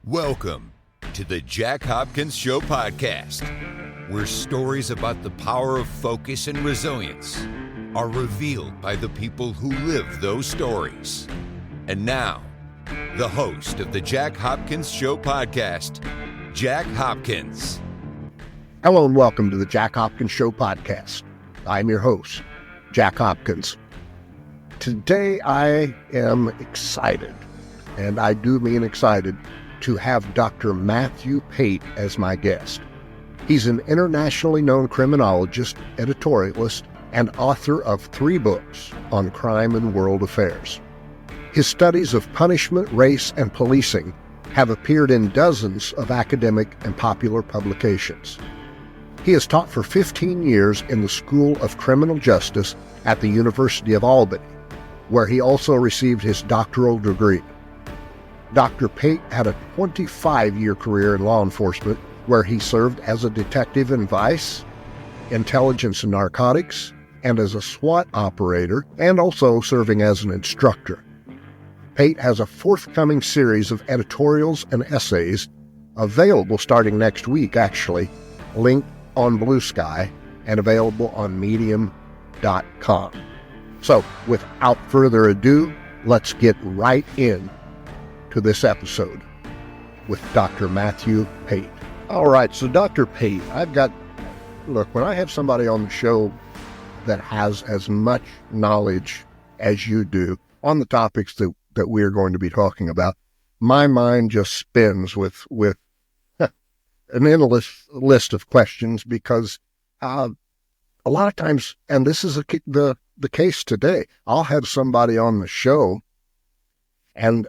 Welcome to the Jack Hopkins Show podcast, where stories about the power of focus and resilience are revealed by the people who live those stories. And now, the host of the Jack Hopkins Show podcast, Jack Hopkins. Hello and welcome to the Jack Hopkins Show podcast. I'm your host, Jack Hopkins. Today I am excited, and I do mean excited, to have Dr. Matthew Pate as my guest. He's an internationally known criminologist, editorialist, and author of 3 books on crime and world affairs. His studies of punishment, race, and policing have appeared in dozens of academic and popular publications. He has taught for 15 years in the School of Criminal Justice at the University of Albany, where he also received his doctoral degree. Dr. Pate had a 25-year career in law enforcement where he served as a detective in vice, intelligence and narcotics, and as a SWAT operator, and also serving as an instructor. Pate has a forthcoming series of editorials and essays available starting next week, actually, linked on Blue Sky and available on medium.com. So, without further ado, let's get right in to this episode with Dr. Matthew Pate. All right, so Dr. Pate, when I have somebody on the show that has as much knowledge as you do on the topics that we are going to be talking about, my mind just spins with an endless list of questions because a lot of times, and this is the case today, I'll have somebody on the show, and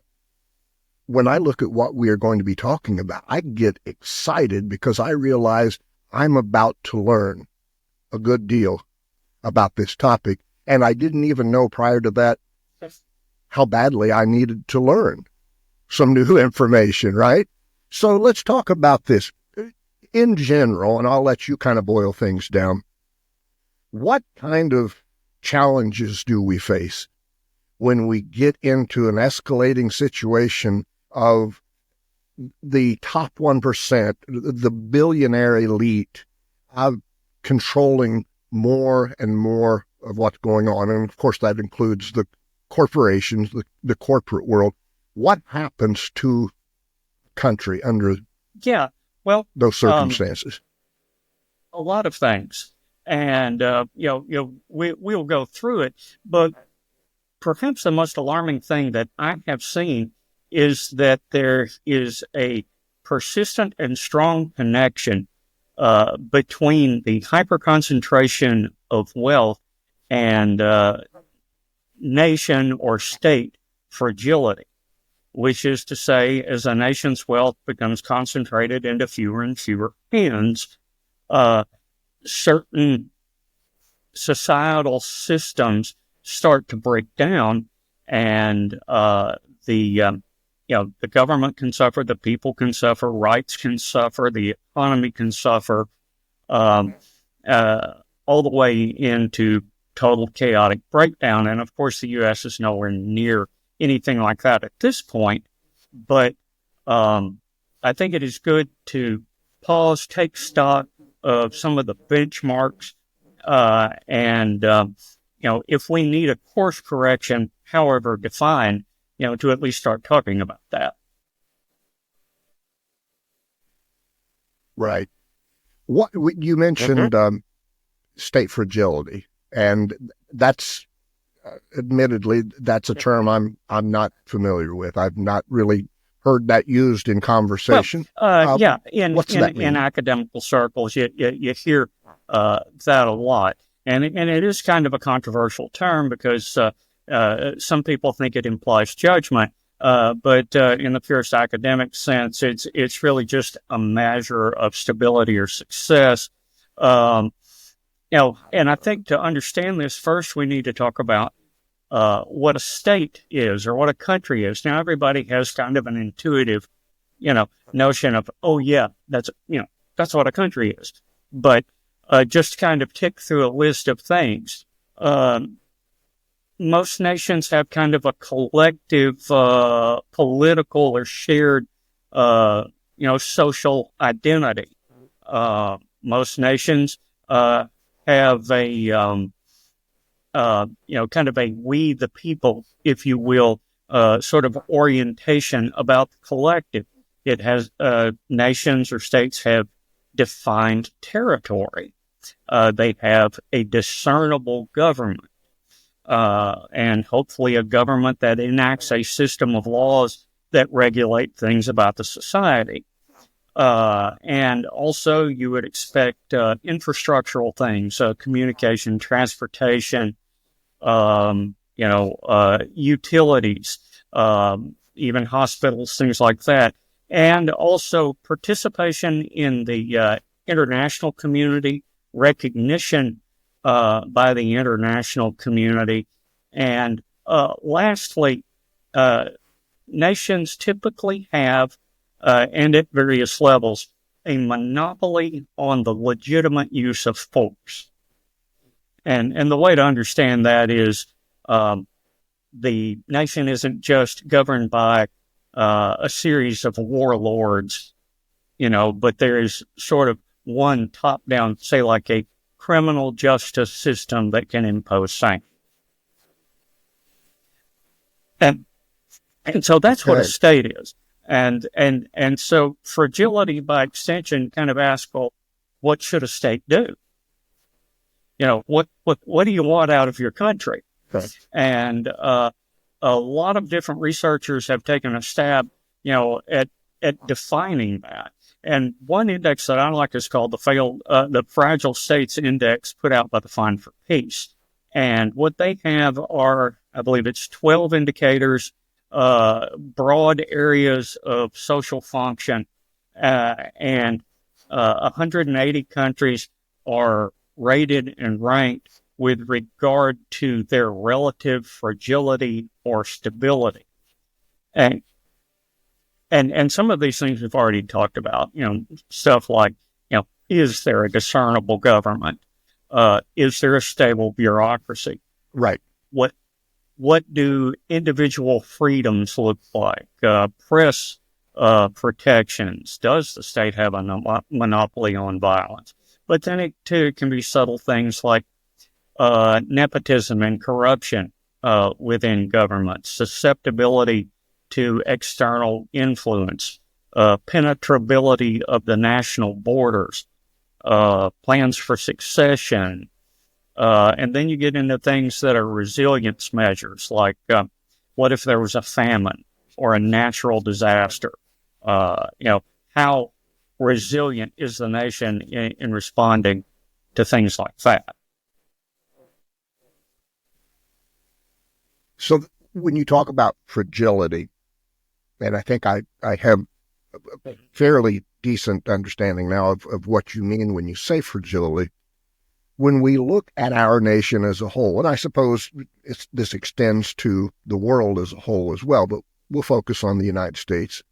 when I look at what we are going to be talking about, I get excited because I realize I'm about to learn a good deal about this topic, and I didn't even know prior to that how badly I needed to learn some new information, right? So let's talk about this in general, and I'll let you kind of boil things down. What kind of challenges do we face when we get into an escalating situation of the top 1%, the billionaire elite, controlling more and more of what's going on? And of course, that includes the corporations, the corporate world. What happens to country under those circumstances? A lot of things. And, we'll go through it. But perhaps the most alarming thing that I have seen is that there is a persistent and strong connection between the hyperconcentration of wealth and nation or state fragility, which is to say, as a nation's wealth becomes concentrated into fewer and fewer hands, certain societal systems start to break down, and the government can suffer, the people can suffer, rights can suffer, the economy can suffer, all the way into total chaotic breakdown. And of course, the U.S. is nowhere near anything like that at this point. But I think it is good to pause, take stock of some of the benchmarks, and if we need a course correction, however defined, to at least start talking about that. Right. What you mentioned, state fragility, and that's admittedly that's a term I'm not familiar with. I've not really heard that used in conversation. What's that mean? In academical circles, you hear that a lot, and it is kind of a controversial term because some people think it implies judgment, but in the purest academic sense, it's really just a measure of stability or success. And I think to understand this, first we need to talk about what a state is or what a country is. Now, everybody has kind of an intuitive, notion of, that's what a country is. But just kind of tick through a list of things. Most nations have kind of a collective political or shared social identity. Most nations have a kind of a we the people, if you will, sort of orientation about the collective. It has nations or states have defined territory. They have a discernible government, and hopefully a government that enacts a system of laws that regulate things about the society. And also you would expect infrastructural things, communication, transportation, utilities, even hospitals, things like that. And also participation in the international community, recognition by the international community. And lastly, nations typically have, and at various levels, a monopoly on the legitimate use of force. And the way to understand that is the nation isn't just governed by a series of warlords, but there is sort of one top-down, say like a criminal justice system that can impose sanctions. And so that's what a state is. And so fragility, by extension, kind of asks, well, what should a state do? What do you want out of your country? Okay. And a lot of different researchers have taken a stab, at defining that. And one index that I like is called the Fragile States Index, put out by the Fund for Peace. And what they have are, I believe it's 12 indicators, broad areas of social function, and 180 countries are rated and ranked with regard to their relative fragility or stability. And some of these things we've already talked about, stuff like, is there a discernible government? Is there a stable bureaucracy? Right. What do individual freedoms look like? Press protections. Does the state have a monopoly on violence? But then it too can be subtle things like nepotism and corruption within government, susceptibility to external influence, penetrability of the national borders, plans for succession. And then you get into things that are resilience measures, like what if there was a famine or a natural disaster? How resilient is the nation in responding to things like that? So when you talk about fragility, and I think I have a fairly decent understanding now of what you mean when you say fragility, when we look at our nation as a whole, and I suppose this extends to the world as a whole as well, but we'll focus on the United States.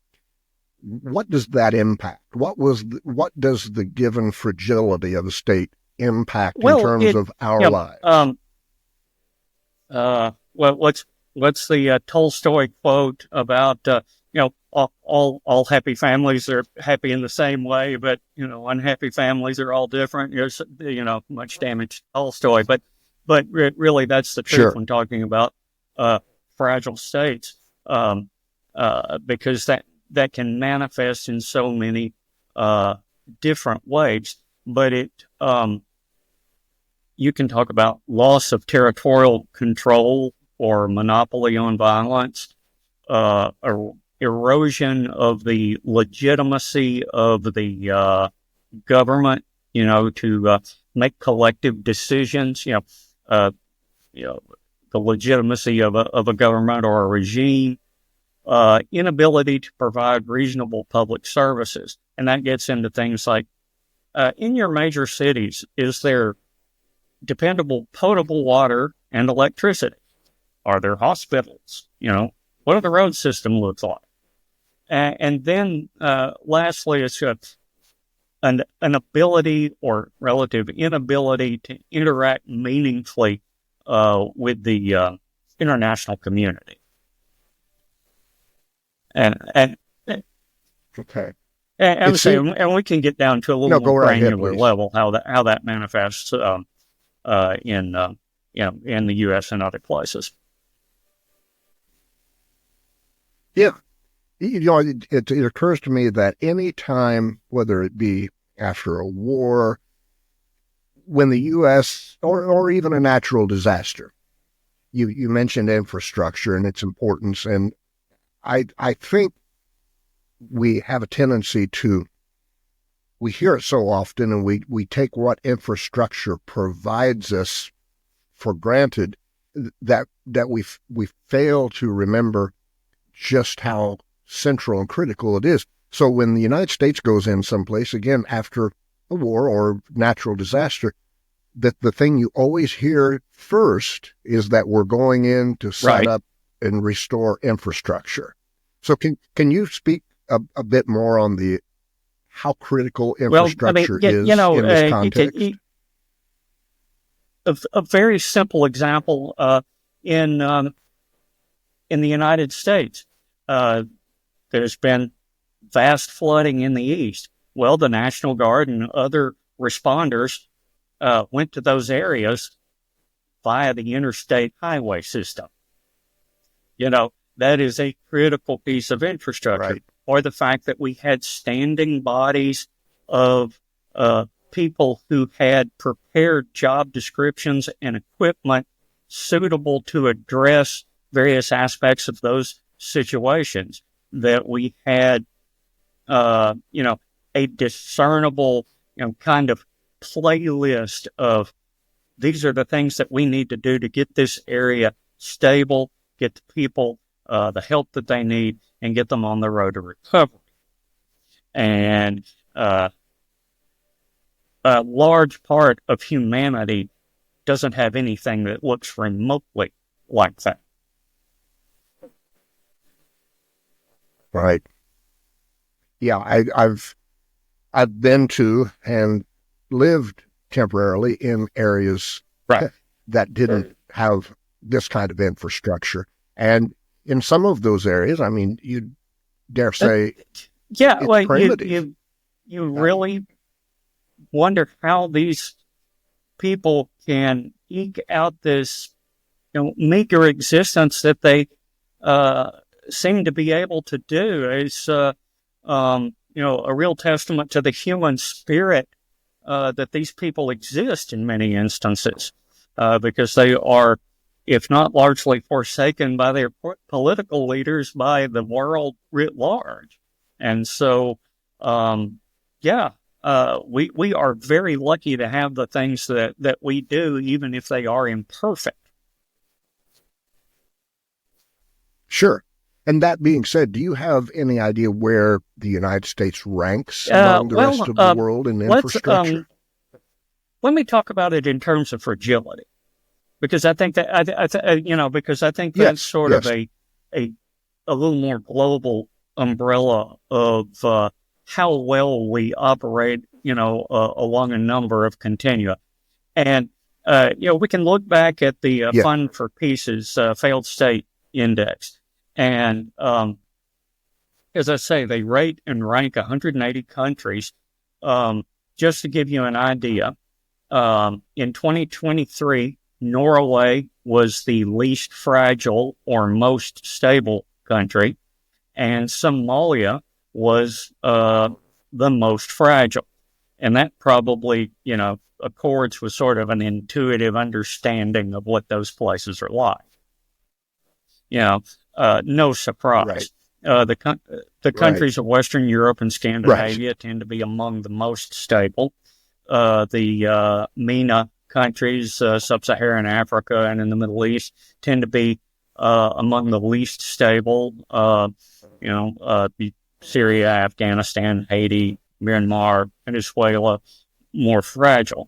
What does that impact? What does the given fragility of a state impact in terms of our lives? What's the Tolstoy quote about all happy families are happy in the same way, but unhappy families are all different. There's much damage to Tolstoy, but really that's the truth. Sure. When talking about fragile states, because that can manifest in so many different ways. But you can talk about loss of territorial control or monopoly on violence, erosion of the legitimacy of the government, to make collective decisions, the legitimacy of a government or a regime, inability to provide reasonable public services. And that gets into things like, in your major cities, is there dependable potable water and electricity? Are there hospitals? What do the road system look like? And then lastly, it's an ability or relative inability to interact meaningfully with the international community. And Okay. And we can get down to a little more granular level how that manifests in the U.S. and other places. Yeah, it occurs to me that any time, whether it be after a war, when the U.S. or even a natural disaster, you mentioned infrastructure and its importance, and I think we have a tendency we hear it so often, and we take what infrastructure provides us for granted, that we fail to remember just how central and critical it is. So when the United States goes in someplace, again, after a war or natural disaster, that the thing you always hear first is that we're going in to set up and restore infrastructure. So can you speak a bit more on how critical infrastructure is in this context? A very simple example in the United States, there's been vast flooding in the east. Well, the National Guard and other responders went to those areas via the interstate highway system. That is a critical piece of infrastructure. Right. Or the fact that we had standing bodies of people who had prepared job descriptions and equipment suitable to address various aspects of those situations, that we had, a discernible, kind of playlist of these are the things that we need to do to get this area stable, get the people the help that they need, and get them on the road to recovery. And a large part of humanity doesn't have anything that looks remotely like that. Right. Yeah, I've been to and lived temporarily in areas that didn't have this kind of infrastructure, and in some of those areas, I mean, you dare say, you really wonder how these people can eke out this, meager existence that they seem to be able to do. It's a real testament to the human spirit that these people exist in many instances, because they are, if not largely forsaken by their political leaders, by the world writ large. And so, we are very lucky to have the things that we do, even if they are imperfect. Sure. And that being said, do you have any idea where the United States ranks among the rest of the world in infrastructure? Let me talk about it in terms of fragility. Because I think that that's sort of a little more global umbrella of how well we operate, along a number of continua. And we can look back at the Fund for Peace's failed state index, and as I say, they rate and rank 180 countries. Just to give you an idea, in 2023. Norway was the least fragile or most stable country, and Somalia was the most fragile. And that probably, accords with sort of an intuitive understanding of what those places are like. No surprise. Right. The countries of Western Europe and Scandinavia tend to be among the most stable. The MENA countries, sub-Saharan Africa and in the Middle East, tend to be among the least stable. Syria, Afghanistan, Haiti, Myanmar, Venezuela, more fragile.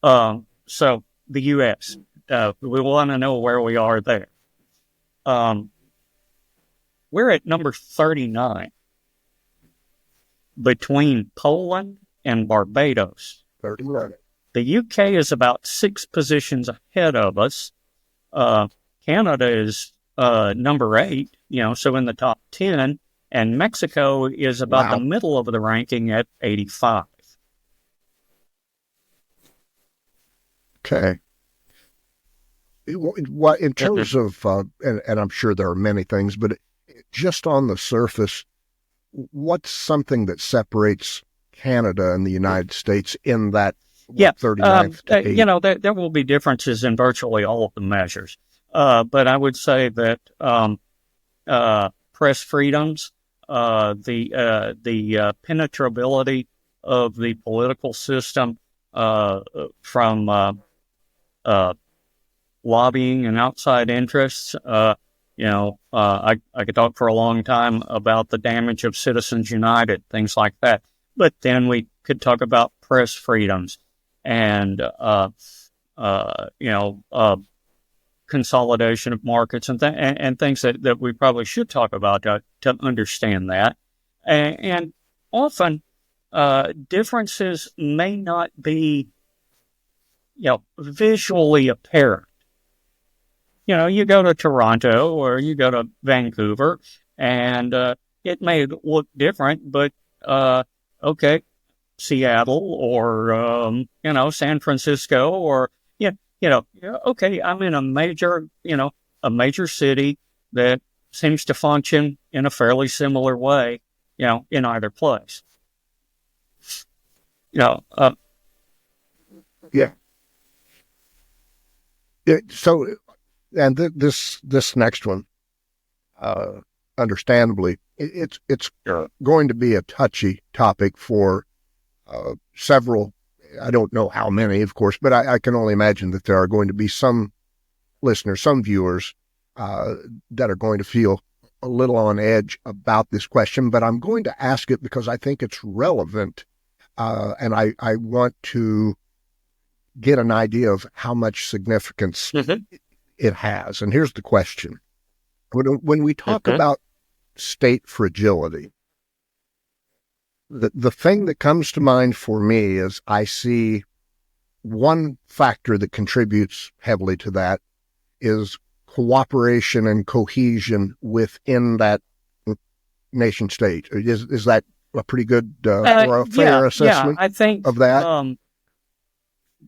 So the U.S., we want to know where we are there. We're at number 39 between Poland and Barbados. 39. The UK is about 6 positions ahead of us. Canada is number 8, so in the top 10, And Mexico is about the middle of the ranking at 85. Okay. What in terms of, and I'm sure there are many things, but just on the surface, what's something that separates Canada and the United States in that 39th to 8th? There will be differences in virtually all of the measures. But I would say that press freedoms, the penetrability of the political system from lobbying and outside interests. I could talk for a long time about the damage of Citizens United, things like that. But then we could talk about press freedoms and, consolidation of markets and things that we probably should talk about to understand that. And often differences may not be, visually apparent. You go to Toronto or you go to Vancouver, and it may look different, but okay, Seattle or San Francisco or okay, I'm in a major city that seems to function in a fairly similar way, in either place. Yeah. So, and this next one, understandably, it's going to be a touchy topic for several. I don't know how many, of course, but I can only imagine that there are going to be some listeners, some viewers that are going to feel a little on edge about this question. But I'm going to ask it because I think it's relevant, and I want to get an idea of how much significance it has. And here's the question. When we talk about state fragility, the thing that comes to mind for me is I see one factor that contributes heavily to that is cooperation and cohesion within that nation state. Is that a pretty good or a fair assessment I think, of that?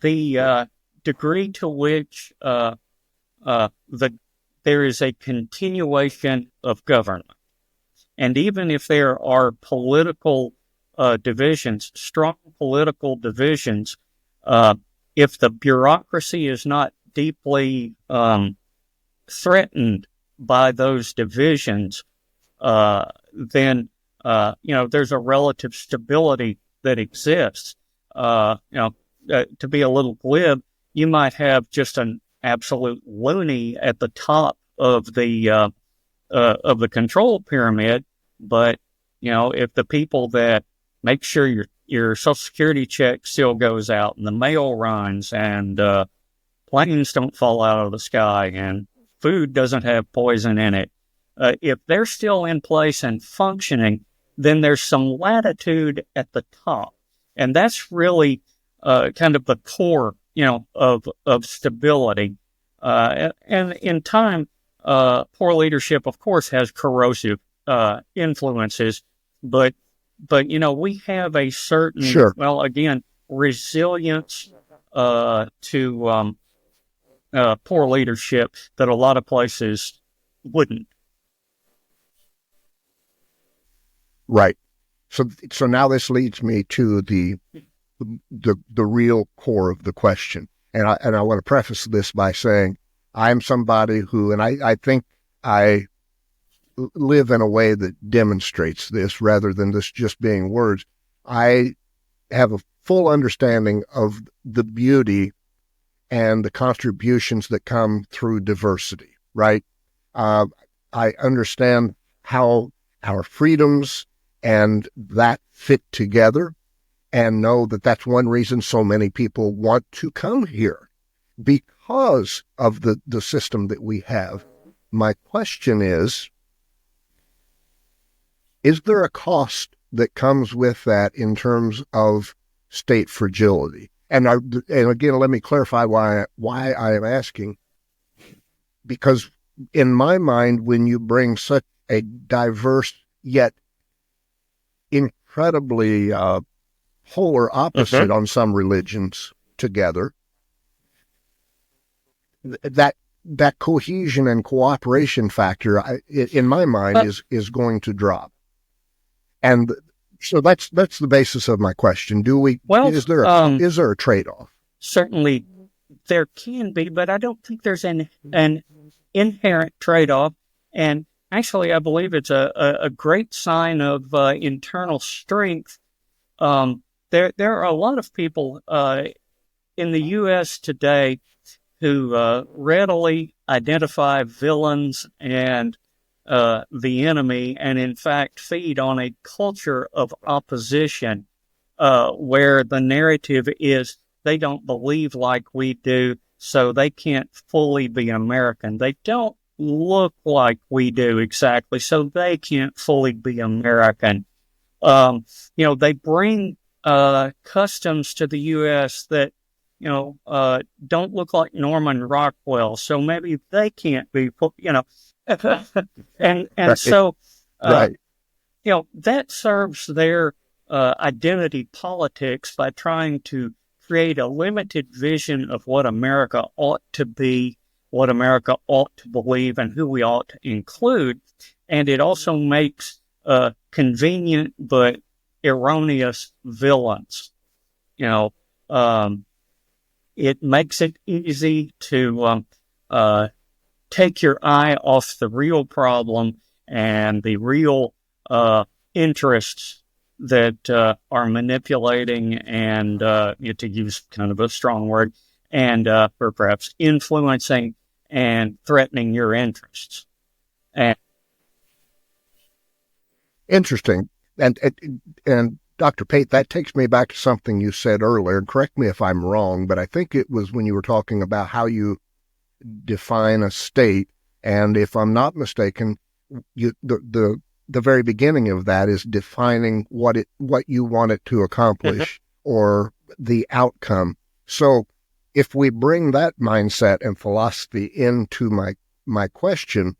The degree to which there is a continuation of government, and even if there are political divisions, strong political divisions, if the bureaucracy is not deeply threatened by those divisions, then there's a relative stability that exists. To be a little glib, you might have just an absolute loony at the top of the control pyramid, but if the people that make sure your Social Security check still goes out and the mail runs and planes don't fall out of the sky and food doesn't have poison in it, if they're still in place and functioning, then there's some latitude at the top, and that's really kind of the core, of stability. And in time, poor leadership, of course, has corrosive influences, but we have a certain, resilience to poor leadership that a lot of places wouldn't. Right. So now this leads me to the real core of the question. And I want to preface this by saying I'm somebody who, and I think I live in a way that demonstrates this rather than this just being words. I have a full understanding of the beauty and the contributions that come through diversity, right? I understand how our freedoms and that fit together, and know that that's one reason so many people want to come here, because of the system that we have. My question is there a cost that comes with that in terms of state fragility? And again, let me clarify why I am asking. Because in my mind, when you bring such a diverse yet incredibly polar opposite on some religions together, that cohesion and cooperation factor, in my mind, is going to drop. And so that's the basis of my question. Is there a trade-off? Certainly there can be, but I don't think there's an inherent trade-off. And actually, I believe it's a great sign of internal strength. There are a lot of people in the U.S. today who readily identify villains and the enemy, and in fact feed on a culture of opposition where the narrative is they don't believe like we do, so they can't fully be American. They don't look like we do exactly, so they can't fully be American. They bring customs to the U.S. that don't look like Norman Rockwell, so maybe they can't be, and right. So, right. That serves their identity politics by trying to create a limited vision of what America ought to be, what America ought to believe, and who we ought to include. And it also makes convenient but erroneous villains. It makes it easy to take your eye off the real problem and the real interests that are manipulating and, to use kind of a strong word, and or perhaps influencing and threatening your interests. And interesting. And Dr. Pate, that takes me back to something you said earlier. Correct me if I'm wrong, but I think it was when you were talking about how you define a state. And if I'm not mistaken, the very beginning of that is defining what you want it to accomplish or the outcome. So if we bring that mindset and philosophy into my question,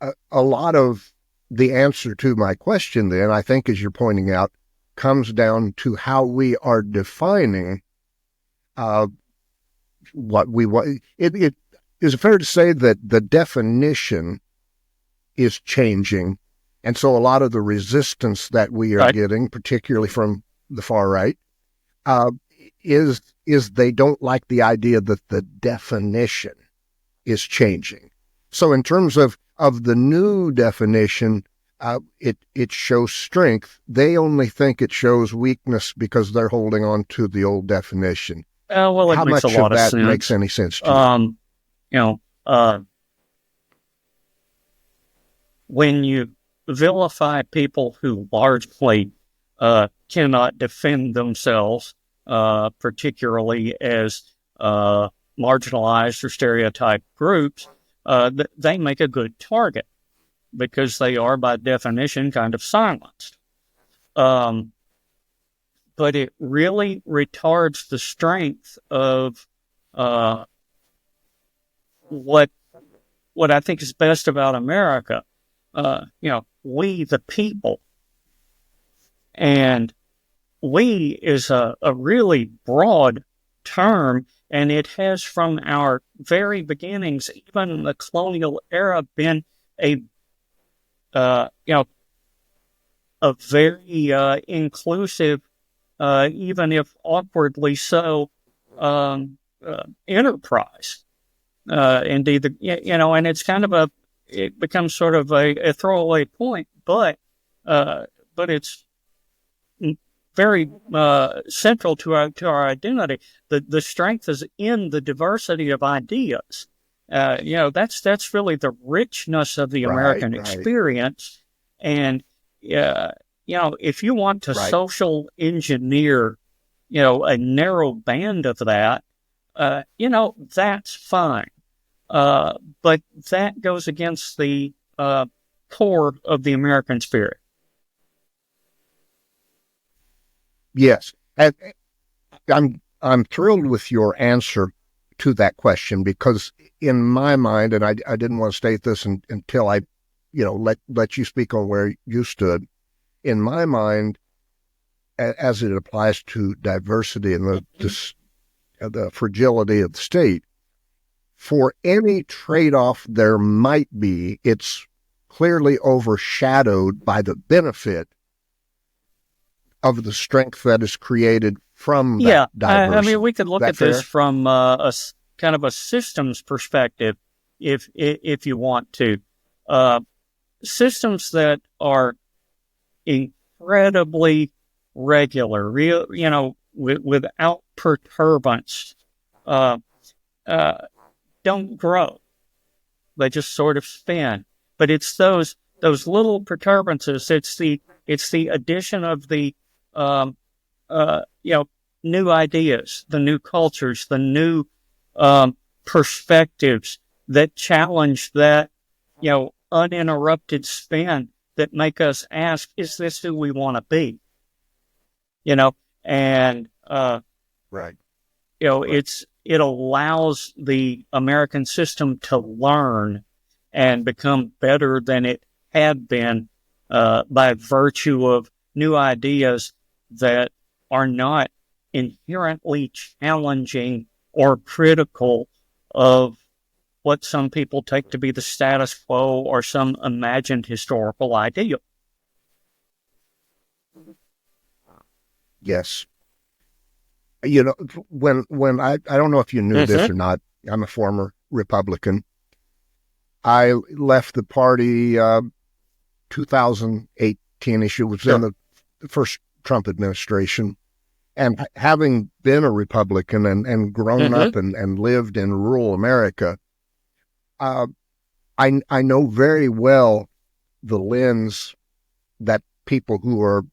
a lot of the answer to my question then, I think, as you're pointing out, comes down to how we are defining what we want. It is fair to say that the definition is changing, and so a lot of the resistance that we are getting, particularly from the far right, is they don't like the idea that the definition is changing. So in terms of the new definition, it shows strength. They only think it shows weakness because they're holding on to the old definition. Well, it How makes much a lot of that sense. makes any sense to you? When you vilify people who largely cannot defend themselves, particularly as marginalized or stereotyped groups, they make a good target because they are, by definition, kind of silenced. But it really retards the strength of what I think is best about America. We the people. And we is a really broad term, and it has from our very beginnings, even in the colonial era, been a very inclusive, even if awkwardly so, enterprise. Indeed, and it's kind of it becomes sort of a throwaway point, but it's very central to our identity. The strength is in the diversity of ideas. That's really the richness of the American experience. And if you want to social engineer, a narrow band of that, that's fine. But that goes against the core of the American spirit. Yes. I'm thrilled with your answer to that question, because in my mind, and I didn't want to state this until I let you speak on where you stood. In my mind, as it applies to diversity and the fragility of the state, for any trade-off there might be, it's clearly overshadowed by the benefit of the strength that is created from that diversity. I mean, we could look at this from a kind of a systems perspective, if you want to. Systems that are incredibly regular, without perturbance, don't grow. They just sort of spin. But it's those little perturbances. It's the addition of the new ideas, the new cultures, the new perspectives that challenge that uninterrupted spin that make us ask, is this who we want to be? Right. It allows the American system to learn and become better than it had been by virtue of new ideas that are not inherently challenging or critical of what some people take to be the status quo or some imagined historical ideal. Yes. When I don't know if you knew this or not, I'm a former Republican. I left the party 2018-ish. It was in the first Trump administration. And having been a Republican and grown up and lived in rural America, I know very well the lens that people who are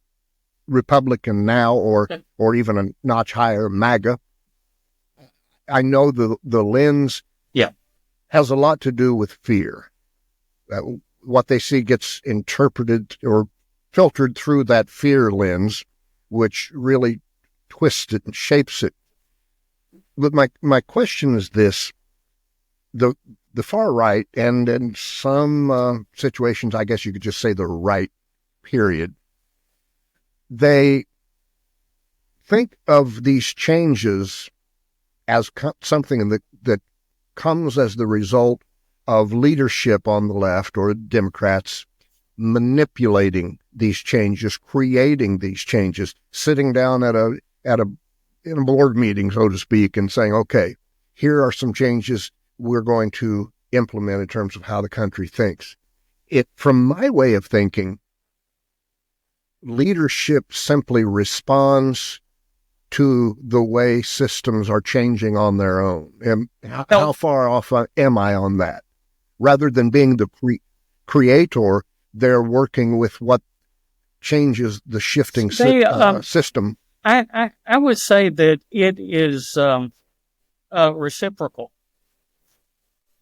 Republican now or even a notch higher, MAGA, I know the lens has a lot to do with fear. What they see gets interpreted or filtered through that fear lens, which really twists it and shapes it. But my question is this: the far right, and in some situations, I guess you could just say the right, period, they think of these changes as something that comes as the result of leadership on the left or Democrats manipulating these changes, creating these changes, sitting down in a board meeting, so to speak, and saying, okay, here are some changes we're going to implement in terms of how the country thinks. From my way of thinking, leadership simply responds to the way systems are changing on their own. And how far off am I on that? Rather than being the creator, they're working with what changes the shifting system. I would say that it is reciprocal.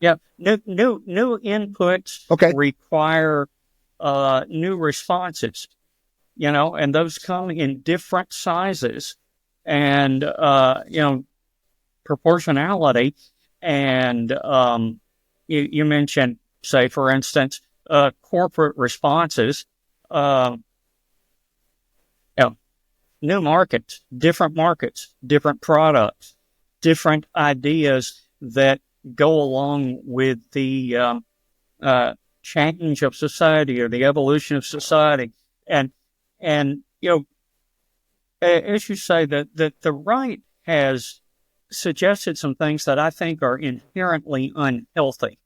Yeah, new inputs require new responses. And those come in different sizes and proportionality. And you mentioned, say, for instance, corporate responses. New markets, different products, different ideas that go along with the change of society or the evolution of society. And as you say, that the right has suggested some things that I think are inherently unhealthy,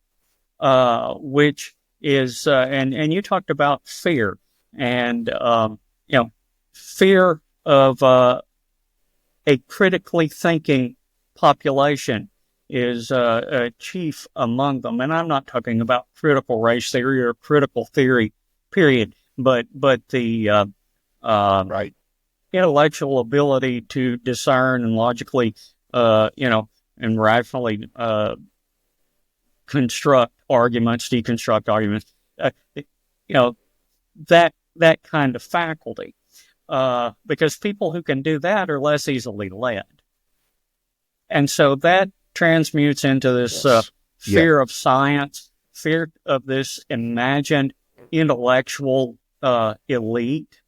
which is, and you talked about fear and, fear of a critically thinking population is chief among them. And I'm not talking about critical race theory or critical theory, period, but the intellectual ability to discern and logically, and rationally construct arguments, deconstruct arguments, that kind of faculty. Because people who can do that are less easily led. And so that transmutes into this fear of science, fear of this imagined intellectual elite.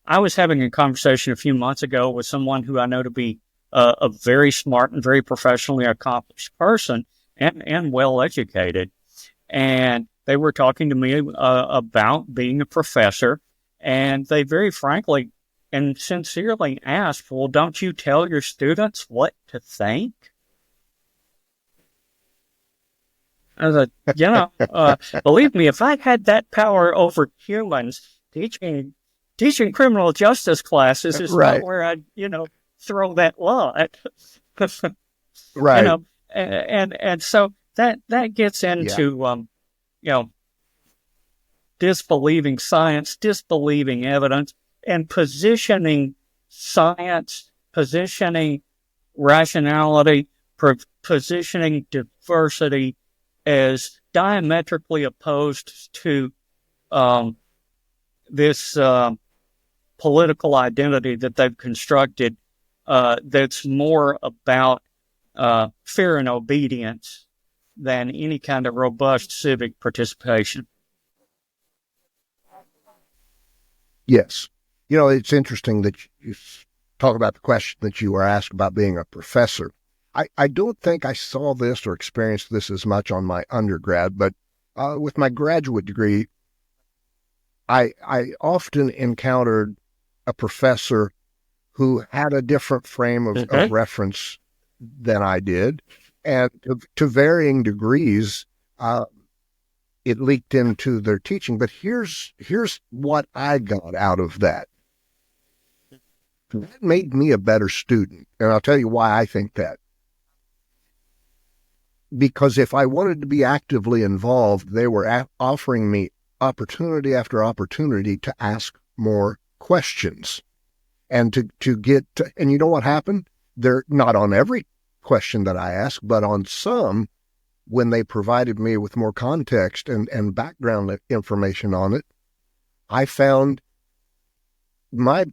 I was having a conversation a few months ago with someone who I know to be a very smart and very professionally accomplished person and well-educated. And they were talking to me about being a professor, and they very frankly and sincerely asked, well, don't you tell your students what to think? I was like, believe me, if I had that power over humans, teaching criminal justice classes is right. not where I'd, throw that lot. Right. And so that gets into, disbelieving science, disbelieving evidence, and positioning science, positioning rationality, positioning diversity as diametrically opposed to this political identity that they've constructed that's more about fear and obedience than any kind of robust civic participation. Yes. It's interesting that you talk about the question that you were asked about being a professor. I don't think I saw this or experienced this as much on my undergrad, but with my graduate degree, I often encountered a professor who had a different frame of reference than I did, and to varying degrees, it leaked into their teaching. But here's what I got out of that. That made me a better student, and I'll tell you why I think that. Because if I wanted to be actively involved, they were offering me opportunity after opportunity to ask more questions and to get to, and you know what happened? They're not on every question that I asked, but on some, when they provided me with more context and background information on it, I found my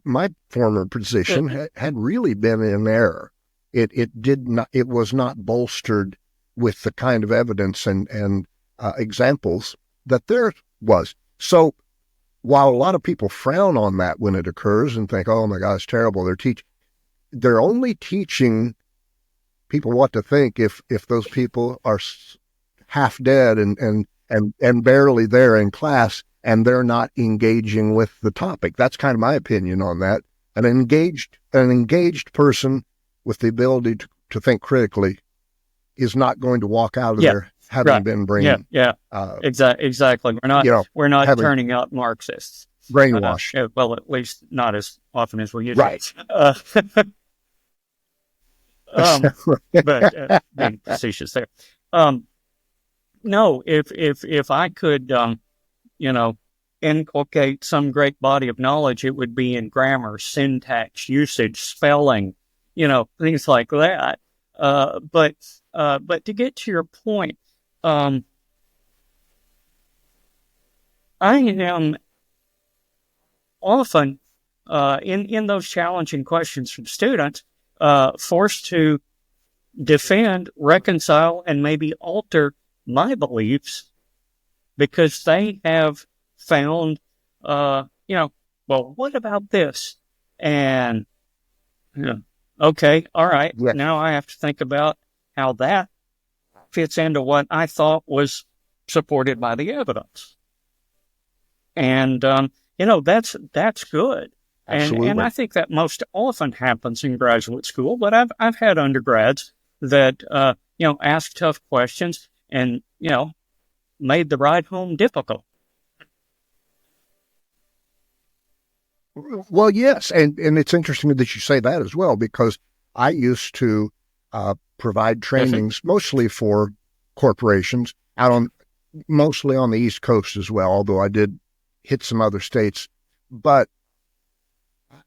former position had really been in error. It was not bolstered with the kind of evidence and examples that there was. So while a lot of people frown on that when it occurs and think, oh my God, it's terrible, they're only teaching people what to think if those people are half dead and barely there in class and they're not engaging with the topic. That's kind of my opinion on that. An engaged person with the ability to think critically is not going to walk out of there having been brain. Exactly. We're not turning out Marxists. Brainwashed. Well, at least not as often as we used right. to. But being facetious there. No, if I could, inculcate some great body of knowledge, it would be in grammar, syntax, usage, spelling, things like that. But to get to your point, I am often in those challenging questions from students forced to defend, reconcile, and maybe alter my beliefs because they have found, well, what about this? And, okay, all right, now I have to think about how that fits into what I thought was supported by the evidence. And, that's good. And I think that most often happens in graduate school, but I've had undergrads that, asked tough questions and, made the ride home difficult. Well, yes. And it's interesting that you say that as well, because I used to provide trainings mostly for corporations mostly on the East Coast as well, although I did hit some other states. But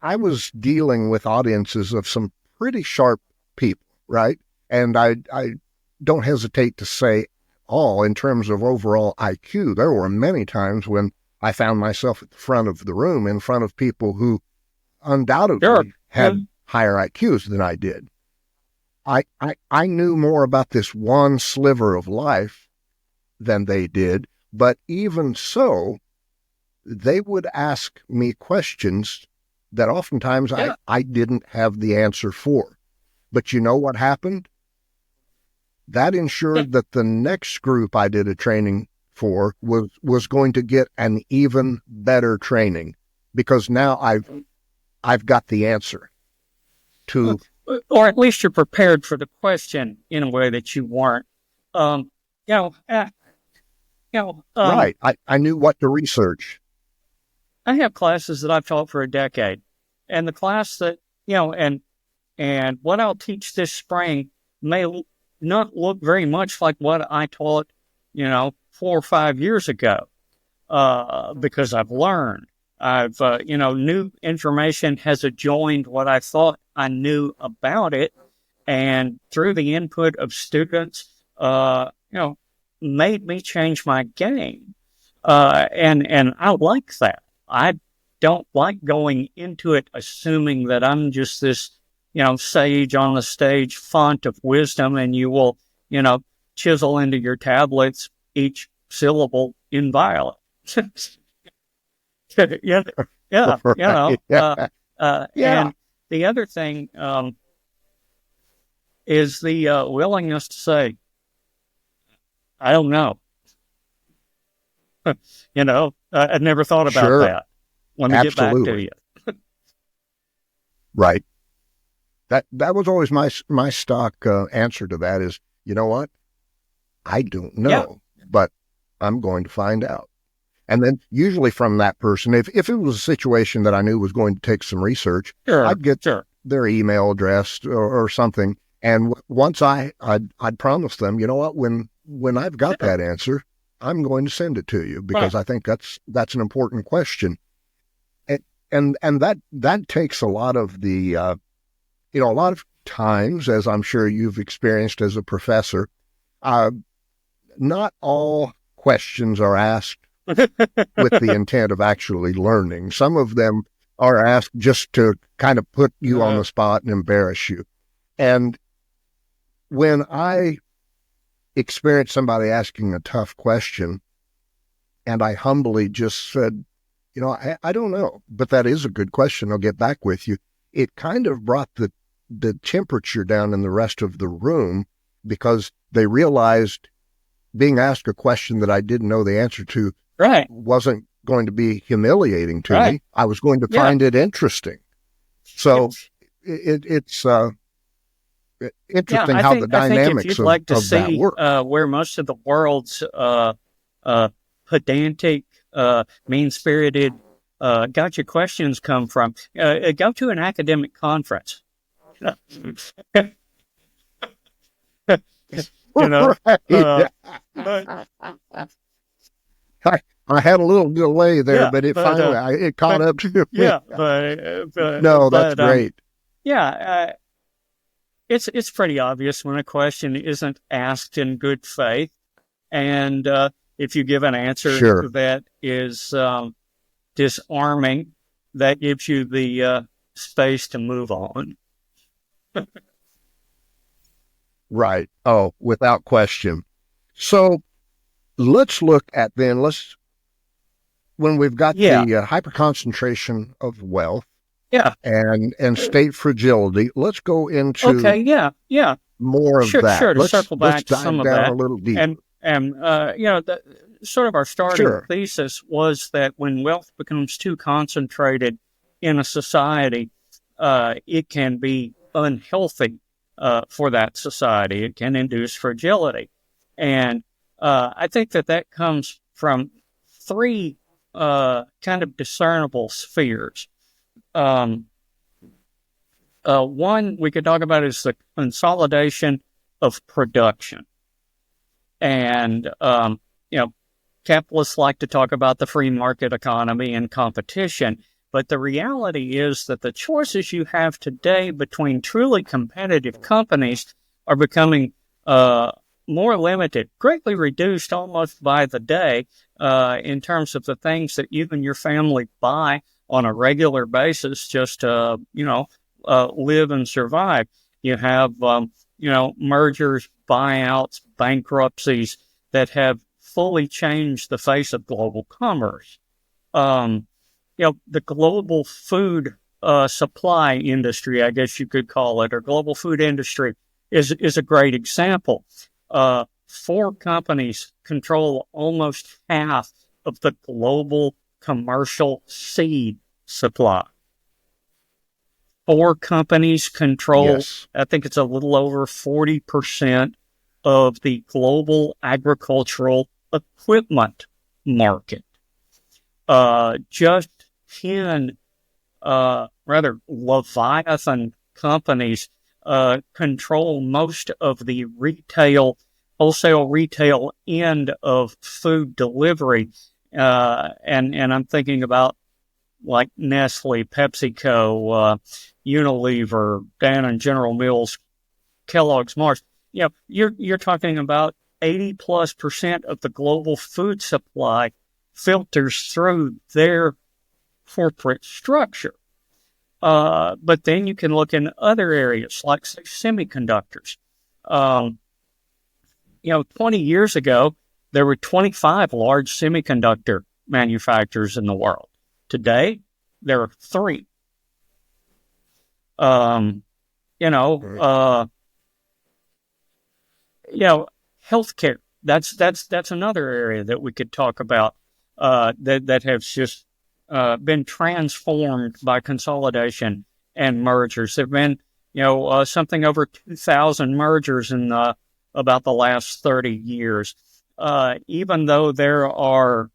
I was dealing with audiences of some pretty sharp people, right? And I don't hesitate to say all in terms of overall IQ. There were many times when I found myself at the front of the room in front of people who undoubtedly had higher IQs than I did. I knew more about this one sliver of life than they did, but even so, they would ask me questions that oftentimes I didn't have the answer for. But you know what happened? That ensured that the next group I did a training for was going to get an even better training, because now I've got the answer to, or at least you're prepared for the question in a way that you weren't. Right. I knew what to research. I have classes that I've taught for a decade, and the class that and what I'll teach this spring may not look very much like what I taught, 4 or 5 years ago, because I've learned. I've, new information has adjoined what I thought I knew about it, and through the input of students, made me change my game. And I like that. I don't like going into it assuming that I'm just this, sage on the stage, font of wisdom, and you will, chisel into your tablets each syllable inviolate. And the other thing is the willingness to say, I don't know. I'd never thought about that. Let me get back to you. Right. That was always my stock answer to that is, you know what? I don't know, but I'm going to find out. And then usually from that person, if it was a situation that I knew was going to take some research, I'd get their email address or something. And once I'd promise them, you know what, when I've got that answer, I'm going to send it to you, because I think that's an important question. And that takes a lot of the, a lot of times, as I'm sure you've experienced as a professor, not all questions are asked with the intent of actually learning. Some of them are asked just to kind of put you on the spot and embarrass you. And when I experience somebody asking a tough question, and I humbly just said, I don't know, but that is a good question. I'll get back with you. It kind of brought the temperature down in the rest of the room, because they realized being asked a question that I didn't know the answer to wasn't going to be humiliating to me. I was going to find it interesting. So it's interesting how the dynamics if you'd like to see, that work. Where most of the world's pedantic, mean-spirited gotcha questions come from, go to an academic conference. I had a little delay there, but it finally caught up to me. No, that's great. It's pretty obvious when a question isn't asked in good faith, and if you give an answer that is disarming, that gives you the space to move on. Right. Oh, without question. So let's look at then, when we've got the hyperconcentration of wealth and state fragility, let's go into more of that. Sure, to circle back to some of that. A little deeper. And sort of our starting thesis was that when wealth becomes too concentrated in a society, it can be unhealthy for that society. It can induce fragility. And I think that comes from three kind of discernible spheres. One we could talk about is the consolidation of production. And, capitalists like to talk about the free market economy and competition, but the reality is that the choices you have today between truly competitive companies are becoming more limited, greatly reduced almost by the day in terms of the things that you and your family buy on a regular basis just to, live and survive. You have, mergers, buyouts, bankruptcies that have fully changed the face of global commerce. The global food supply industry, I guess you could call it, or global food industry is a great example. 4 companies control almost half of the global commercial seed supply. 4 companies control, yes, I think it's a little over 40% of the global agricultural equipment market. Just 10 rather Leviathan companies control most of the wholesale retail end of food delivery. And I'm thinking about like Nestle, PepsiCo, Unilever, Dan & General Mills, Kellogg's, Mars. You're talking about 80+% of the global food supply filters through their corporate structure. But then you can look in other areas like, say, semiconductors. 20 years ago, there were 25 large semiconductor manufacturers in the world. Today, there are 3. Healthcare. That's another area that we could talk about that has just been transformed by consolidation and mergers. There've been something over 2,000 mergers in about the last 30 years. Even though there are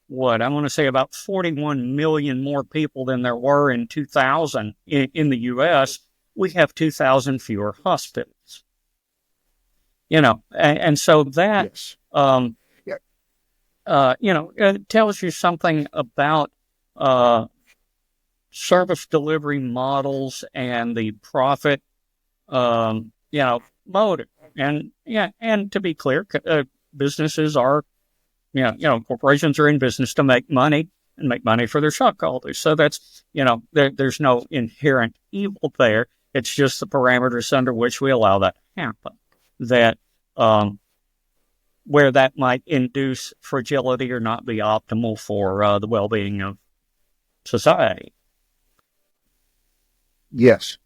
I want to say about 41 million more people than there were in 2000 in the U.S., we have 2,000 fewer hospitals. And so that, yes. It tells you something about service delivery models and the profit, motive. And to be clear, businesses are, corporations are in business to make money and make money for their stockholders. So that's, there's no inherent evil there. It's just the parameters under which we allow that to happen. That, where that might induce fragility or not be optimal for the well-being of society. Yes.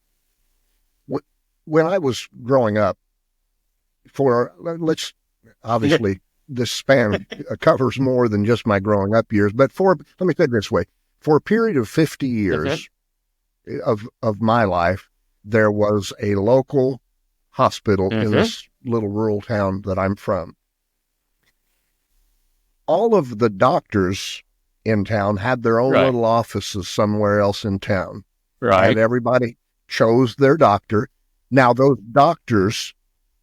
When I was growing up, obviously this span covers more than just my growing up years, but let me put it this way, for a period of 50 years of my life, there was a local hospital in this little rural town that I'm from. All of the doctors in town had their own little offices somewhere else in town. Right. And everybody chose their doctor. Now, those doctors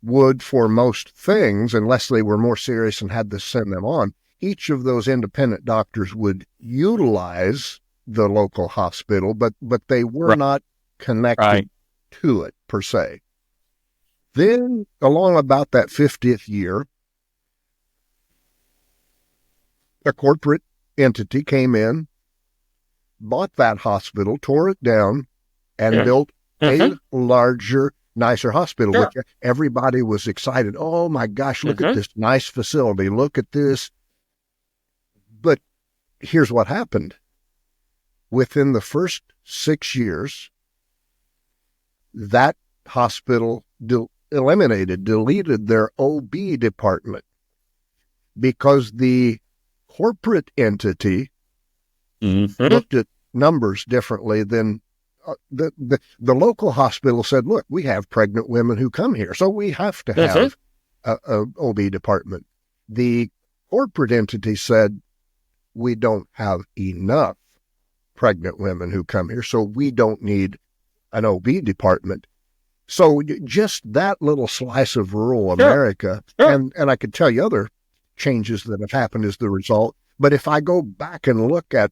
would, for most things, unless they were more serious and had to send them on, each of those independent doctors would utilize the local hospital, but they were not connected to it, per se. Then, along about that 50th year, a corporate entity came in, bought that hospital, tore it down, and built a larger, nicer hospital, which everybody was excited. Oh my gosh, look at this nice facility. Look at this. But here's what happened. Within the first 6 years, that hospital deleted their OB department because the corporate entity looked at numbers differently than the local hospital said, look, we have pregnant women who come here, so we have to have a OB department. The corporate entity said, we don't have enough pregnant women who come here, so we don't need an OB department. So just that little slice of rural America, and I could tell you other changes that have happened as the result. But if I go back and look at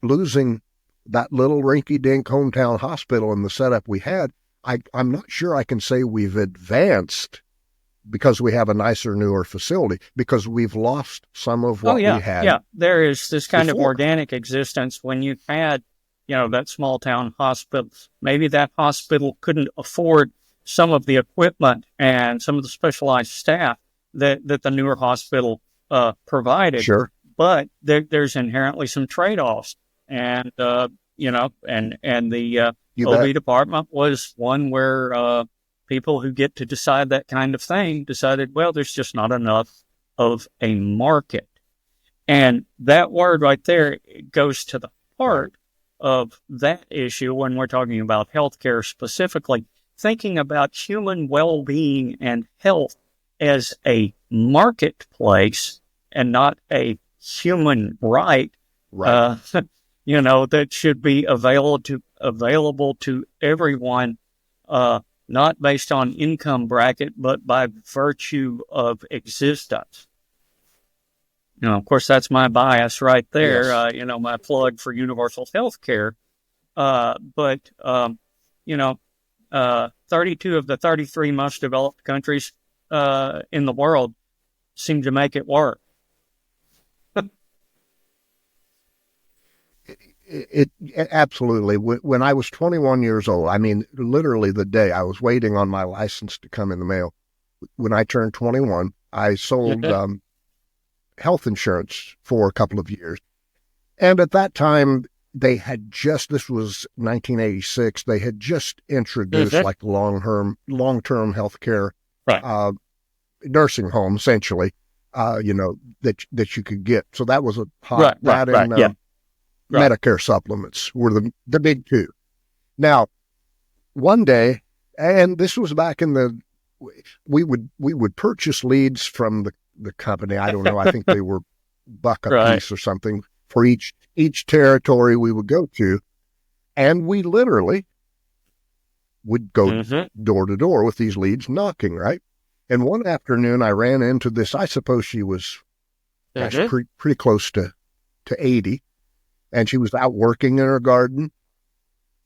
losing that little rinky-dink hometown hospital and the setup we had, I'm not sure I can say we've advanced because we have a nicer, newer facility, because we've lost some of what we had. Yeah, there is this kind before. of organic existence when you had, that small town hospital. Maybe that hospital couldn't afford some of the equipment and some of the specialized staff that the newer hospital provided. Sure. but there's inherently some trade-offs, and and the OB department was one where people who get to decide that kind of thing decided, well, there's just not enough of a market. And that word right there goes to the heart of that issue when we're talking about healthcare specifically, thinking about human well-being and health as a marketplace and not a human right. That should be available to everyone, not based on income bracket, but by virtue of existence. Of course, that's my bias right there. Yes. My plug for universal health care. But 32 of the 33 most developed countries in the world seem to make it work. It absolutely. When I was 21 years old, I mean, literally the day I was waiting on my license to come in the mail. When I turned 21, I sold health insurance for a couple of years. And at that time, they had this was 1986, they had just introduced like long-term health care, nursing home, essentially, that you could get. So that was a hot, Medicare supplements were the big two. Now, one day, and this was back in we would purchase leads from the company. I don't know. I think they were $1 a piece or something for each territory we would go to. And we literally would go door to door with these leads knocking, right? And one afternoon I ran into this, I suppose she was pretty close to 80. And she was out working in her garden.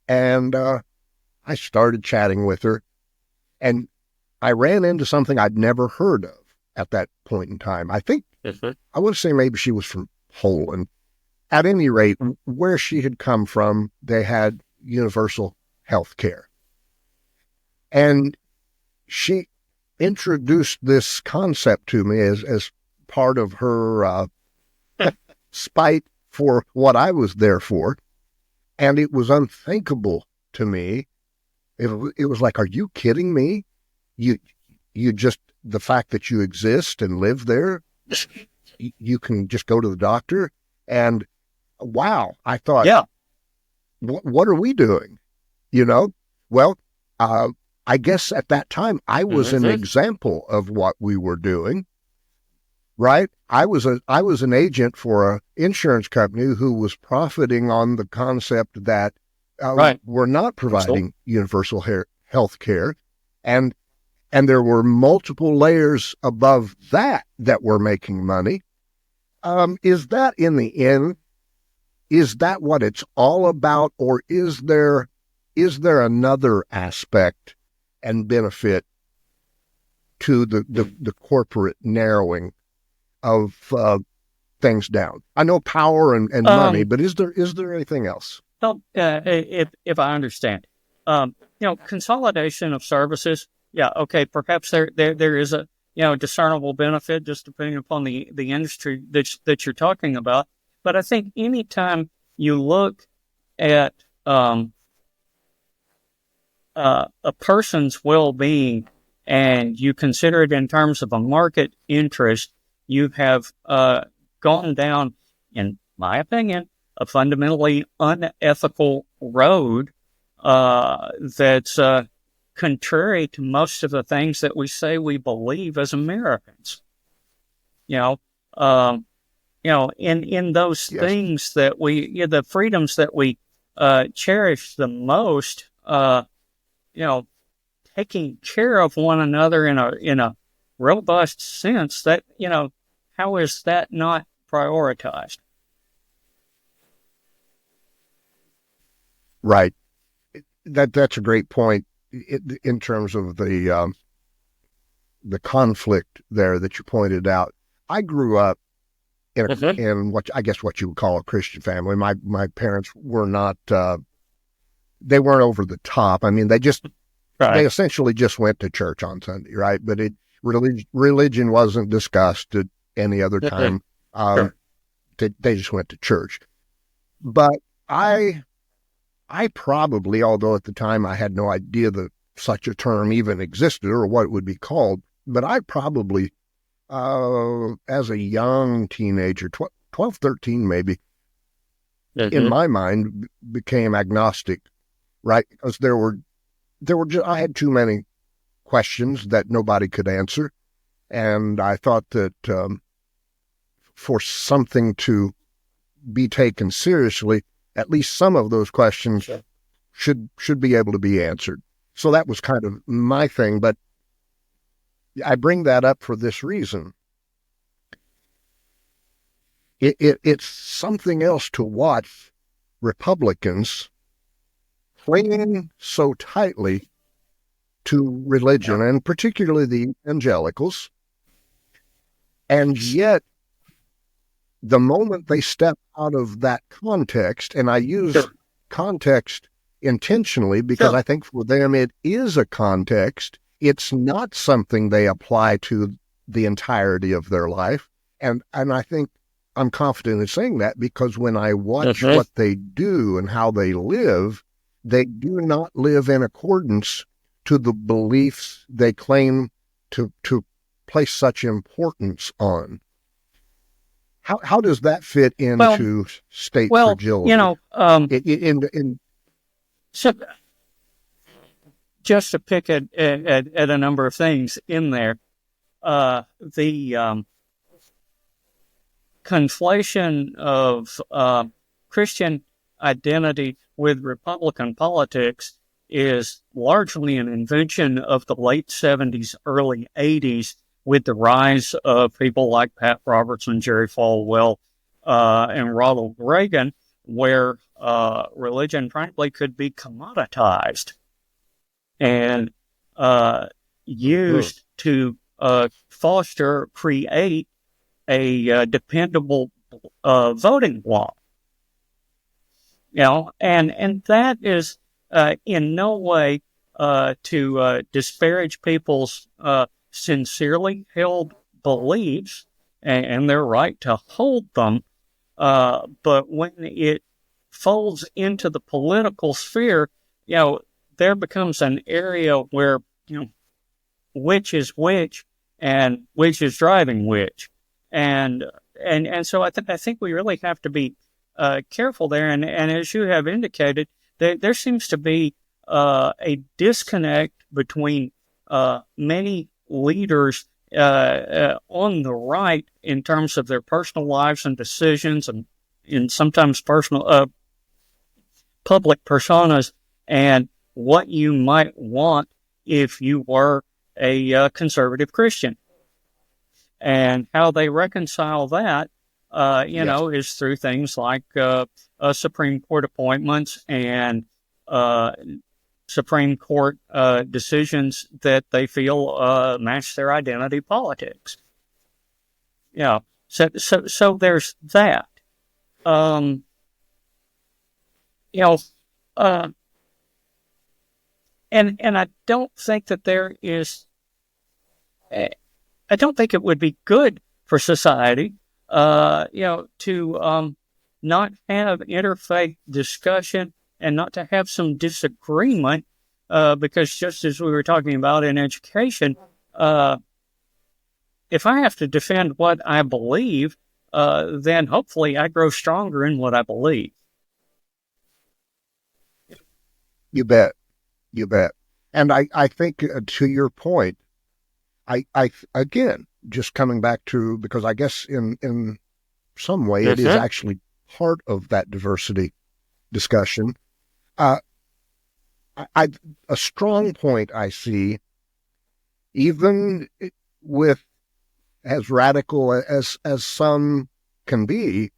And I started chatting with her. And I ran into something I'd never heard of at that point in time. I think, I would say maybe she was from Poland. At any rate, where she had come from, they had universal health care. And she introduced this concept to me as part of her spite for what I was there for. And it was unthinkable to me. It was like, are you kidding me? You just, the fact that you exist and live there, you can just go to the doctor. And wow, I thought, what are we doing? Well, I guess at that time I was an example of what we were doing, right? I was an agent for an insurance company who was profiting on the concept that we're not providing universal health care. And there were multiple layers above that were making money. Is that in the end, is that what it's all about? Or is there another aspect and benefit to the corporate narrowing of things down? I know power and money, but is there anything else? Well, if I understand, consolidation of services. Yeah, okay. Perhaps there is a discernible benefit just depending upon the industry that you're talking about. But I think anytime you look at a person's well-being and you consider it in terms of a market interest, you have gone down, in my opinion, a fundamentally unethical road that's contrary to most of the things that we say we believe as Americans. In those things that the freedoms that we cherish the most, taking care of one another in a robust sense, that, how is that not prioritized? Right. That's a great point in terms of the conflict there that you pointed out. I grew up in what you would call a Christian family. My parents were not, they weren't over the top. I mean, they essentially just went to church on Sunday, right? But religion wasn't discussed at any other time. They just went to church. But I probably, although at the time I had no idea that such a term even existed or what it would be called, but I probably, as a young teenager, 12, 13 maybe, in my mind, became agnostic, right? Because I had too many questions that nobody could answer. And I thought that for something to be taken seriously, at least some of those questions should be able to be answered. So that was kind of my thing. But I bring that up for this reason. It's something else to watch Republicans clinging so tightly to religion, and particularly the evangelicals, and yet the moment they step out of that context, and I use context intentionally because I think for them it is a context, it's not something they apply to the entirety of their life. And I think I'm confident in saying that because when I watch what they do and how they live, they do not live in accordance to the beliefs they claim to place such importance on. How does that fit into state fragility? So just to pick at a number of things in there, the conflation of Christian identity with Republican politics is largely an invention of the late 70s, early 80s, with the rise of people like Pat Robertson, Jerry Falwell, and Ronald Reagan, where religion, frankly, could be commoditized and used to create a dependable voting bloc. And that is in no way to disparage people's sincerely held beliefs and their right to hold them. But when it folds into the political sphere, there becomes an area where, which is which and which is driving which. And so I think we really have to be careful there. And as you have indicated, there seems to be a disconnect between many leaders on the right in terms of their personal lives and decisions and sometimes personal public personas and what you might want if you were a conservative Christian. And how they reconcile that, is through things like Supreme Court appointments and Supreme Court decisions that they feel match their identity politics. So there's that. And I don't think that there is. I don't think it would be good for society, to not have interfaith discussion and not to have some disagreement, because just as we were talking about in education, if I have to defend what I believe, then hopefully I grow stronger in what I believe. You bet. And I think to your point, I again, just coming back to, because I guess in some way it is actually part of that diversity discussion. A strong point I see, even with as radical as some can be,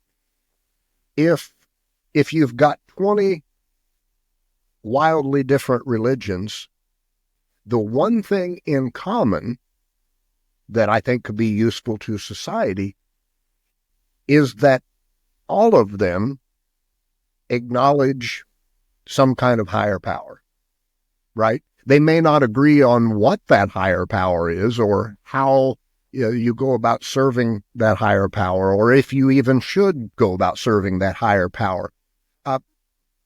if you've got 20 wildly different religions, the one thing in common that I think could be useful to society is that all of them acknowledge some kind of higher power, right? They may not agree on what that higher power is or how you go about serving that higher power, or if you even should go about serving that higher power.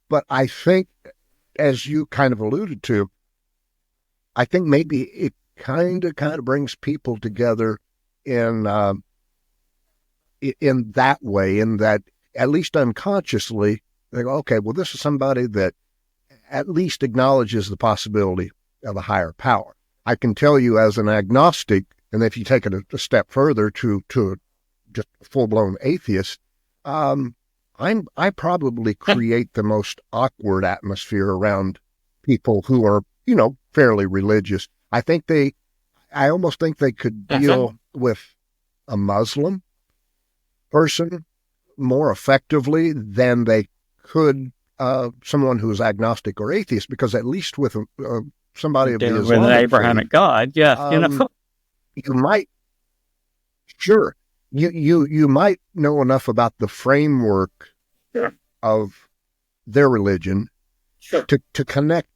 But I think, as you kind of alluded to, I think maybe it kind of brings people together in that way, in that at least unconsciously they go, okay, well, this is somebody that at least acknowledges the possibility of a higher power. I can tell you as an agnostic, and if you take it a step further to just a full-blown atheist, I probably create the most awkward atmosphere around people who are, fairly religious. I almost think they could deal with a Muslim person more effectively than they could someone who is agnostic or atheist, because at least with somebody of the Islamic with an Abrahamic faith, God, you might, sure, you might know enough about the framework of their religion to connect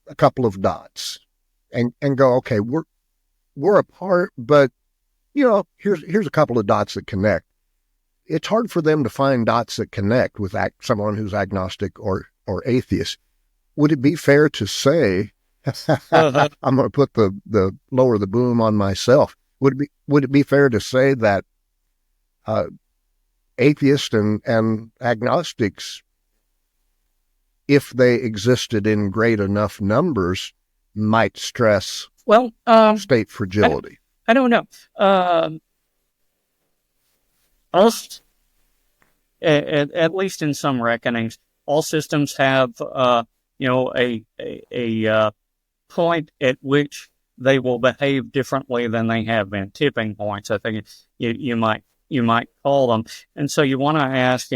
a couple of dots and go, okay, we're apart, but here's a couple of dots that connect. It's hard for them to find dots that connect with someone who's agnostic or atheist. Would it be fair to say, I'm going to put the lower the boom on myself. Would it be fair to say that atheists and agnostics, if they existed in great enough numbers, might stress state fragility? I don't know. At least in some reckonings, all systems have a point at which they will behave differently than they have been. Tipping points, I think you might call them. And so you want to ask,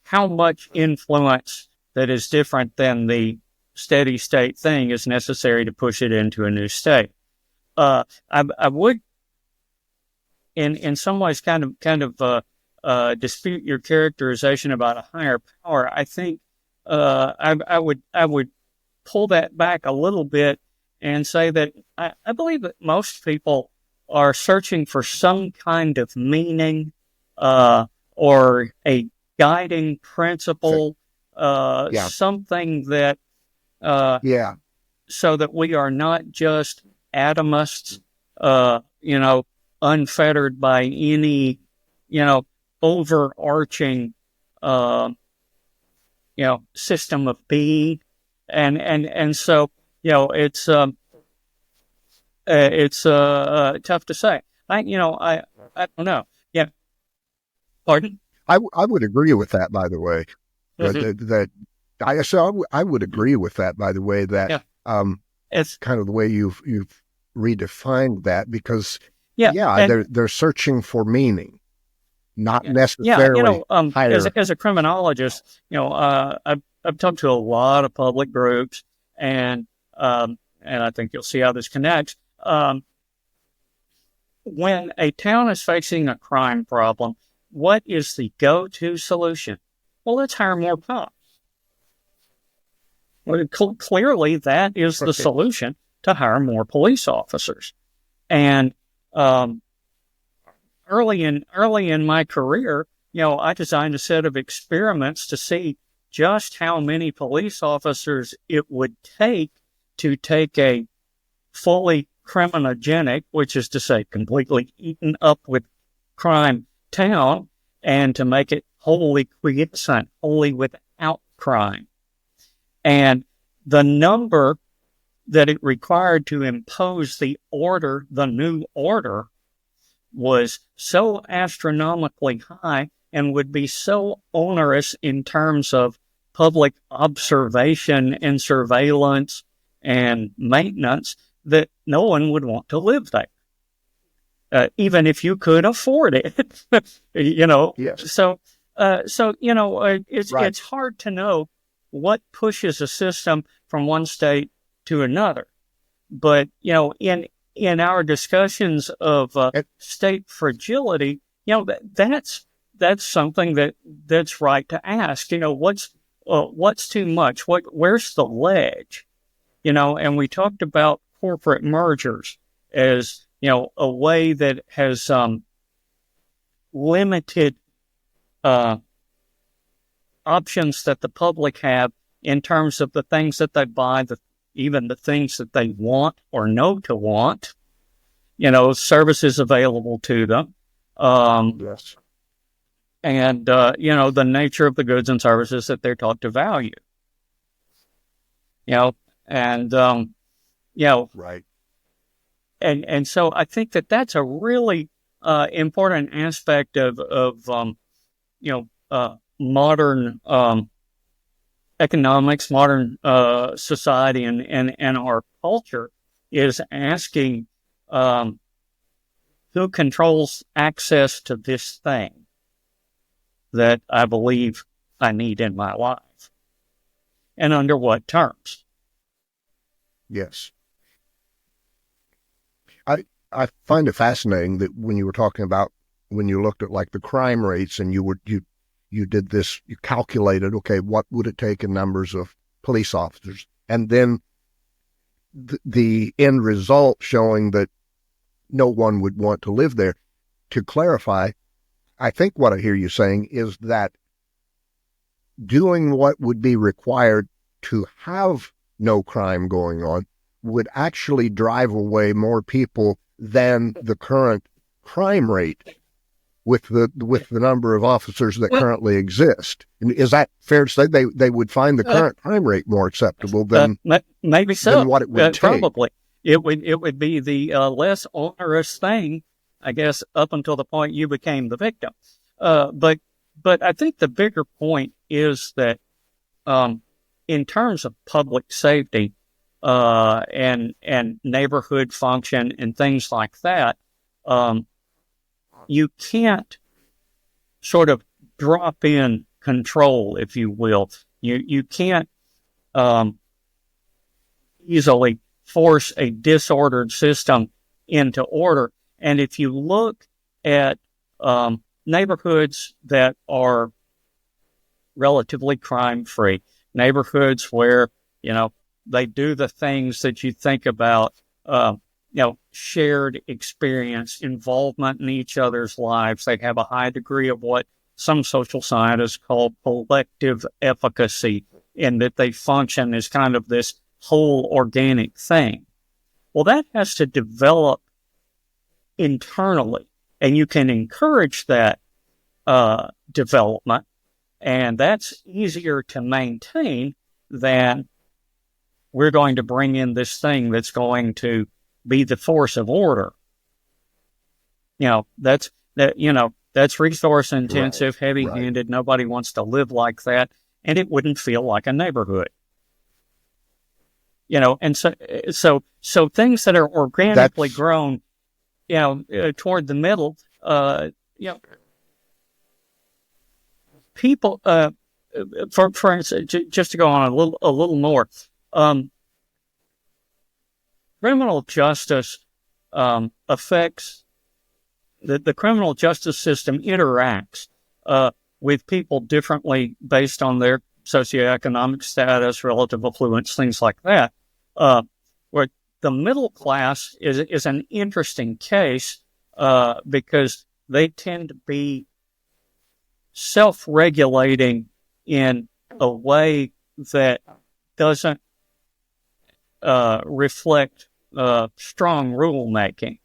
how much influence that is different than the steady state thing is necessary to push it into a new state. I would, in some ways, kind of dispute your characterization about a higher power. I think I would pull that back a little bit and say that I believe that most people are searching for some kind of meaning or a guiding principle, something that so that we are not just atomists, unfettered by any, overarching, system of being. And so, it's tough to say. I don't know. Yeah. Pardon? I would agree with that, by the way. I would agree with that, by the way, that it's kind of the way you've redefined that, because they're searching for meaning, not necessarily higher. As a criminologist, I've talked to a lot of public groups, and I think you'll see how this connects. When a town is facing a crime problem, what is the go-to solution? Well, let's hire more cops. Well, clearly, that is the solution, to hire more police officers. And early in my career, I designed a set of experiments to see just how many police officers it would take to take a fully criminogenic, which is to say completely eaten up with crime town, and to make it wholly quiescent, wholly without crime. And the number that it required to impose the new order, was so astronomically high and would be so onerous in terms of public observation and surveillance and maintenance that no one would want to live there, even if you could afford it. Yes. So it's hard to know what pushes a system from one state to another. But in our discussions of state fragility, that's something that's right to ask. What's too much? Where's the ledge? And we talked about corporate mergers as a way that has limited options that the public have in terms of the things that they buy, even the things that they want or know to want, services available to them. Yes. And, the nature of the goods and services that they're taught to value. And, right. And so I think that that's a really important aspect of modern economics, modern society, and our culture, is asking who controls access to this thing that I believe I need in my life, and under what terms. Yes. I find it fascinating that when you were talking about, when you looked at like the crime rates, and you did this, you calculated, okay, what would it take in numbers of police officers? And then the end result showing that no one would want to live there. To clarify, I think what I hear you saying is that doing what would be required to have no crime going on would actually drive away more people than the current crime rate with the number of officers that currently exist. Is that fair to say? They would find the current crime rate more acceptable than maybe so than what it would take. Probably it would be the less onerous thing, I guess, up until the point you became the victim. But I think the bigger point is that in terms of public safety and neighborhood function and things like that, you can't sort of drop in control, if you will. You can't easily force a disordered system into order. And if you look at neighborhoods that are relatively crime-free, neighborhoods where, they do the things that you think about, shared experience, involvement in each other's lives. They have a high degree of what some social scientists call collective efficacy, in that they function as kind of this whole organic thing. Well, that has to develop internally, and you can encourage that development, and that's easier to maintain than we're going to bring in this thing that's going to be the force of order. That's resource intensive, Right, heavy-handed. right. Nobody wants to live like that, and it wouldn't feel like a neighborhood. And so things that are organically grown, toward the middle, people, for instance, just to go on a little more, criminal justice affects the criminal justice system interacts with people differently based on their socioeconomic status, relative affluence, things like that. Where the middle class is an interesting case because they tend to be self-regulating in a way that doesn't reflect strong rule-making.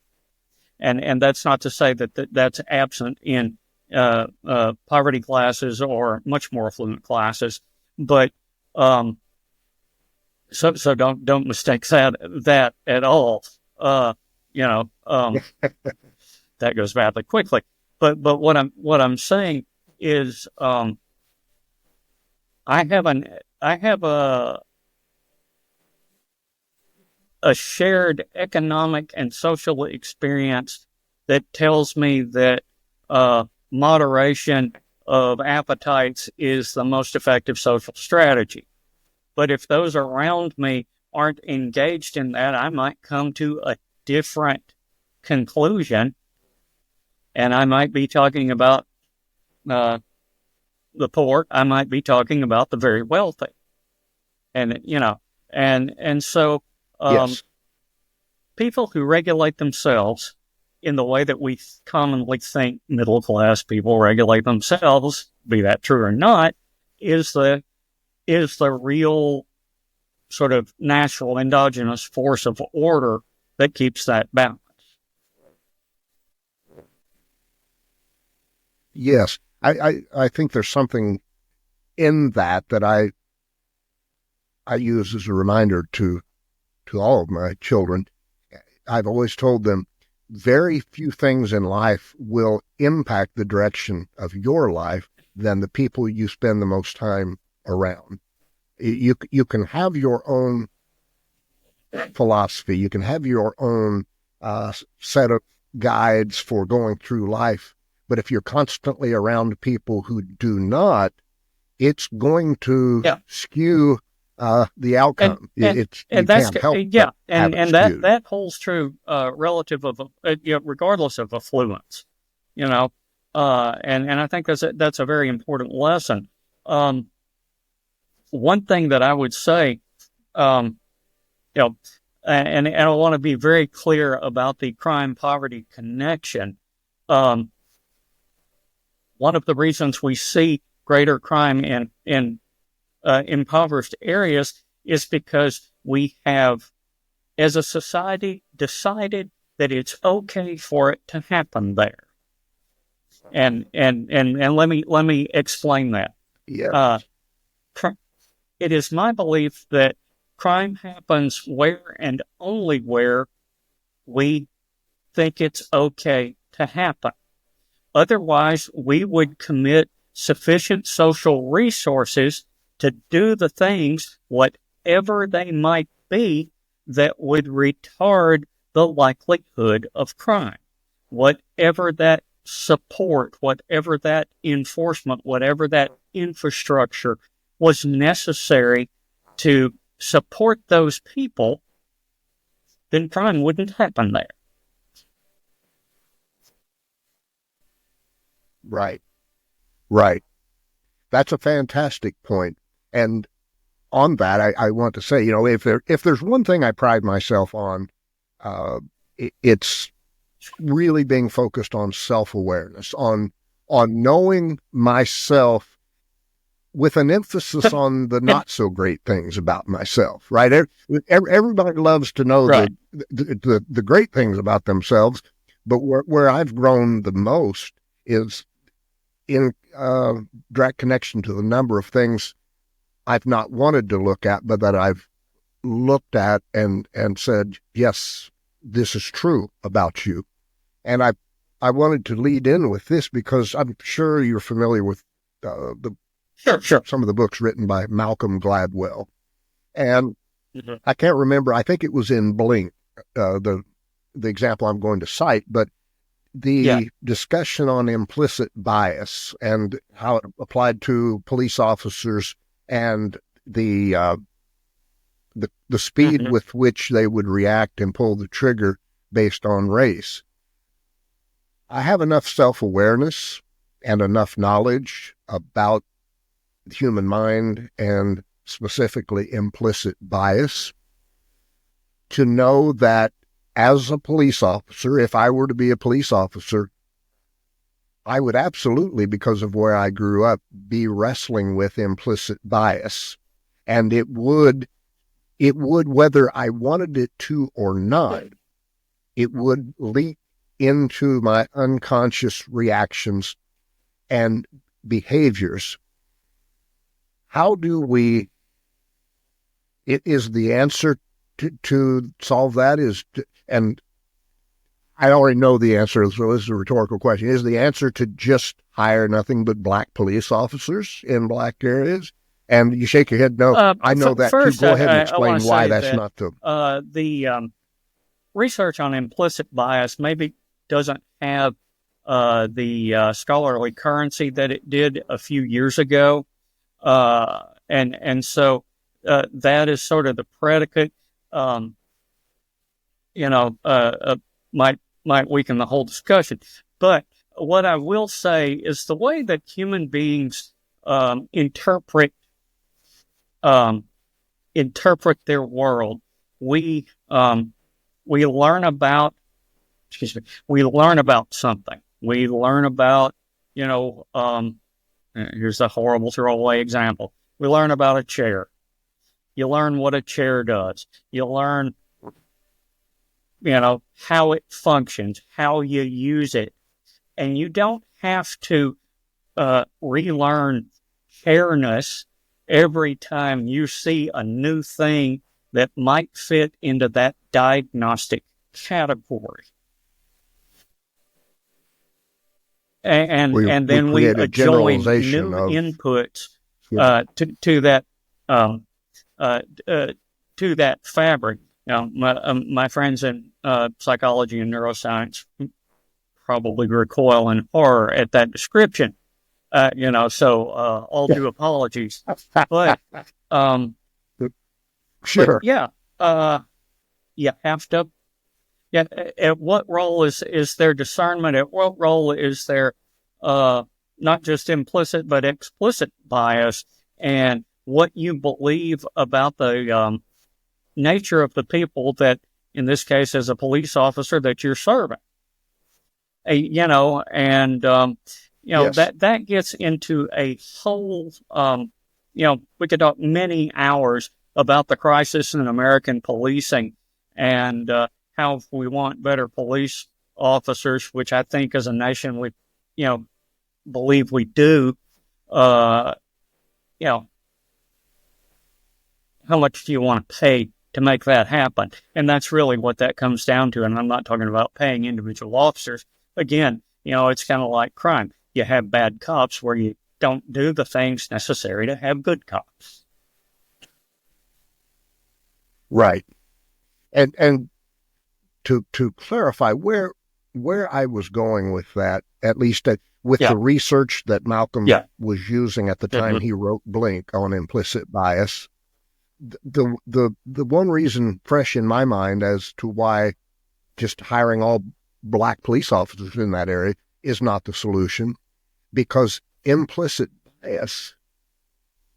And that's not to say that that's absent in poverty classes or much more affluent classes, but so don't mistake that at all. That goes badly quickly. But what I'm saying is I have a shared economic and social experience that tells me that moderation of appetites is the most effective social strategy. But if those around me aren't engaged in that, I might come to a different conclusion, and I might be talking about the poor. I might be talking about the very wealthy, and so Yes. people who regulate themselves in the way that we commonly think middle class people regulate themselves, be that true or not, is the real sort of natural endogenous force of order that keeps that balance. Yes, I think there's something in that I use as a reminder to all of my children. I've always told them very few things in life will impact the direction of your life than the people you spend the most time around. You can have your own philosophy. You can have your own set of guides for going through life. But if you're constantly around people who do not, it's going to skew the outcome. And that holds true regardless of affluence. And I think that's a very important lesson. One thing that I would say, and I want to be very clear about the crime-poverty connection. One of the reasons we see greater crime in impoverished areas is because we have, as a society, decided that it's okay for it to happen there. And let me explain that. Yeah. It is my belief that crime happens where and only where we think it's okay to happen. Otherwise, we would commit sufficient social resources to do the things, whatever they might be, that would retard the likelihood of crime. Whatever that support, whatever that enforcement, whatever that infrastructure was necessary to support those people, then crime wouldn't happen there. Right. That's a fantastic point. And on that, I want to say, if there's one thing I pride myself on, it's really being focused on self-awareness, on knowing myself, with an emphasis on the not so great things about myself, right? Everybody loves to know the great things about themselves, but where I've grown the most is in direct connection to the number of things I've not wanted to look at, but that I've looked at and said, yes, this is true about you. And I wanted to lead in with this because I'm sure you're familiar with some of the books written by Malcolm Gladwell. And I can't remember, I think it was in Blink, the example I'm going to cite, but the discussion on implicit bias and how it applied to police officers and the speed with which they would react and pull the trigger based on race. I have enough self-awareness and enough knowledge about the human mind and specifically implicit bias to know that as a police officer, if I were to be a police officer, I would absolutely, because of where I grew up, be wrestling with implicit bias. And it would, whether I wanted it to or not, it would leak into my unconscious reactions and behaviors. How do we, is the answer to solve that and I already know the answer, so this is a rhetorical question. Is the answer to just hire nothing but black police officers in black areas? And you shake your head, no, I know that first, too. Go ahead and explain why that's not the... The research on implicit bias maybe doesn't have the scholarly currency that it did a few years ago. And so that is sort of the predicate, might weaken the whole discussion. But what I will say is the way that human beings interpret their world, we we learn about, we learn about something. We learn about, here's a horrible throwaway example. We learn about a chair. You learn what a chair does. You learn, how it functions, how you use it. And you don't have to relearn fairness every time you see a new thing that might fit into that diagnostic category. And then we join new inputs to that fabric. My friends in psychology and neuroscience probably recoil in horror at that description. So all due apologies. But sure, but you have to. Yeah, at what role is their discernment? At what role is their not just implicit but explicit bias, and what you believe about the nature of the people that, in this case, as a police officer, that you're serving? Yes. that gets into a whole. We could talk many hours about the crisis in American policing and how if we want better police officers, which I think as a nation we, believe we do, how much do you want to pay to make that happen? And that's really what that comes down to. And I'm not talking about paying individual officers. Again, it's kind of like crime. You have bad cops where you don't do the things necessary to have good cops. Right. And to clarify where I was going with that, at least with the research that Malcolm was using at the time he wrote Blink on implicit bias, the one reason fresh in my mind as to why just hiring all black police officers in that area is not the solution, because implicit bias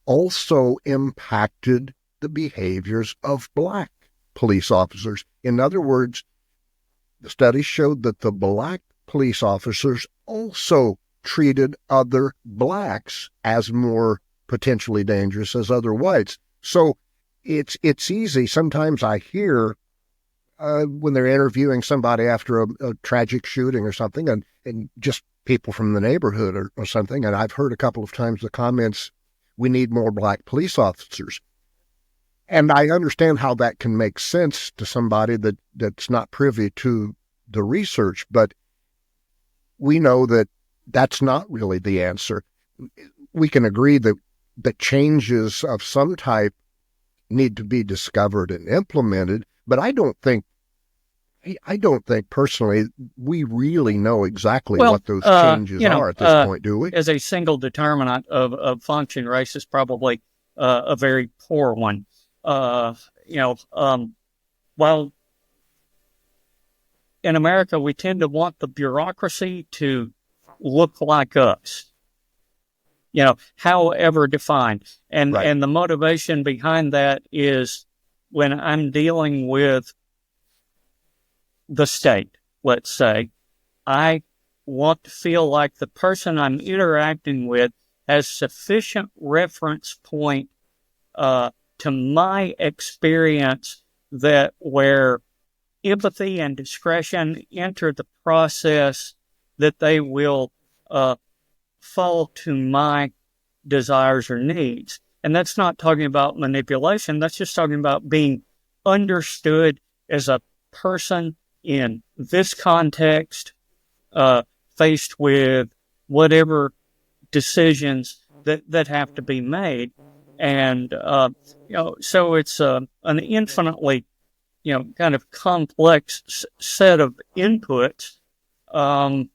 also impacted the behaviors of black police officers. In other words, the studies showed that the black police officers also treated other blacks as more potentially dangerous as other whites. So it's easy. Sometimes I hear when they're interviewing somebody after a tragic shooting or something, and just people from the neighborhood or something, and I've heard a couple of times the comments, "We need more black police officers." And I understand how that can make sense to somebody that's not privy to the research, but we know that that's not really the answer. We can agree that changes of some type need to be discovered and implemented, but I don't think personally we really know exactly what those changes are at this point, do we? As a single determinant of function, race is probably a very poor one. While in America we tend to want the bureaucracy to look like us, however defined. And the motivation behind that is when I'm dealing with the state, let's say, I want to feel like the person I'm interacting with has sufficient reference point to my experience that where empathy and discretion enter the process, that they will fall to my desires or needs. And that's not talking about manipulation. That's just talking about being understood as a person in this context, faced with whatever decisions that have to be made. And, so it's an infinitely, kind of complex set of inputs, and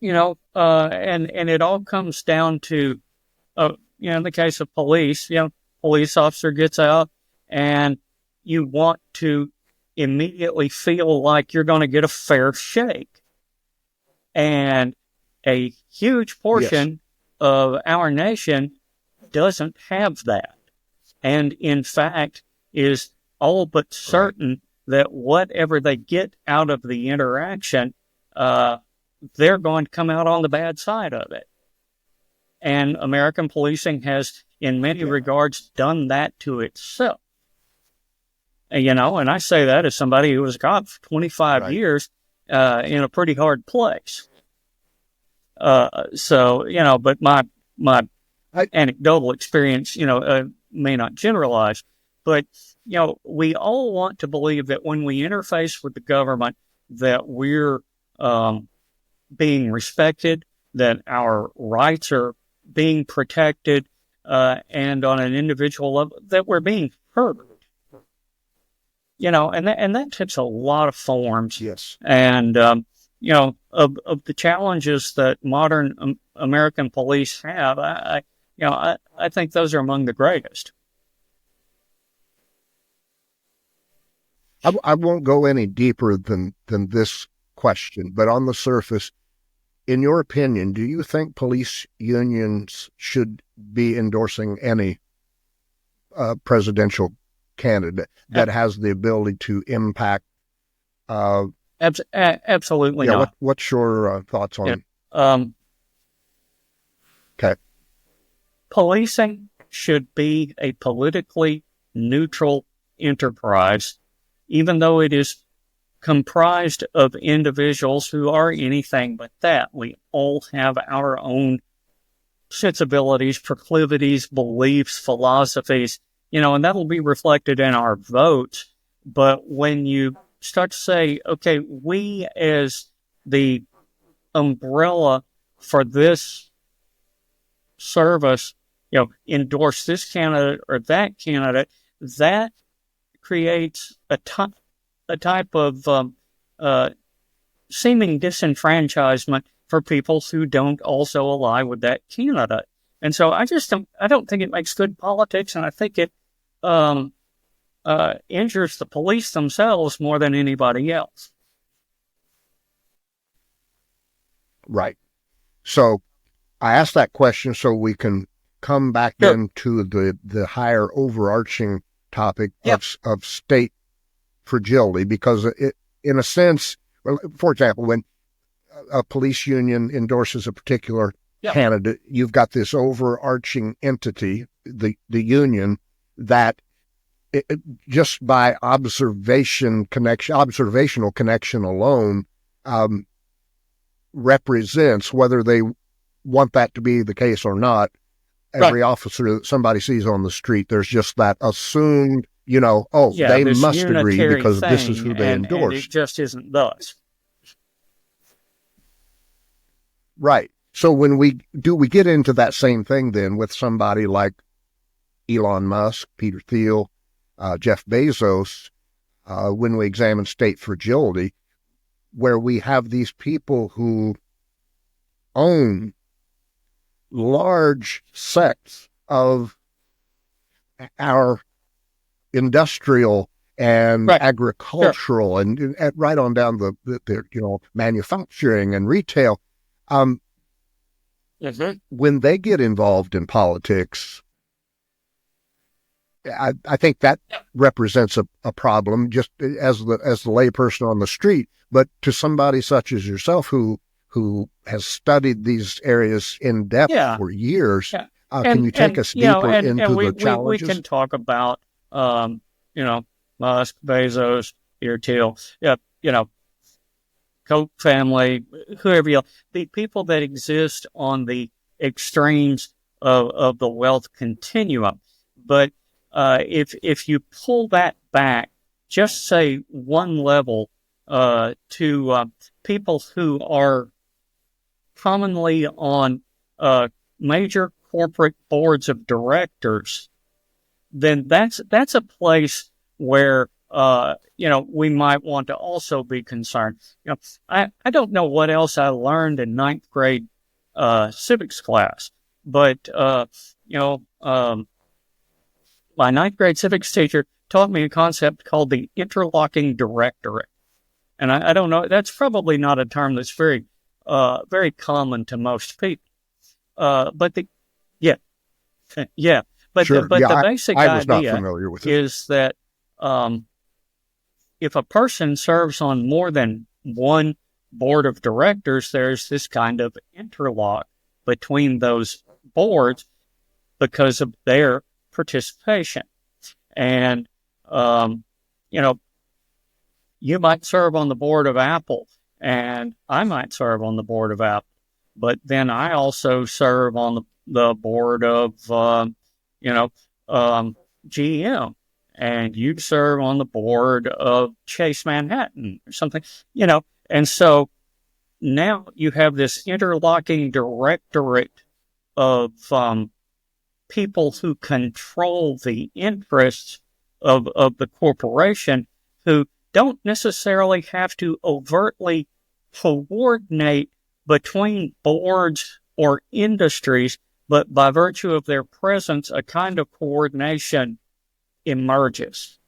it all comes down to, in the case of police, police officer gets out and you want to immediately feel like you're going to get a fair shake. And a huge portion of our nation doesn't have that. And in fact, is all but certain that whatever they get out of the interaction, they're going to come out on the bad side of it. And American policing has, in many regards, done that to itself. And I say that as somebody who was a cop for 25 years in a pretty hard place. But my anecdotal experience, may not generalize, but, we all want to believe that when we interface with the government, that we're being respected, that our rights are being protected, and on an individual level, that we're being heard. And that takes a lot of forms. Yes. And, of the challenges that modern American police have, I think those are among the greatest. I won't go any deeper than this question, but on the surface, in your opinion, do you think police unions should be endorsing any presidential candidate that has the ability to impact? Absolutely not. What's your thoughts on? Okay. Policing should be a politically neutral enterprise, even though it is comprised of individuals who are anything but that. We all have our own sensibilities, proclivities, beliefs, philosophies, and that'll be reflected in our votes. But when you start to say, okay, we as the umbrella for this service, endorse this candidate or that candidate, that creates a type of seeming disenfranchisement for people who don't also ally with that candidate. And so I don't think it makes good politics, and I think it injures the police themselves more than anybody else. Right. So I asked that question so we can come back into the higher overarching topic of state fragility, because it, in a sense, well, for example, when a police union endorses a particular candidate, you've got this overarching entity, the union, that just by observational connection alone represents, whether they want that to be the case or not, every officer that somebody sees on the street, there's just that assumed, they must agree because this is who they endorse. And it just isn't thus. Right. So when we get into that same thing then with somebody like Elon Musk, Peter Thiel, Jeff Bezos, when we examine state fragility, where we have these people who own large sects of our industrial and agricultural and right on down the manufacturing and retail. When they get involved in politics, I think that represents a problem, just as the layperson on the street. But to somebody such as yourself who has studied these areas in depth for years, can you take us deeper into the challenges? We can talk about, Musk, Bezos, Peter Thiel, Koch family, whoever else, the people that exist on the extremes of the wealth continuum. But if you pull that back, just say one level to people who are commonly on major corporate boards of directors, then that's a place where we might want to also be concerned. I don't know what else I learned in ninth grade civics class, but my ninth grade civics teacher taught me a concept called the interlocking directorate. And I don't know, that's probably not a term that's very common to most people. But the basic I was not idea familiar with it. is that if a person serves on more than one board of directors, there's this kind of interlock between those boards because of their participation. And, you might serve on the board of Apple, and I might serve on the board of Apple, but then I also serve on the board of, GM, and you serve on the board of Chase Manhattan or something, and so now you have this interlocking directorate of people who control the interests of the corporation, who don't necessarily have to overtly coordinate between boards or industries, but by virtue of their presence, a kind of coordination emerges.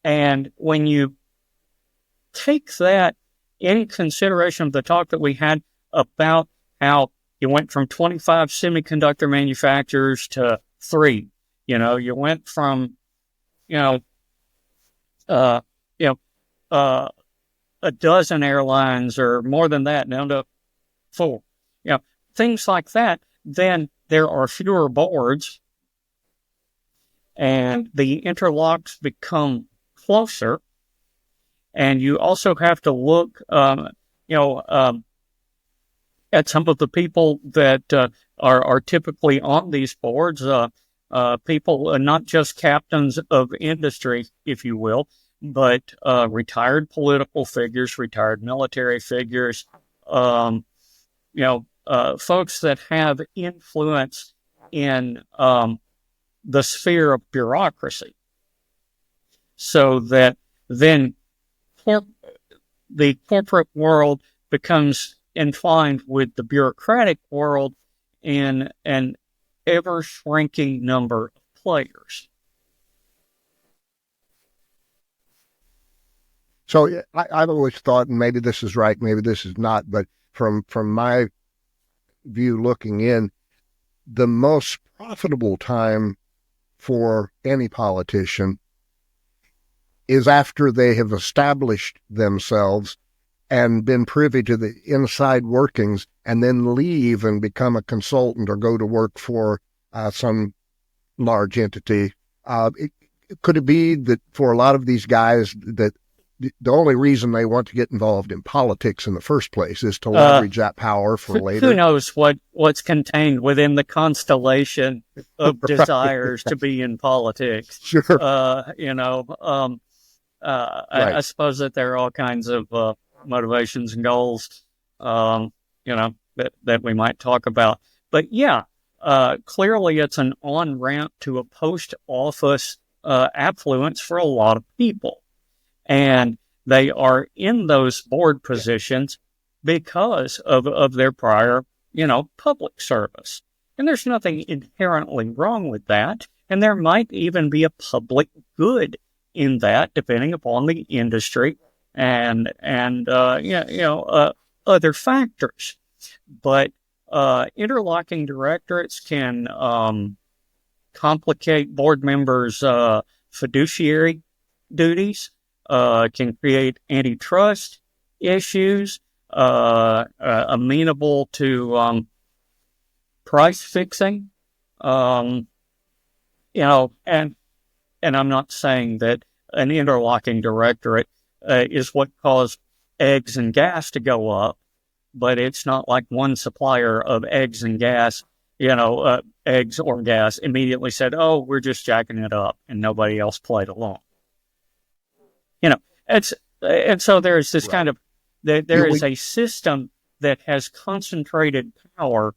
And when you take that in consideration of the talk that we had about how you went from 25 semiconductor manufacturers to 3, you went from, a dozen airlines or more than that down to 4, things like that, then there are fewer boards and the interlocks become closer. And you also have to look, at some of the people that are typically on these boards, people, not just captains of industry, if you will, but retired political figures, retired military figures, folks that have influence in the sphere of bureaucracy, so that then the corporate world becomes entwined with the bureaucratic world in an ever-shrinking number of players. So I've always thought, and maybe this is right, maybe this is not, but from my view looking in, the most profitable time for any politician is after they have established themselves and been privy to the inside workings, and then leave and become a consultant or go to work for some large entity. Could it be that for a lot of these guys that the only reason they want to get involved in politics in the first place is to leverage that power for later? Who knows what's contained within the constellation of desires to be in politics? Sure. Right. I suppose that there are all kinds of motivations and goals, that we might talk about. But clearly it's an on-ramp to a post-office affluence for a lot of people. And they are in those board positions because of their prior, public service. And there's nothing inherently wrong with that. And there might even be a public good in that, depending upon the industry and other factors. But interlocking directorates can complicate board members' fiduciary duties, can create antitrust issues, amenable to price fixing, and I'm not saying that an interlocking directorate is what caused eggs and gas to go up, but it's not like one supplier of eggs and gas, eggs or gas immediately said, "Oh, we're just jacking it up," and nobody else played along. And so there's this kind of there is a system that has concentrated power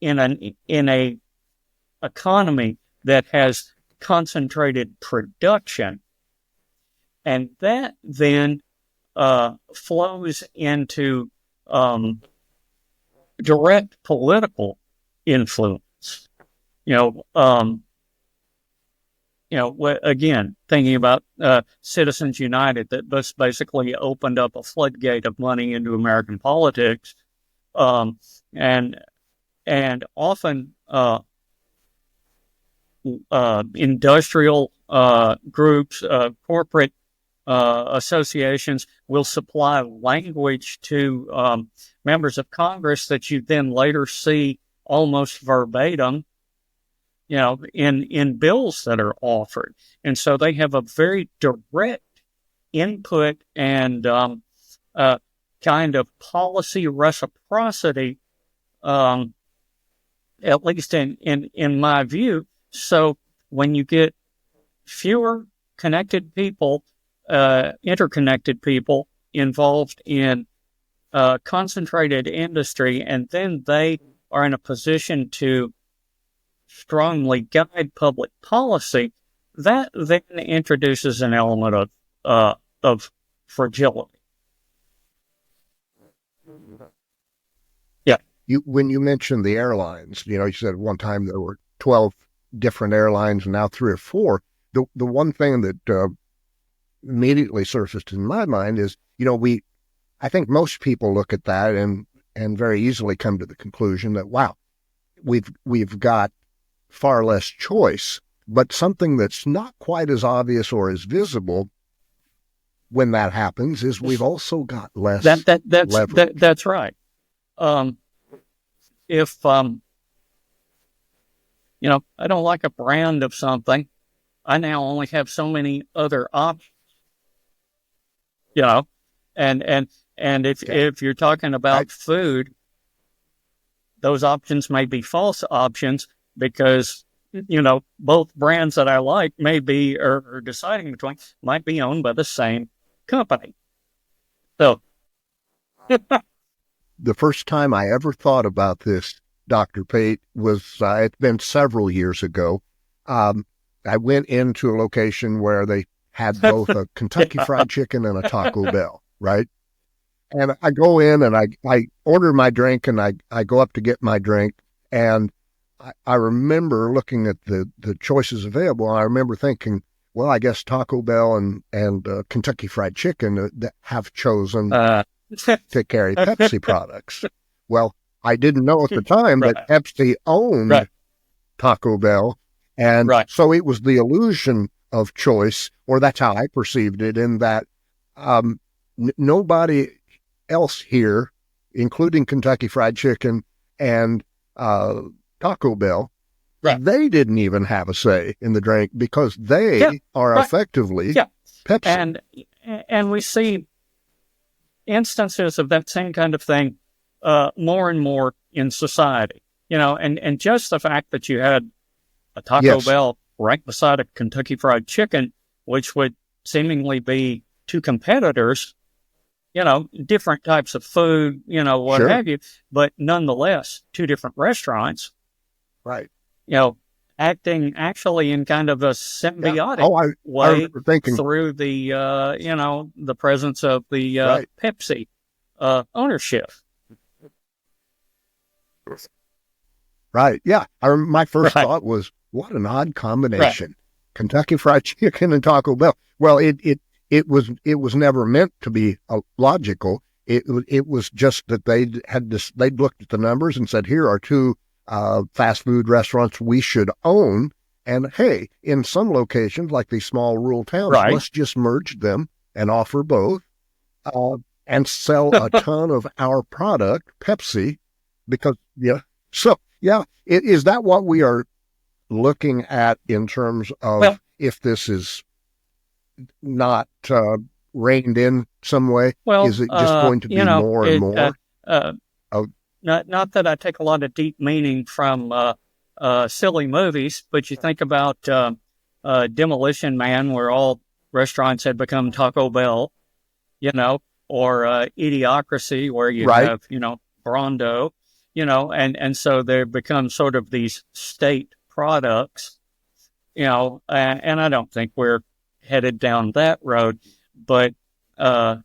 in a economy that has concentrated production, and that then flows into direct political influence. Again, thinking about Citizens United, that this basically opened up a floodgate of money into American politics, and often industrial groups, corporate associations will supply language to members of Congress that you then later see almost verbatim, in bills that are offered. And so they have a very direct input and kind of policy reciprocity, at least in my view. So when you get fewer connected people, interconnected people involved in concentrated industry, and then they are in a position to strongly guide public policy, that then introduces an element of fragility. Yeah. When you mentioned the airlines, you said at one time there were 12 different airlines and now 3 or 4. The one thing that immediately surfaced in my mind is, I think most people look at that and very easily come to the conclusion that, wow, we've got far less choice, but something that's not quite as obvious or as visible when that happens is we've also got less leverage. That's right. If I don't like a brand of something, I now only have so many other options. And if you're talking about food, those options may be false options because, both brands that I like may be, or deciding between, might be owned by the same company. So. The first time I ever thought about this, Dr. Pate, was, it's been several years ago. I went into a location where they had both a Kentucky Fried Chicken and a Taco Bell, right? And I go in and I order my drink and I go up to get my drink. And I remember looking at the choices available. And I remember thinking, well, I guess Taco Bell and Kentucky Fried Chicken have chosen to carry Pepsi products. Well, I didn't know at the time that Pepsi owned Taco Bell. And so it was the illusion of choice, or that's how I perceived it, in that nobody else here, including Kentucky Fried Chicken and Taco Bell, they didn't even have a say in the drink because they are effectively Pepsi. And we see instances of that same kind of thing more and more in society, and just the fact that you had a Taco Bell right beside a Kentucky Fried Chicken, which would seemingly be two competitors, different types of food, what have you, but nonetheless, two different restaurants. Right. Acting actually in kind of a symbiotic way through the, the presence of the Pepsi ownership. Right. Yeah. My first thought was, what an odd combination. Kentucky Fried Chicken and Taco Bell. Well, it was never meant to be logical. It was just that they'd looked at the numbers and said, here are two fast food restaurants we should own. And hey, in some locations, like these small rural towns, let's just merge them and offer both and sell a ton of our product, Pepsi, because, is that what we are looking at in terms of if this is not reined in some way? Is it just going to be more and more? Not that I take a lot of deep meaning from silly movies, but you think about Demolition Man, where all restaurants had become Taco Bell, or Idiocracy, where you have, Brondo, and so they become sort of these state products, and I don't think we're headed down that road, but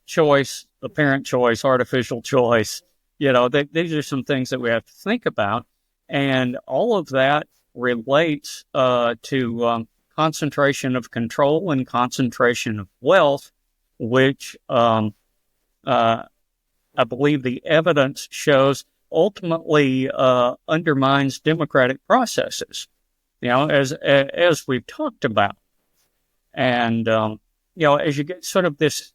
choice, apparent choice, artificial choice, these are some things that we have to think about. And all of that relates to concentration of control and concentration of wealth, which I believe the evidence shows ultimately undermines democratic processes, as we've talked about. And, as you get sort of this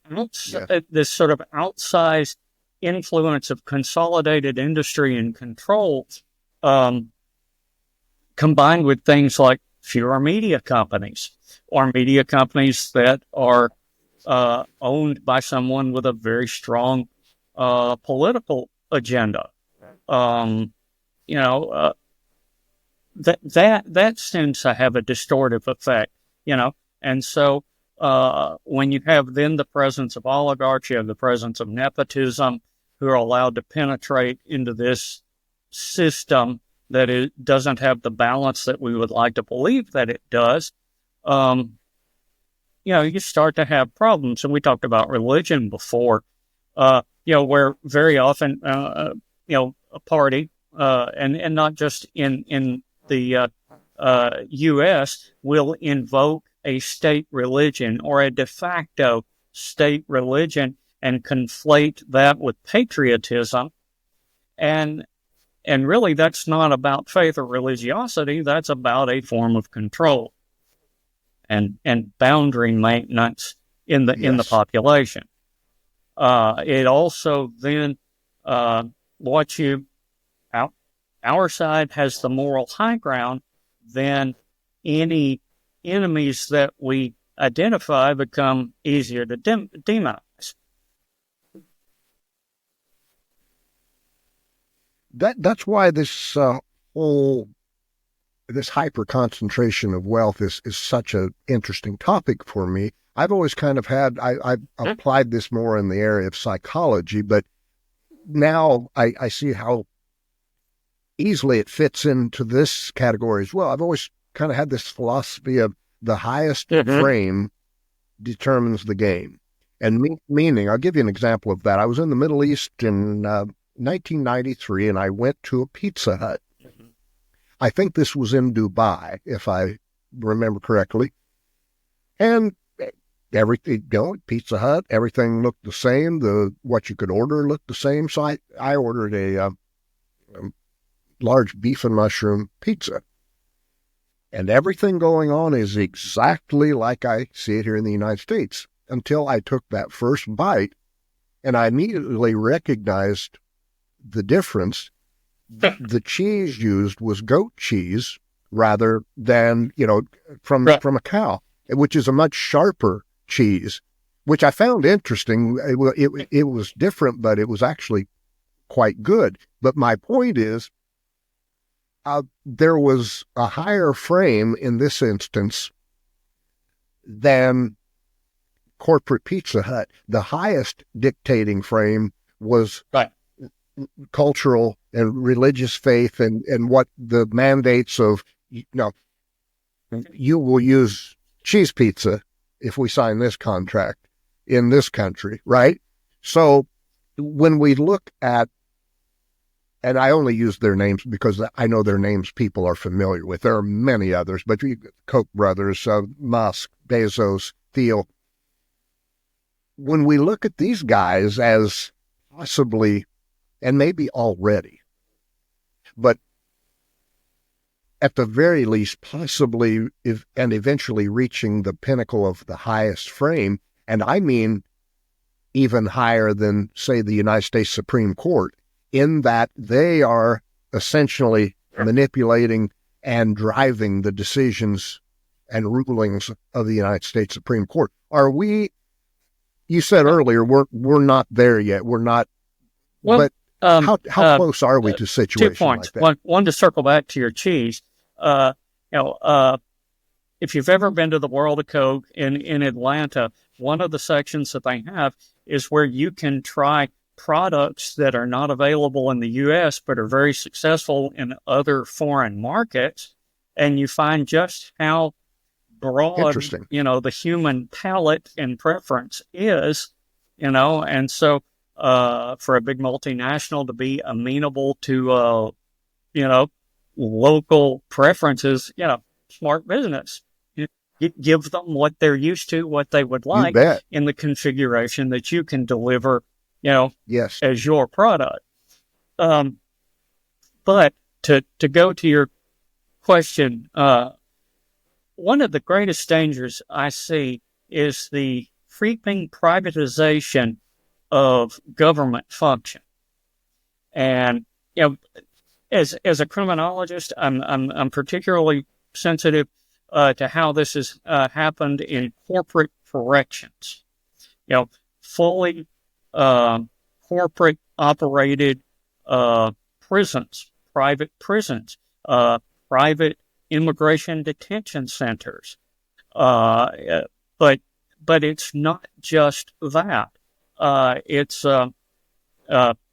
sort of outsized influence of consolidated industry and control, combined with things like fewer media companies or media companies that are owned by someone with a very strong political agenda. That tends to have a distortive effect, and so when you have then the presence of oligarchs, you have the presence of nepotism, who are allowed to penetrate into this system that it doesn't have the balance that we would like to believe that it does. You start to have problems. And we talked about religion before, where very often, a party, and not just in the U.S., will invoke a state religion or a de facto state religion and conflate that with patriotism. And really, that's not about faith or religiosity. That's about a form of control and boundary maintenance in the population. It also then our side has the moral high ground, then any enemies that we identify become easier to demonize. That's why this this hyper concentration of wealth is such an interesting topic for me. I've always kind of I've applied this more in the area of psychology, but now I see how easily it fits into this category as well. I've always kind of had this philosophy of the highest frame determines the game. And meaning, I'll give you an example of that. I was in the Middle East in 1993, and I went to a Pizza Hut. I think this was in Dubai, if I remember correctly. And everything, Pizza Hut, everything looked the same. What you could order looked the same. So I ordered a large beef and mushroom pizza. And everything going on is exactly like I see it here in the United States, until I took that first bite, and I immediately recognized the difference. The cheese used was goat cheese rather than, from a cow, which is a much sharper cheese, which I found interesting. It was different, but it was actually quite good. But my point is, there was a higher frame in this instance than corporate Pizza Hut. The highest dictating frame was cultural and religious faith, and what the mandates of, you will use cheese pizza if we sign this contract in this country, right? So when we look at, and I only use their names because I know their names people are familiar with. There are many others, but Koch brothers, Musk, Bezos, Thiel. When we look at these guys as possibly, and maybe already, but at the very least, possibly, and eventually reaching the pinnacle of the highest frame, and I mean even higher than, say, the United States Supreme Court, in that they are essentially manipulating and driving the decisions and rulings of the United States Supreme Court. Are we? You said earlier we're not there yet. We're not. Well, but how close are we to situations 2 points. like that? One to circle back to your cheese. If you've ever been to the World of Coke in Atlanta, one of the sections that they have is where you can try products that are not available in the U.S. but are very successful in other foreign markets, and you find just how broad, the human palate and preference is, and so for a big multinational to be amenable to, local preferences, smart business. Give them what they're used to, what they would like in the configuration that you can deliver, as your product. But to go to your question, one of the greatest dangers I see is the creeping privatization of government function. And, as a criminologist, I'm particularly sensitive to how this has happened in corporate corrections. Fully corporate operated prisons, private prisons, private immigration detention centers. But it's not just that. It's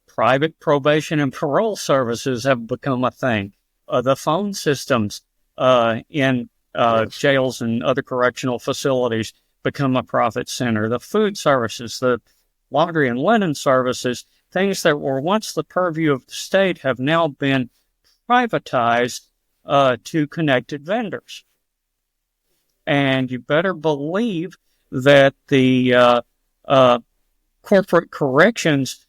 private probation and parole services have become a thing. The phone systems in jails and other correctional facilities become a profit center. The food services, the laundry and linen services, things that were once the purview of the state have now been privatized to connected vendors. And you better believe that the corporate corrections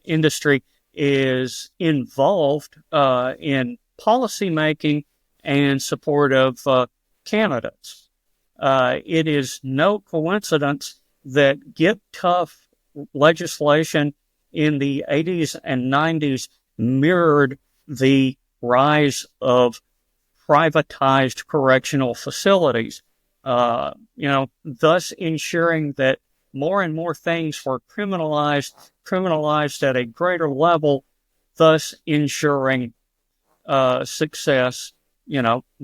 industry is involved in policymaking and support of candidates. It is no coincidence that Get Tough legislation in the 80s and 90s mirrored the rise of privatized correctional facilities, thus ensuring that more and more things were criminalized at a greater level, thus ensuring success,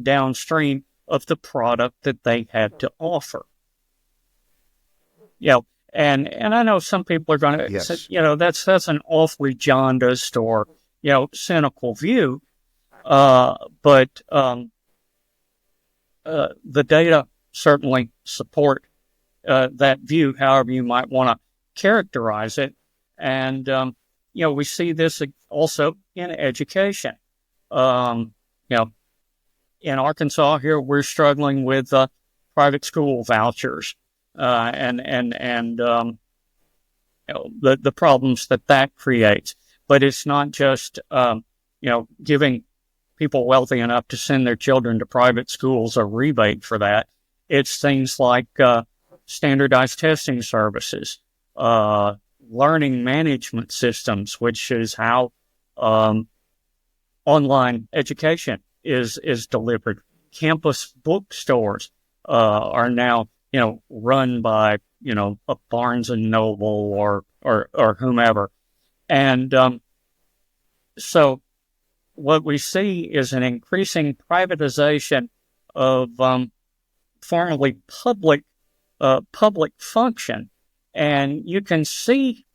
downstream of the product that they had to offer. And I know some people are going to say, that's an awfully jaundiced or, cynical view. But the data certainly support that view, however you might want to characterize it. And, we see this also in education. In Arkansas here, we're struggling with private school vouchers and the problems that creates. But it's not just, giving people wealthy enough to send their children to private schools a rebate for that. It's things like standardized testing services, learning management systems, which is how online education is delivered. Campus bookstores are now, run by, a Barnes and Noble or whomever. And so what we see is an increasing privatization of formerly public function. And you can see,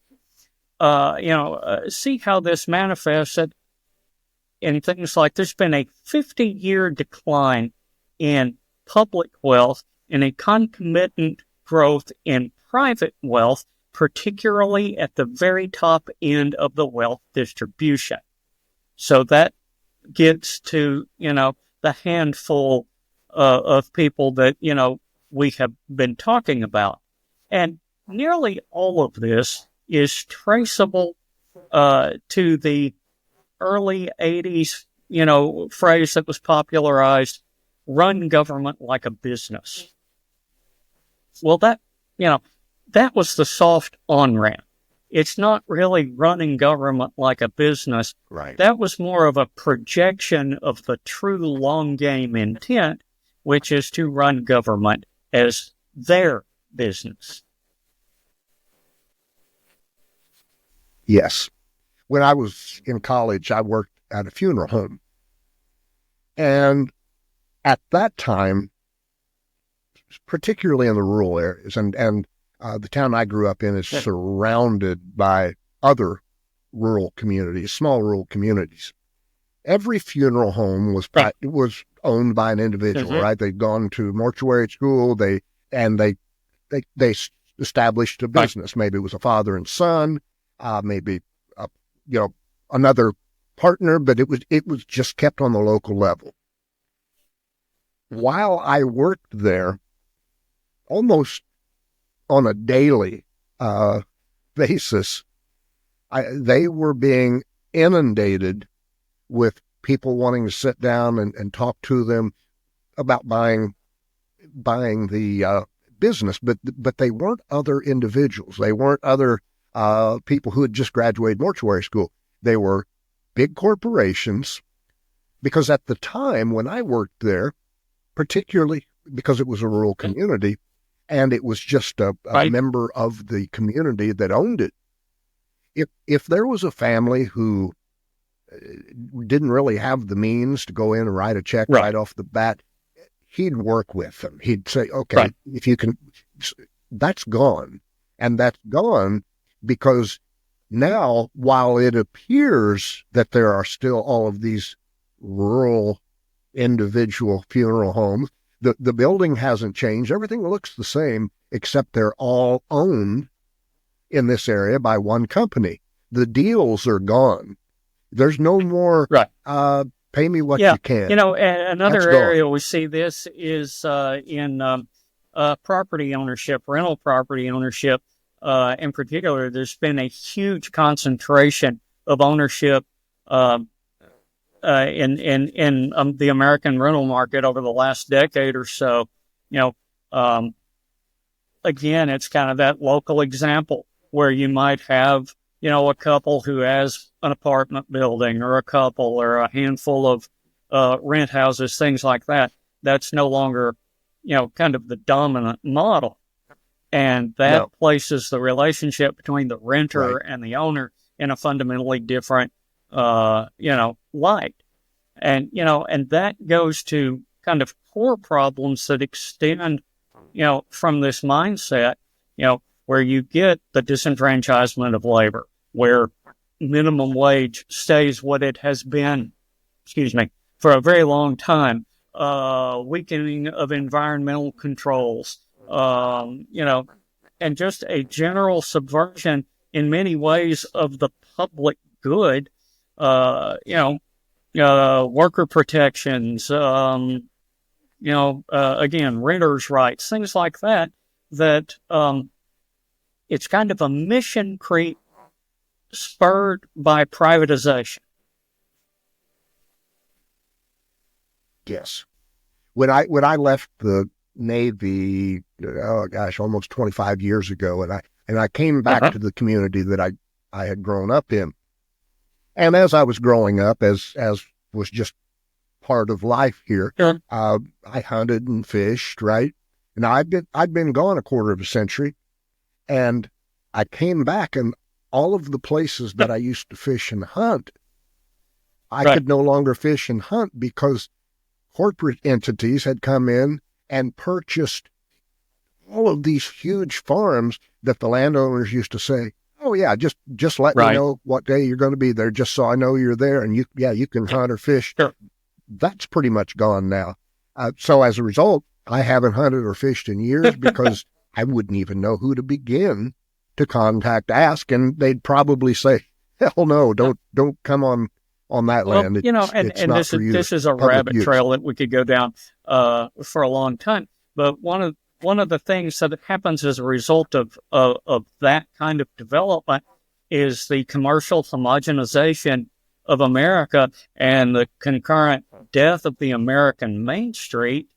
see how this manifested in things like there's been a 50-year decline in public wealth and a concomitant growth in private wealth, particularly at the very top end of the wealth distribution. So that gets to, the handful of people that, we have been talking about. And nearly all of this is traceable to the early 80s, phrase that was popularized, run government like a business. Well, that was the soft on-ramp. It's not really running government like a business. Right. That was more of a projection of the true long game intent, which is to run government as their business. Yes. When I was in college, I worked at a funeral home. And at that time, particularly in the rural areas, and the town I grew up in is surrounded by other rural communities, small rural communities. Every funeral home was owned by an individual, right? They'd gone to mortuary school. They established a business. Maybe it was a father and son, maybe another partner, but it was just kept on the local level. While I worked there, almost on a daily basis, they were being inundated with people wanting to sit down and talk to them about buying the business, but they weren't other individuals. They weren't other people who had just graduated mortuary school. They were big corporations, because at the time when I worked there, particularly because it was a rural community and it was just a member of the community that owned it, if there was a family who didn't really have the means to go in and write a check right off the bat, he'd work with them. He'd say, okay, if you can, that's gone. And that's gone because now, while it appears that there are still all of these rural individual funeral homes, the building hasn't changed. Everything looks the same, except they're all owned in this area by one company. The deals are gone. There's no more pay me what you can. Another area we see this is in property ownership, rental property ownership. In particular, there's been a huge concentration of ownership in the American rental market over the last decade or so. Again, it's kind of that local example where you might have, a couple who has an apartment building, or a couple, or a handful of rent houses, things like that. That's no longer, kind of the dominant model. And that places the relationship between the renter and the owner in a fundamentally different, light. And, and that goes to kind of core problems that extend, from this mindset, where you get the disenfranchisement of labor, where minimum wage stays what it has been, for a very long time, weakening of environmental controls, and just a general subversion in many ways of the public good, worker protections, again, renters' rights, things like that, it's kind of a mission creep spurred by privatization. Yes. When I left the Navy, almost 25 years ago, and I came back to the community that I had grown up in. And as I was growing up, as was just part of life here, I hunted and fished, right? And I'd been gone a quarter of a century, and I came back, and all of the places that I used to fish and hunt, I could no longer fish and hunt because corporate entities had come in and purchased all of these huge farms that the landowners used to say, oh yeah, just let me know what day you're going to be there, just so I know you're there, and you can hunt or fish. Sure. That's pretty much gone now. So as a result, I haven't hunted or fished in years because I wouldn't even know who to begin to ask, and they'd probably say, hell no, don't come on that land. This is a rabbit trail that we could go down for a long time. But one of the things that happens as a result of that kind of development is the commercial homogenization of America and the concurrent death of the American Main Street,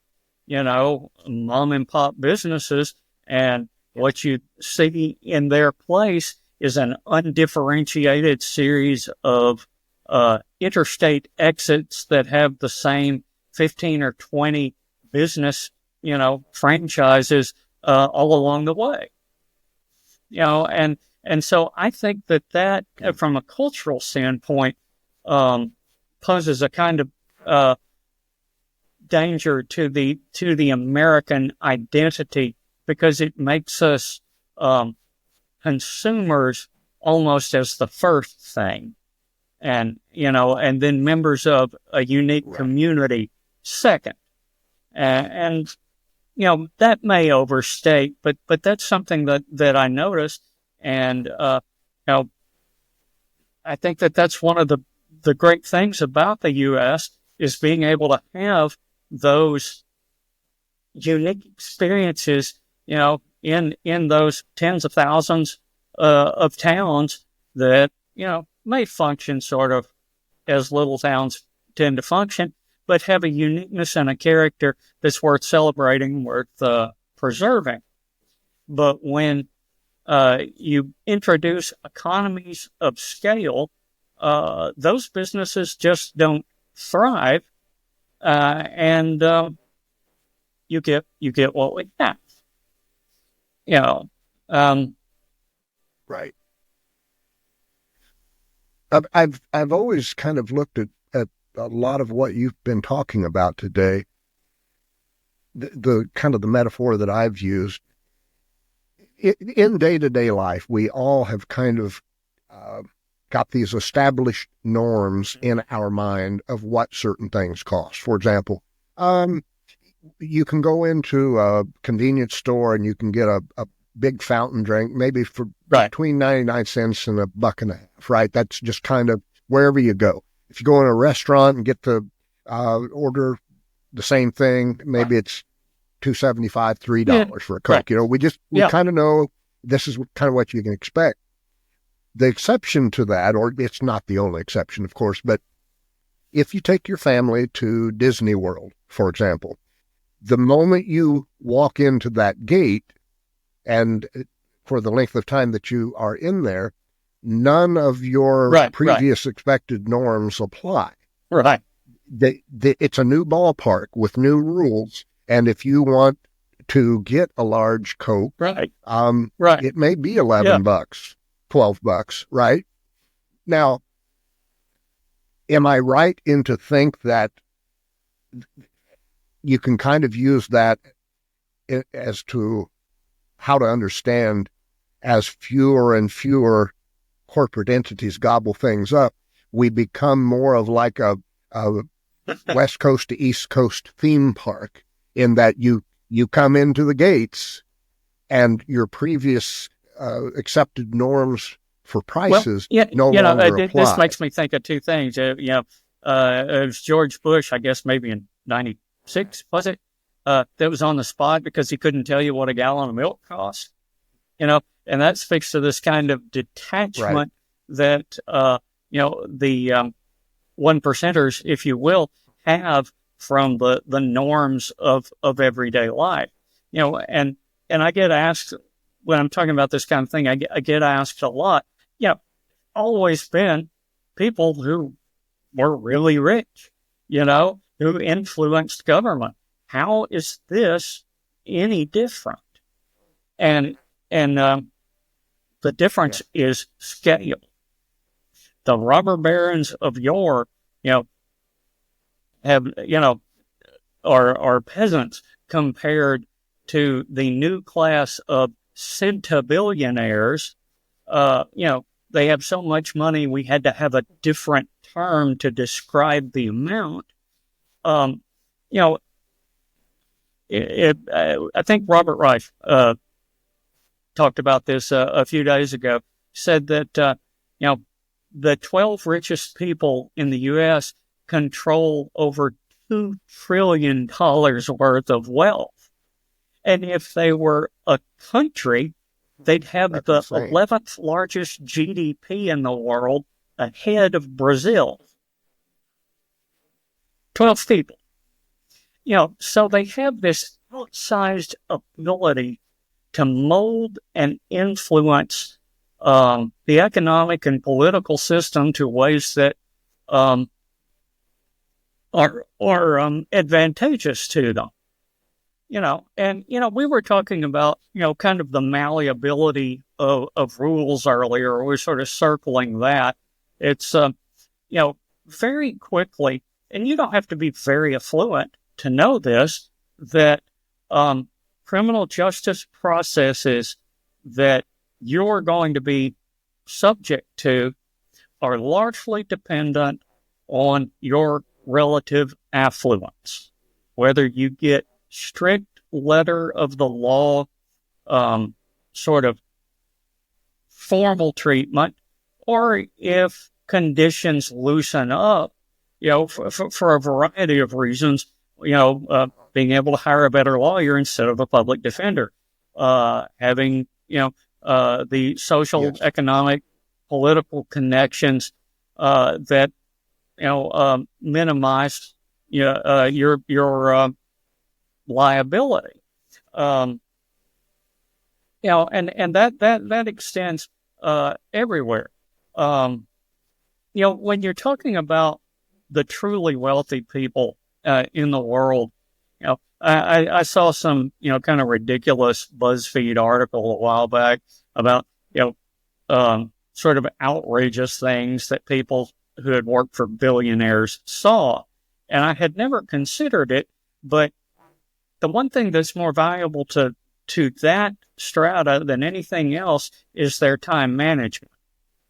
mom and pop businesses. And what you see in their place is an undifferentiated series of interstate exits that have the same 15 or 20 business, franchises all along the way. And so I think that from a cultural standpoint poses a kind of danger to the American identity, because it makes us consumers almost as the first thing, and then members of a unique community second, and that may overstate, but that's something that I noticed, and I think that's one of the great things about the U.S. is being able to have those unique experiences, in those tens of thousands of towns that, may function sort of as little towns tend to function, but have a uniqueness and a character that's worth celebrating, worth preserving. But when you introduce economies of scale, those businesses just don't thrive, and you get what we have. Right. I've always kind of looked at a lot of what you've been talking about today. The kind of the metaphor that I've used in day-to-day life, we all have kind of got these established norms in our mind of what certain things cost. For example, you can go into a convenience store and you can get a big fountain drink, maybe for between 99 cents and $1.50, right? That's just kind of wherever you go. If you go in a restaurant and get to order the same thing, maybe it's $2.75, $3 for a Coke. Right. We kind of know this is kind of what you can expect. The exception to that, or it's not the only exception, of course, but if you take your family to Disney World, for example, the moment you walk into that gate, and for the length of time that you are in there, none of your previous expected norms apply. Right. It's a new ballpark with new rules, and if you want to get a large Coke, it may be $11, $12, right? Now, am I right to think that you can kind of use that as to how to understand as fewer and fewer corporate entities gobble things up, we become more of like a West Coast to East Coast theme park, in that you come into the gates and your previous accepted norms for prices no longer apply. This makes me think of two things. It was George Bush, I guess maybe in 96, was it? That was on the spot because he couldn't tell you what a gallon of milk cost. And that speaks to this kind of detachment that, the one percenters, if you will, have from the norms of everyday life. And I get asked, when I'm talking about this kind of thing, I get asked a lot, always been people who were really rich, who influenced government. How is this any different? And the difference is scale. The robber barons of yore, have, are peasants compared to the new class of centibillionaires. They have so much money, we had to have a different term to describe the amount. I think Robert Reich talked about this a few days ago, said that, the 12 richest people in the U.S. control over $2 trillion worth of wealth. And if they were a country, they'd have the 11th largest GDP in the world, ahead of Brazil. 12 people. So they have this outsized ability to mold and influence the economic and political system to ways that are advantageous to them. We were talking about, kind of the malleability of rules earlier. We're sort of circling that. It's, very quickly, and you don't have to be very affluent to know this, that criminal justice processes that you're going to be subject to are largely dependent on your relative affluence. Whether you get strict letter of the law, sort of formal treatment, or if conditions loosen up, for a variety of reasons, being able to hire a better lawyer instead of a public defender, having, the social, economic, political connections, that, minimize, your, liability. and that extends everywhere. When you're talking about the truly wealthy people in the world, I saw some, kind of ridiculous BuzzFeed article a while back about, sort of outrageous things that people who had worked for billionaires saw. And I had never considered it, but the one thing that's more valuable to that strata than anything else is their time management.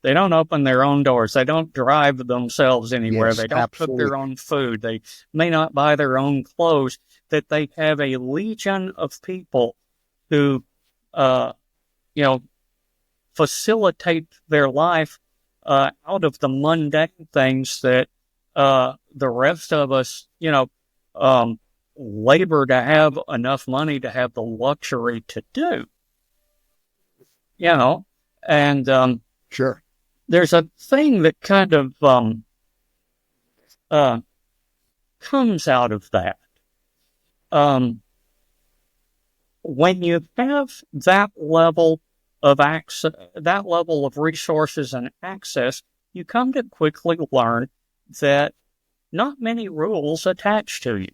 They don't open their own doors. They don't drive themselves anywhere. Yes, they don't absolutely. cook their own food. They may not buy their own clothes. That they have a legion of people who, facilitate their life out of the mundane things that the rest of us, labor to have enough money to have the luxury to do. And Sure. There's a thing that kind of comes out of that. When you have that level of access, that level of resources and access, you come to quickly learn that not many rules attach to you.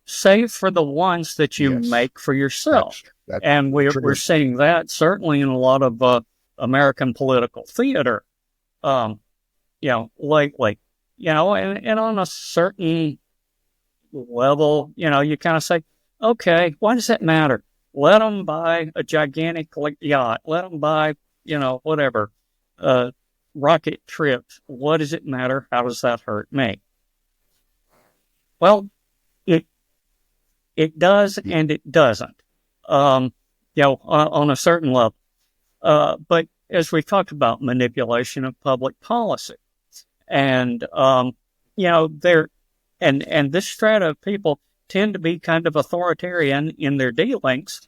Save for the ones that you make for yourself. And we're seeing that certainly in a lot of American political theater, lately. And on a certain level, you kind of say, okay, why does that matter? Let them buy a gigantic yacht. Let them buy, whatever, rocket trips. What does it matter? How does that hurt me? Well, it does and it doesn't, on a certain level. But as we've talked about, manipulation of public policy, and this strata of people tend to be kind of authoritarian in their dealings,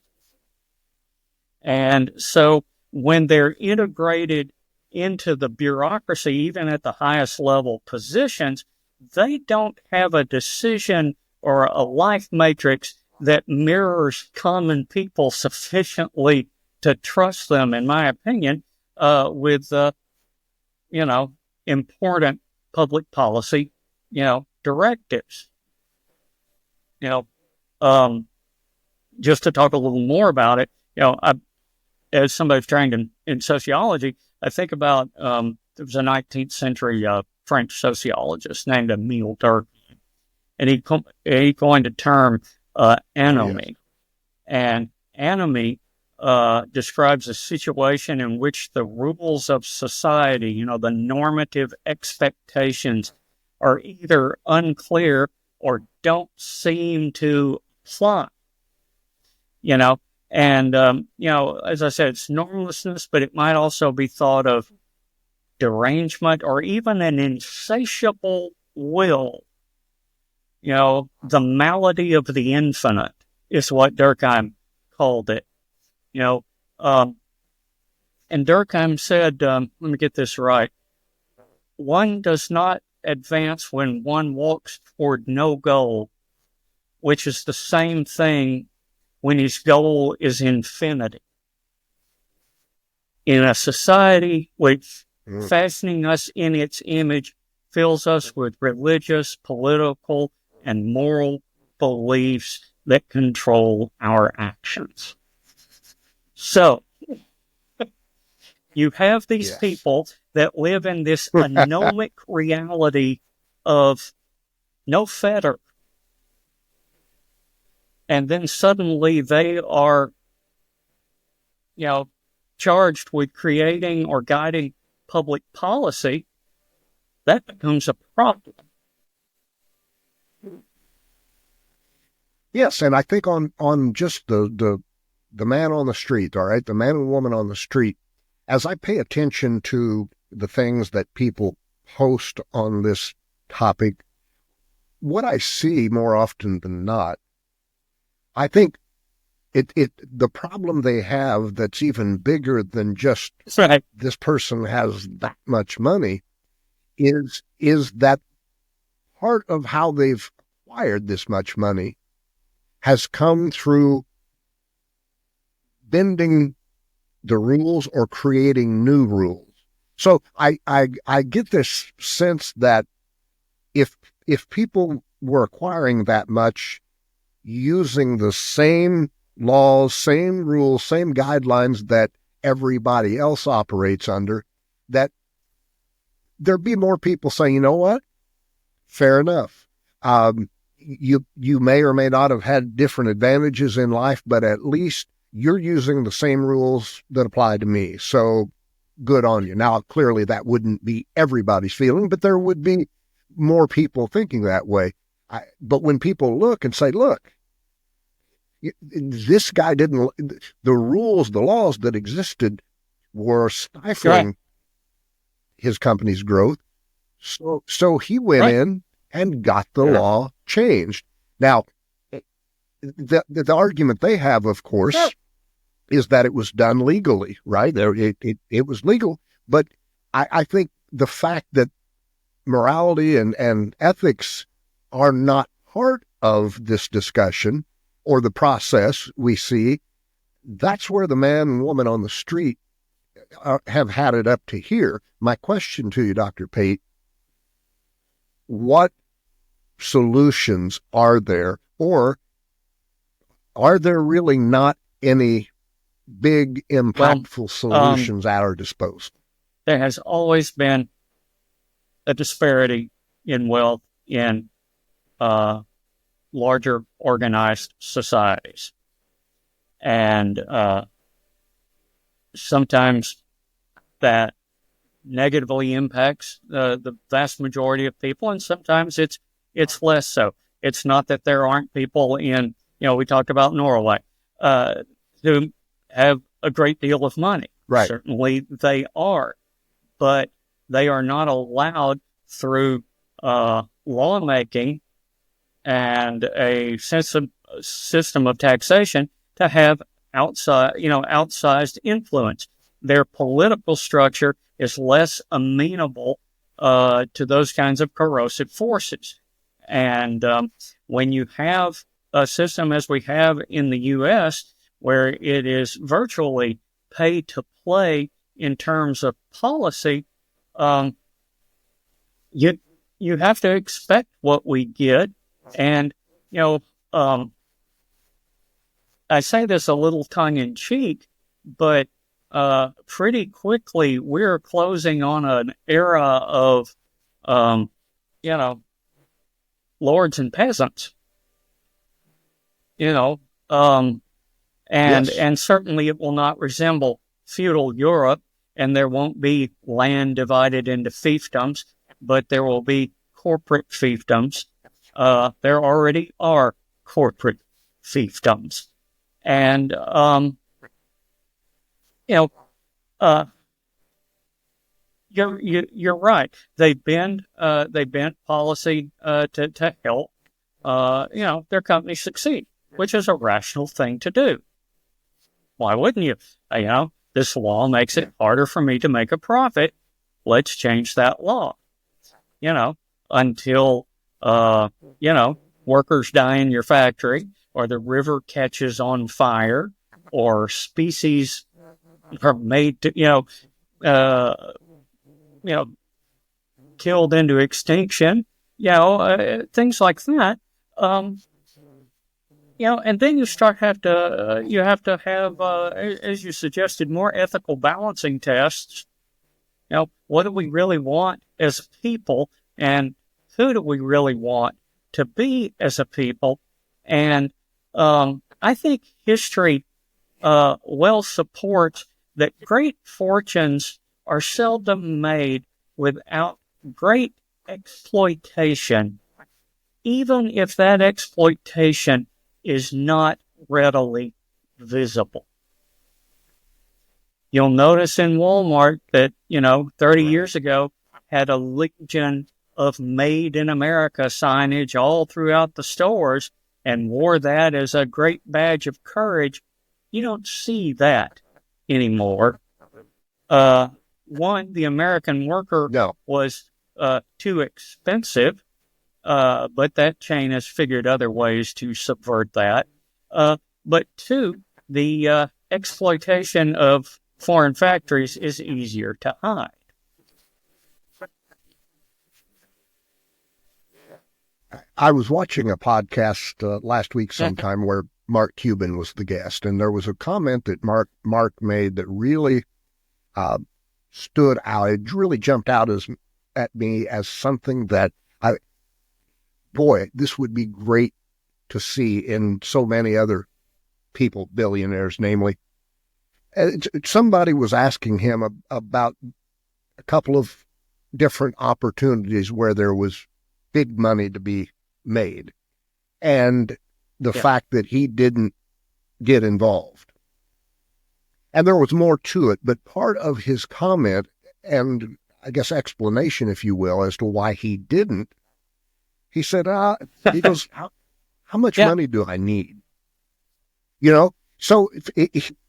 and so when they're integrated into the bureaucracy, even at the highest level positions, they don't have a decision or a life matrix that mirrors common people sufficiently to trust them, in my opinion, with, important public policy, directives. Just to talk a little more about it, as somebody who's trained in sociology, I think about, there was a 19th century French sociologist named Emile Durkheim. And he coined a term, anomie. And anomie describes a situation in which the rules of society, the normative expectations, are either unclear or don't seem to apply. And, as I said, it's normlessness, but it might also be thought of derangement or even an insatiable will. The malady of the infinite is what Durkheim called it. And Durkheim said, let me get this right, one does not advance when one walks toward no goal, which is the same thing when his goal is infinity. In a society which, fashioning us in its image, fills us with religious, political, and moral beliefs that control our actions. So, you have these people that live in this anomic reality of no fetter. And then suddenly they are, charged with creating or guiding public policy. That becomes a problem. Yes, and I think on just the man on the street, all right, the man and woman on the street, as I pay attention to the things that people post on this topic, what I see more often than not, I think the problem they have that's even bigger than just this person has that much money is that part of how they've acquired this much money has come through bending the rules or creating new rules. So I get this sense that if people were acquiring that much using the same laws, same rules, same guidelines that everybody else operates under, that there'd be more people saying, you know what? Fair enough. You may or may not have had different advantages in life, but at least you're using the same rules that apply to me. So good on you. Now, clearly that wouldn't be everybody's feeling, but there would be more people thinking that way. But when people look and say, look, this guy didn't, the rules, the laws that existed were stifling his company's growth. So he went in and got the law changed. Now, the argument they have, of course, is that it was done legally, right? It was legal. But I think the fact that morality and ethics are not part of this discussion or the process we see, that's where the man and woman on the street have had it up to here. My question to you, Dr. Pate, what solutions are there, or are there really not any big, impactful solutions at our disposal? There has always been a disparity in wealth in larger organized societies. And sometimes that negatively impacts the vast majority of people, and sometimes it's less so. It's not that there aren't people in, we talked about Norway, who have a great deal of money. Right. Certainly they are, but they are not allowed through lawmaking and a system of taxation to have outsized influence. Their political structure is less amenable to those kinds of corrosive forces. And when you have a system as we have in the U.S., where it is virtually pay to play in terms of policy, you have to expect what we get. And, I say this a little tongue-in-cheek, but pretty quickly we're closing on an era of, lords and peasants, and certainly it will not resemble feudal Europe, and there won't be land divided into fiefdoms, but there will be corporate fiefdoms. There already are corporate fiefdoms. And, you're right. They bend policy to help, their company succeed, which is a rational thing to do. Why wouldn't you? This law makes it harder for me to make a profit. Let's change that law. Until, workers die in your factory, or the river catches on fire, or species are made to, killed into extinction, things like that. And then you have to have, as you suggested, more ethical balancing tests. What do we really want as people, and who do we really want to be as a people? And I think history well supports that great fortunes are seldom made without great exploitation, even if that exploitation is not readily visible. You'll notice in Walmart that, 30 years ago had a legion of Made in America signage all throughout the stores and wore that as a great badge of courage. You don't see that anymore. One, the American worker was too expensive, but that chain has figured other ways to subvert that. But two, the exploitation of foreign factories is easier to hide. I was watching a podcast last week sometime where Mark Cuban was the guest, and there was a comment that Mark made that really stood out. It really jumped out at me as something that this would be great to see in so many other people, billionaires, namely. Somebody was asking him about a couple of different opportunities where there was big money to be made, and the fact that he didn't get involved. And there was more to it, but part of his comment, and I guess explanation, if you will, as to why he didn't, he said, he goes, how much money do I need? You know, so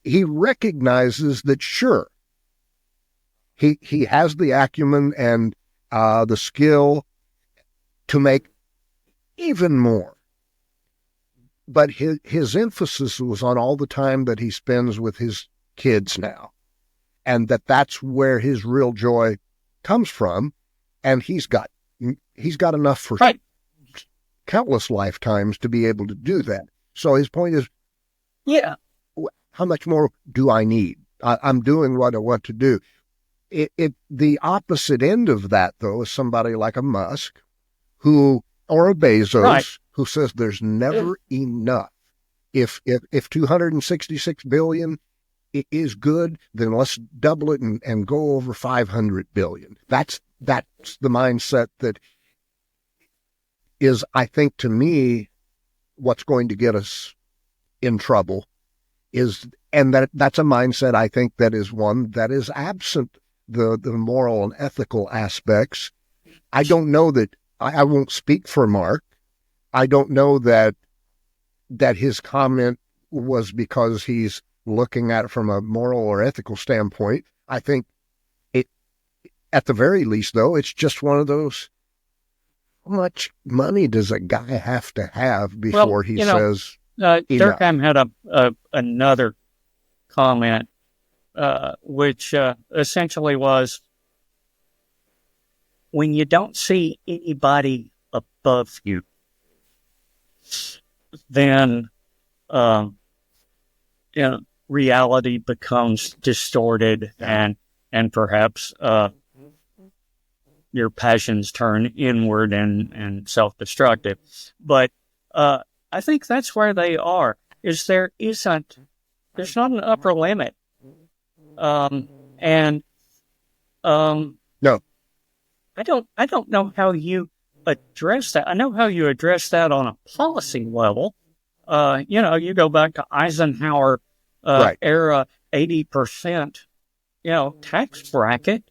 he recognizes that, sure, he has the acumen and the skill to make even more. But his emphasis was on all the time that he spends with his kids now, and that's where his real joy comes from. And he's got enough for countless lifetimes to be able to do that. So his point is, how much more do I need? I'm doing what I want to do. The opposite end of that, though, is somebody like a Musk, or a Bezos, who says there's never enough. If 266 billion is good, then let's double it and go over 500 billion. That's the mindset that is, I think, to me, what's going to get us in trouble and that's a mindset, I think, that is one that is absent the moral and ethical aspects. I don't know that, I won't speak for Mark. I don't know that his comment was because he's looking at it from a moral or ethical standpoint. I think at the very least, though, it's just one of those, how much money does a guy have to have before he says Durkheim had another comment, which essentially was, when you don't see anybody above you, then reality becomes distorted, and perhaps your passions turn inward and self-destructive. But I think that's where they are. There's not an upper limit, and no. I don't know how you address that. I know how you address that on a policy level. You go back to Eisenhower era 80%, tax bracket,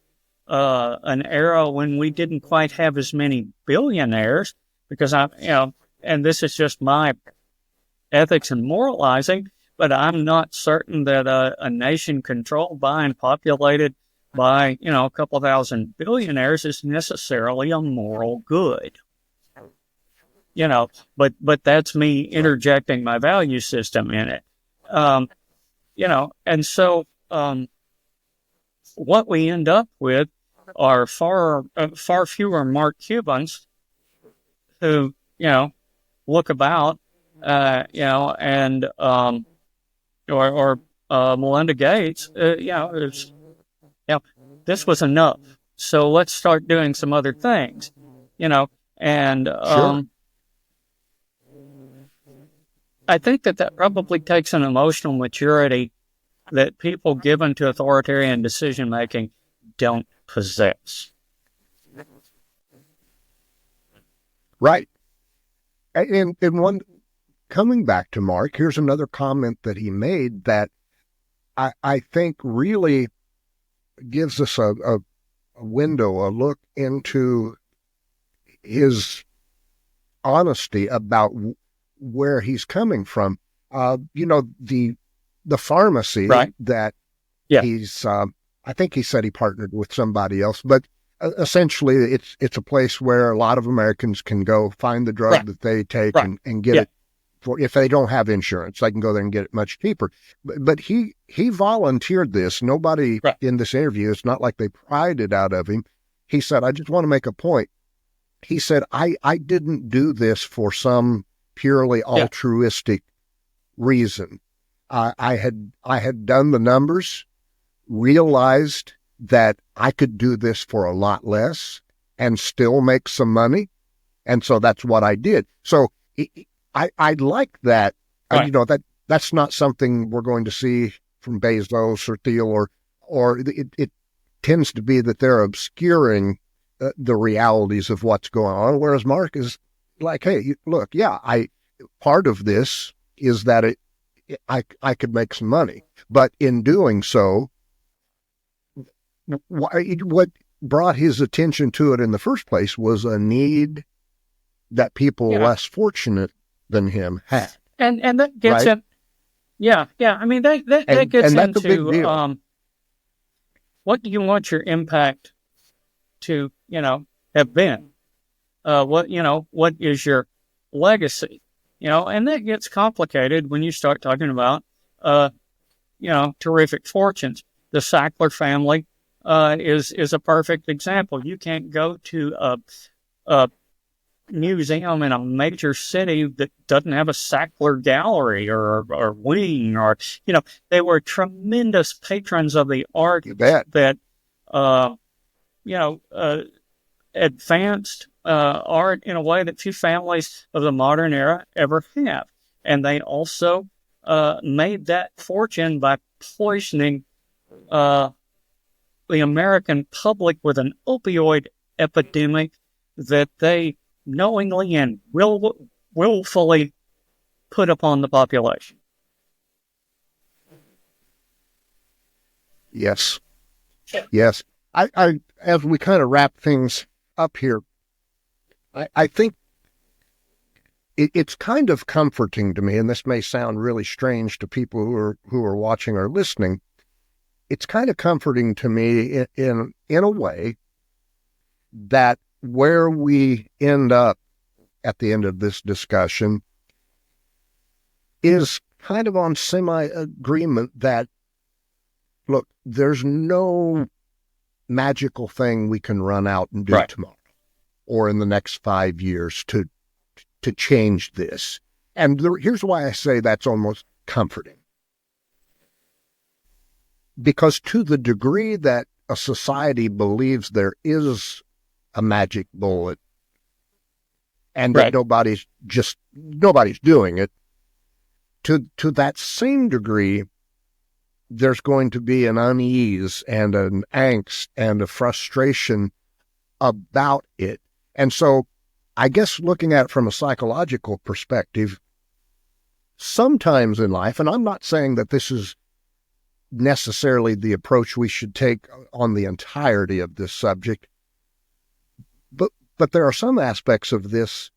an era when we didn't quite have as many billionaires, because and this is just my ethics and moralizing, but I'm not certain that a nation controlled by and populated by, a couple thousand billionaires is necessarily a moral good. But that's me interjecting my value system in it. And so what we end up with are far fewer Mark Cubans who, look about, and or Melinda Gates, this was enough. So let's start doing some other things, and Sure. I think that probably takes an emotional maturity that people given to authoritarian decision making don't possess. Right. And one, coming back to Mark, here's another comment that he made that I think really gives us a window, a look into his honesty about where he's coming from. The pharmacy that he's, I think he said he partnered with somebody else, but essentially it's a place where a lot of Americans can go find the drug that they take and get it for if they don't have insurance, they can go there and get it much cheaper. But he volunteered this. Nobody right. in this interview, it's not like they pried it out of him. He said, I just want to make a point. He said, I didn't do this for some purely altruistic reason. I had done the numbers, realized that I could do this for a lot less and still make some money. And so that's what I did. So I like that. Right. That's not something we're going to see from Bezos or Thiel, or it tends to be that they're obscuring the realities of what's going on. Whereas Mark is like, hey, look, part of this is that I could make some money, but in doing so, what brought his attention to it in the first place was a need that people less fortunate than him had. And that gets right? in. Yeah. I mean, that gets into what do you want your impact to, have been? What is your legacy? And that gets complicated when you start talking about, terrific fortunes. The Sackler family is a perfect example. You can't go to a museum in a major city that doesn't have a Sackler gallery or wing, or they were tremendous patrons of the art that advanced art in a way that few families of the modern era ever have. And they also made that fortune by poisoning the American public with an opioid epidemic that they knowingly and willfully put upon the population. Yes. I as we kind of wrap things up here, I think it's kind of comforting to me, and this may sound really strange to people who are watching or listening. It's kind of comforting to me in a way that where we end up at the end of this discussion is kind of on semi-agreement that, look, there's no magical thing we can run out and do tomorrow or in the next 5 years to change this. And here's why I say that's almost comforting. Because to the degree that a society believes there is a magic bullet and that nobody's doing it, to that same degree, there's going to be an unease and an angst and a frustration about it. And so I guess looking at it from a psychological perspective, sometimes in life, and I'm not saying that this is necessarily the approach we should take on the entirety of this subject, but there are some aspects of this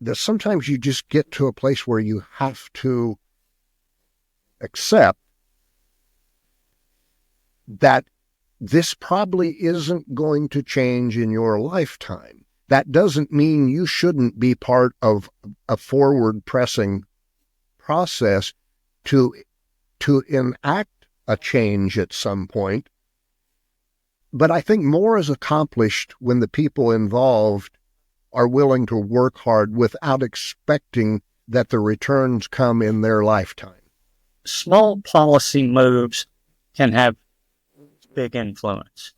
that sometimes you just get to a place where you have to accept that this probably isn't going to change in your lifetime. That doesn't mean you shouldn't be part of a forward-pressing process to enact a change at some point. But I think more is accomplished when the people involved are willing to work hard without expecting that the returns come in their lifetime. Small policy moves can have big influence.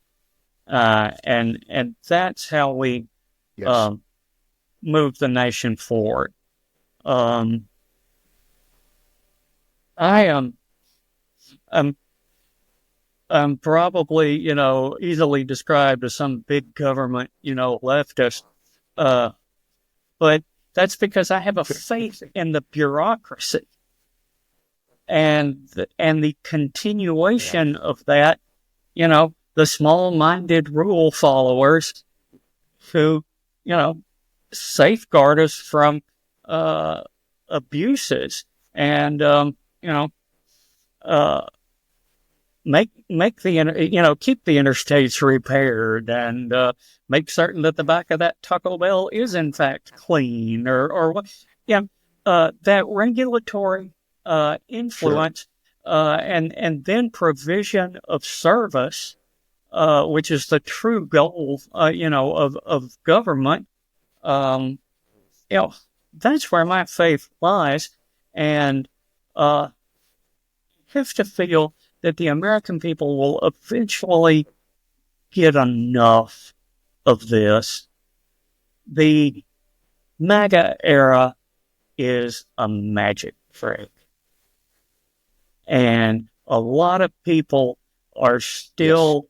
And that's how we move the nation forward. I'm probably, easily described as some big government, leftist. But that's because I have a faith in the bureaucracy and the continuation of that, the small-minded rule followers who, safeguard us from abuses and, keep the interstates repaired and make certain that the back of that Taco Bell is in fact clean or what. Yeah, that regulatory influence, and then provision of service, which is the true goal, of government. That's where my faith lies, and have to feel that the American people will eventually get enough of this. The MAGA era is a magic trick. And a lot of people are still,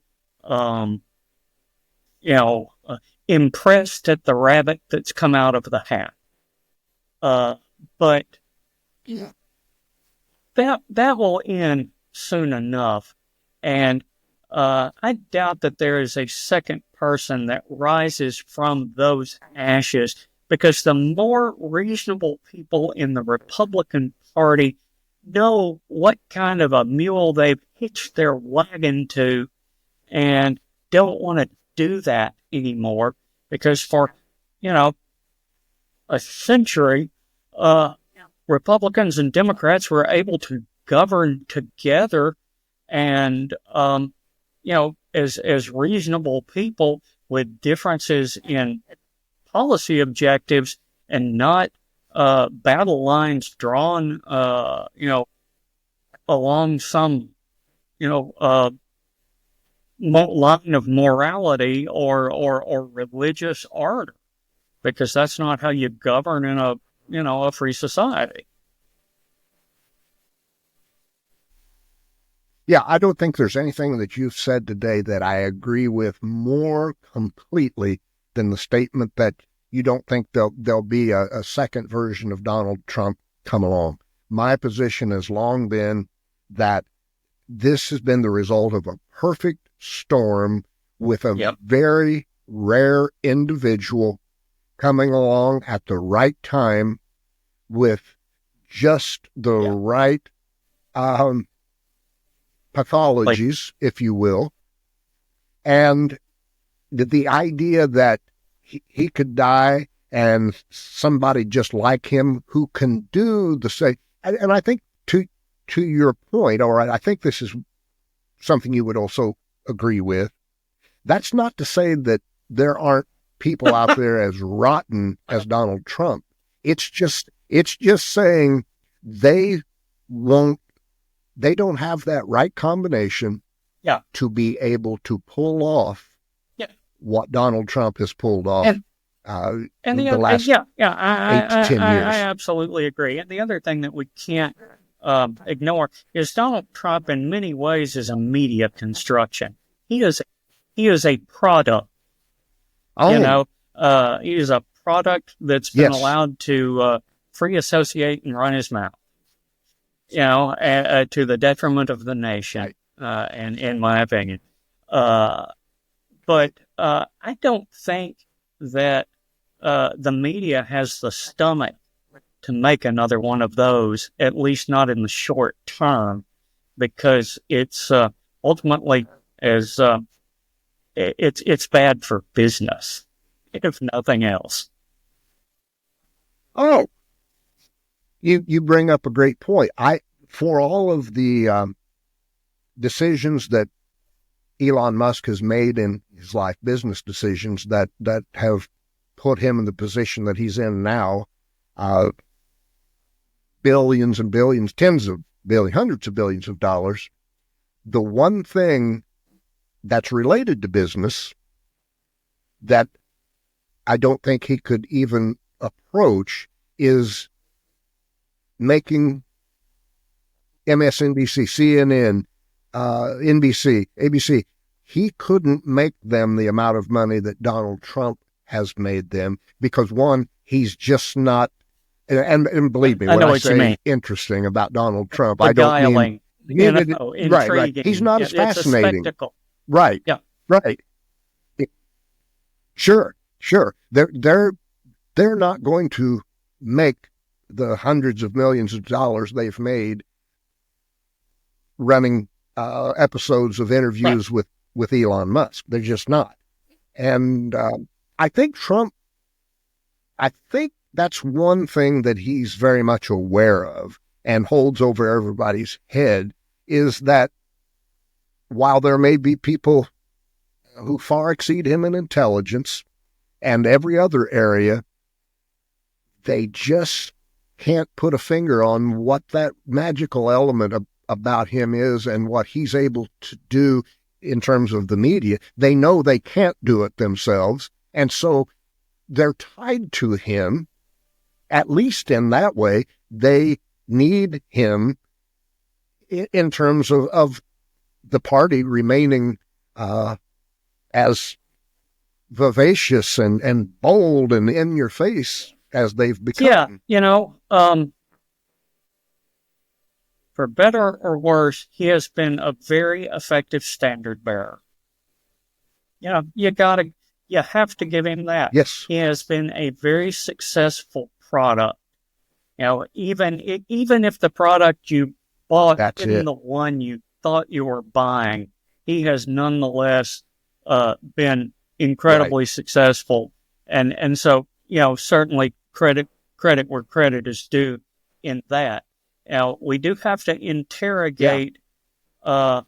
impressed at the rabbit that's come out of the hat. But that will end soon enough. And I doubt that there is a second person that rises from those ashes, because the more reasonable people in the Republican Party know what kind of a mule they've hitched their wagon to and don't want to do that anymore, because for, a century, Republicans and Democrats were able to govern together and, as reasonable people with differences in policy objectives and not battle lines drawn, along some, line of morality or religious ardor, because that's not how you govern in a free society. Yeah, I don't think there's anything that you've said today that I agree with more completely than the statement that you don't think there'll be a second version of Donald Trump come along. My position has long been that this has been the result of a perfect storm with a very rare individual coming along at the right time with just the right pathologies, if you will, and the idea that he could die and somebody just like him who can do the same. And I think to your point, or I think this is something you would also agree with, that's not to say that there aren't people out there as rotten as Donald Trump. It's just saying they don't have that right combination to be able to pull off what Donald Trump has pulled off in the last 8 to 10 years. I absolutely agree. And the other thing that we can't ignore is Donald Trump in many ways is a media construction. He is a product. He is a product that's been allowed to free associate and run his mouth, to the detriment of the nation, and in my opinion. But I don't think that the media has the stomach to make another one of those, at least not in the short term, because it's ultimately it's bad for business, if nothing else. Oh, you bring up a great point. For all of the decisions that Elon Musk has made in his life, business decisions that have put him in the position that he's in now, billions and billions, tens of billions, hundreds of billions of dollars, the one thing that's related to business that I don't think he could even approach is making MSNBC, CNN, NBC, ABC. He couldn't make them the amount of money that Donald Trump has made them, because one, he's just not, and believe me, when I say interesting about Donald Trump, I don't mean intriguing. Right. He's not as fascinating. It's a spectacle. Right. Yeah. Right. Sure. They're not going to make the hundreds of millions of dollars they've made running episodes of interviews with Elon Musk. They're just not. And I think that's one thing that he's very much aware of and holds over everybody's head, is that while there may be people who far exceed him in intelligence and every other area, they just can't put a finger on what that magical element about him is and what he's able to do in terms of the media. They know they can't do it themselves, and so they're tied to him, at least in that way. They need him in terms of the party remaining as vivacious and bold and in your face as they've become. Yeah, for better or worse, he has been a very effective standard bearer. You have to give him that. Yes. He has been a very successful product. Even if the product you bought isn't the one you thought you were buying, he has nonetheless been incredibly successful. And so, certainly credit where credit is due in that. Now, we do have to interrogate the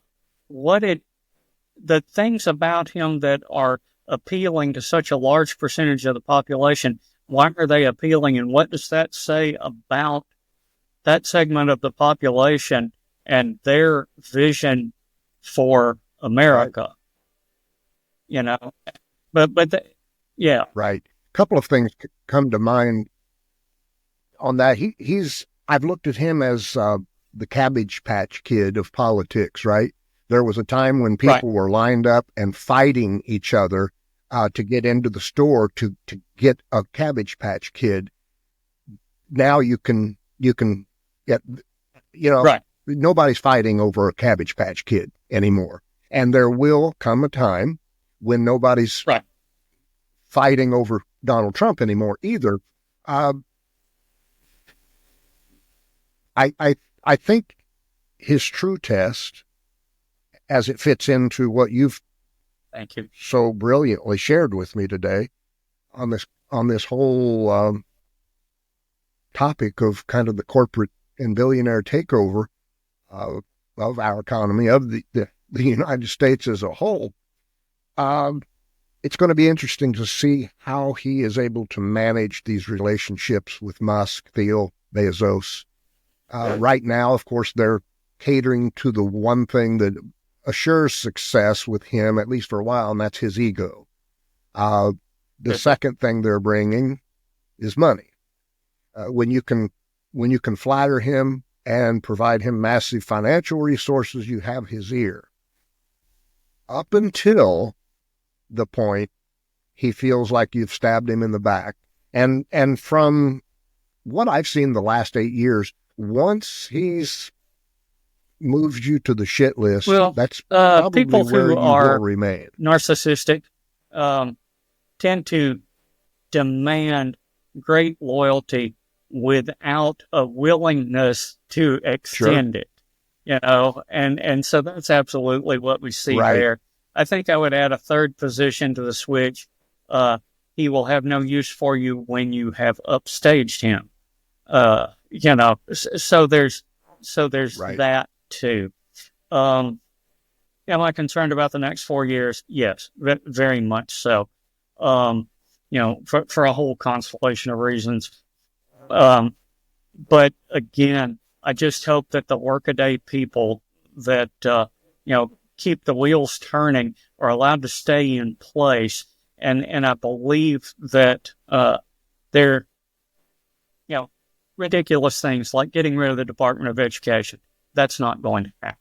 things about him that are appealing to such a large percentage of the population. Why are they appealing, and what does that say about that segment of the population and their vision for America? Right. A couple of things come to mind on that. I've looked at him as the Cabbage Patch Kid of politics, right? There was a time when people were lined up and fighting each other to get into the store to get a Cabbage Patch Kid. Now you can get, nobody's fighting over a Cabbage Patch Kid anymore. And there will come a time when nobody's fighting over Donald Trump anymore either. I think his true test, as it fits into what you've so brilliantly shared with me today on this whole topic of kind of the corporate and billionaire takeover of our economy, of the United States as a whole. It's going to be interesting to see how he is able to manage these relationships with Musk, Thiel, Bezos. Right now, of course, they're catering to the one thing that assures success with him, at least for a while, and that's his ego. The second thing they're bringing is money. When you can flatter him and provide him massive financial resources, you have his ear. Up until the point he feels like you've stabbed him in the back. And from what I've seen the last 8 years, once he's moved you to the shit list, that's probably people where who you are will remain. Narcissistic tend to demand great loyalty without a willingness to extend it, and so that's absolutely what we see there. I think I would add a third position to the switch. He will have no use for you when you have upstaged him. So there's that too. Am I concerned about the next 4 years? Yes, very much so. For a whole constellation of reasons. But again, I just hope that the workaday people that, keep the wheels turning are allowed to stay in place. And I believe that, they're, ridiculous things like getting rid of the Department of Education. That's not going to happen.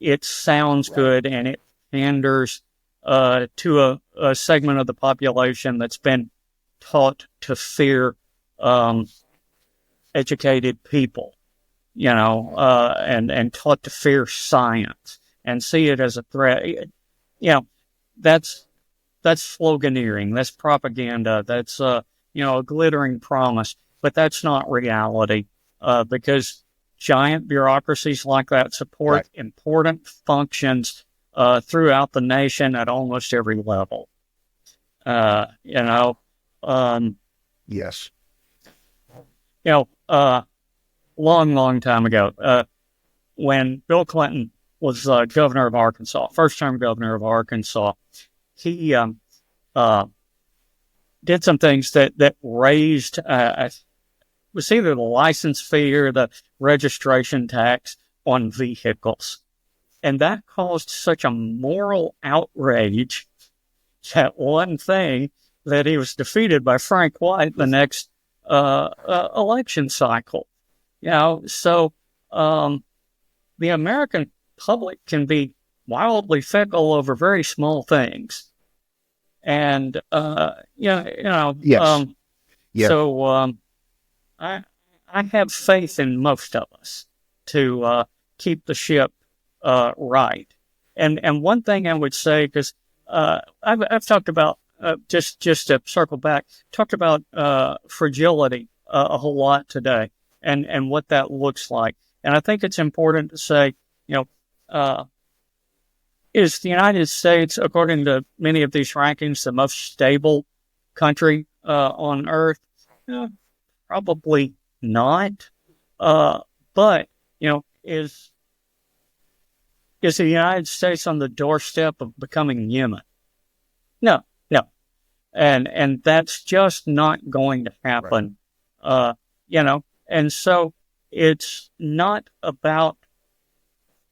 It sounds good, and it panders to a segment of the population that's been taught to fear educated people, and taught to fear science and see it as a threat. That's sloganeering. That's propaganda. That's a glittering promise, but that's not reality, because giant bureaucracies like that support important functions throughout the nation at almost every level. Yes. Long time ago, when Bill Clinton was governor of Arkansas, first-term governor of Arkansas, he did some things that raised was either the license fee or the registration tax on vehicles. And that caused such a moral outrage, that one thing, that he was defeated by Frank White the next election cycle. So the American public can be wildly fickle over very small things. And, Yes. So I have faith in most of us to keep the ship right. And one thing I would say, because I've talked about, just to circle back, talked about fragility a whole lot today, and what that looks like. And I think it's important to say, is the United States, according to many of these rankings, the most stable country on Earth? Probably not. But, is the United States on the doorstep of becoming human? No. And that's just not going to happen. Right. And so it's not about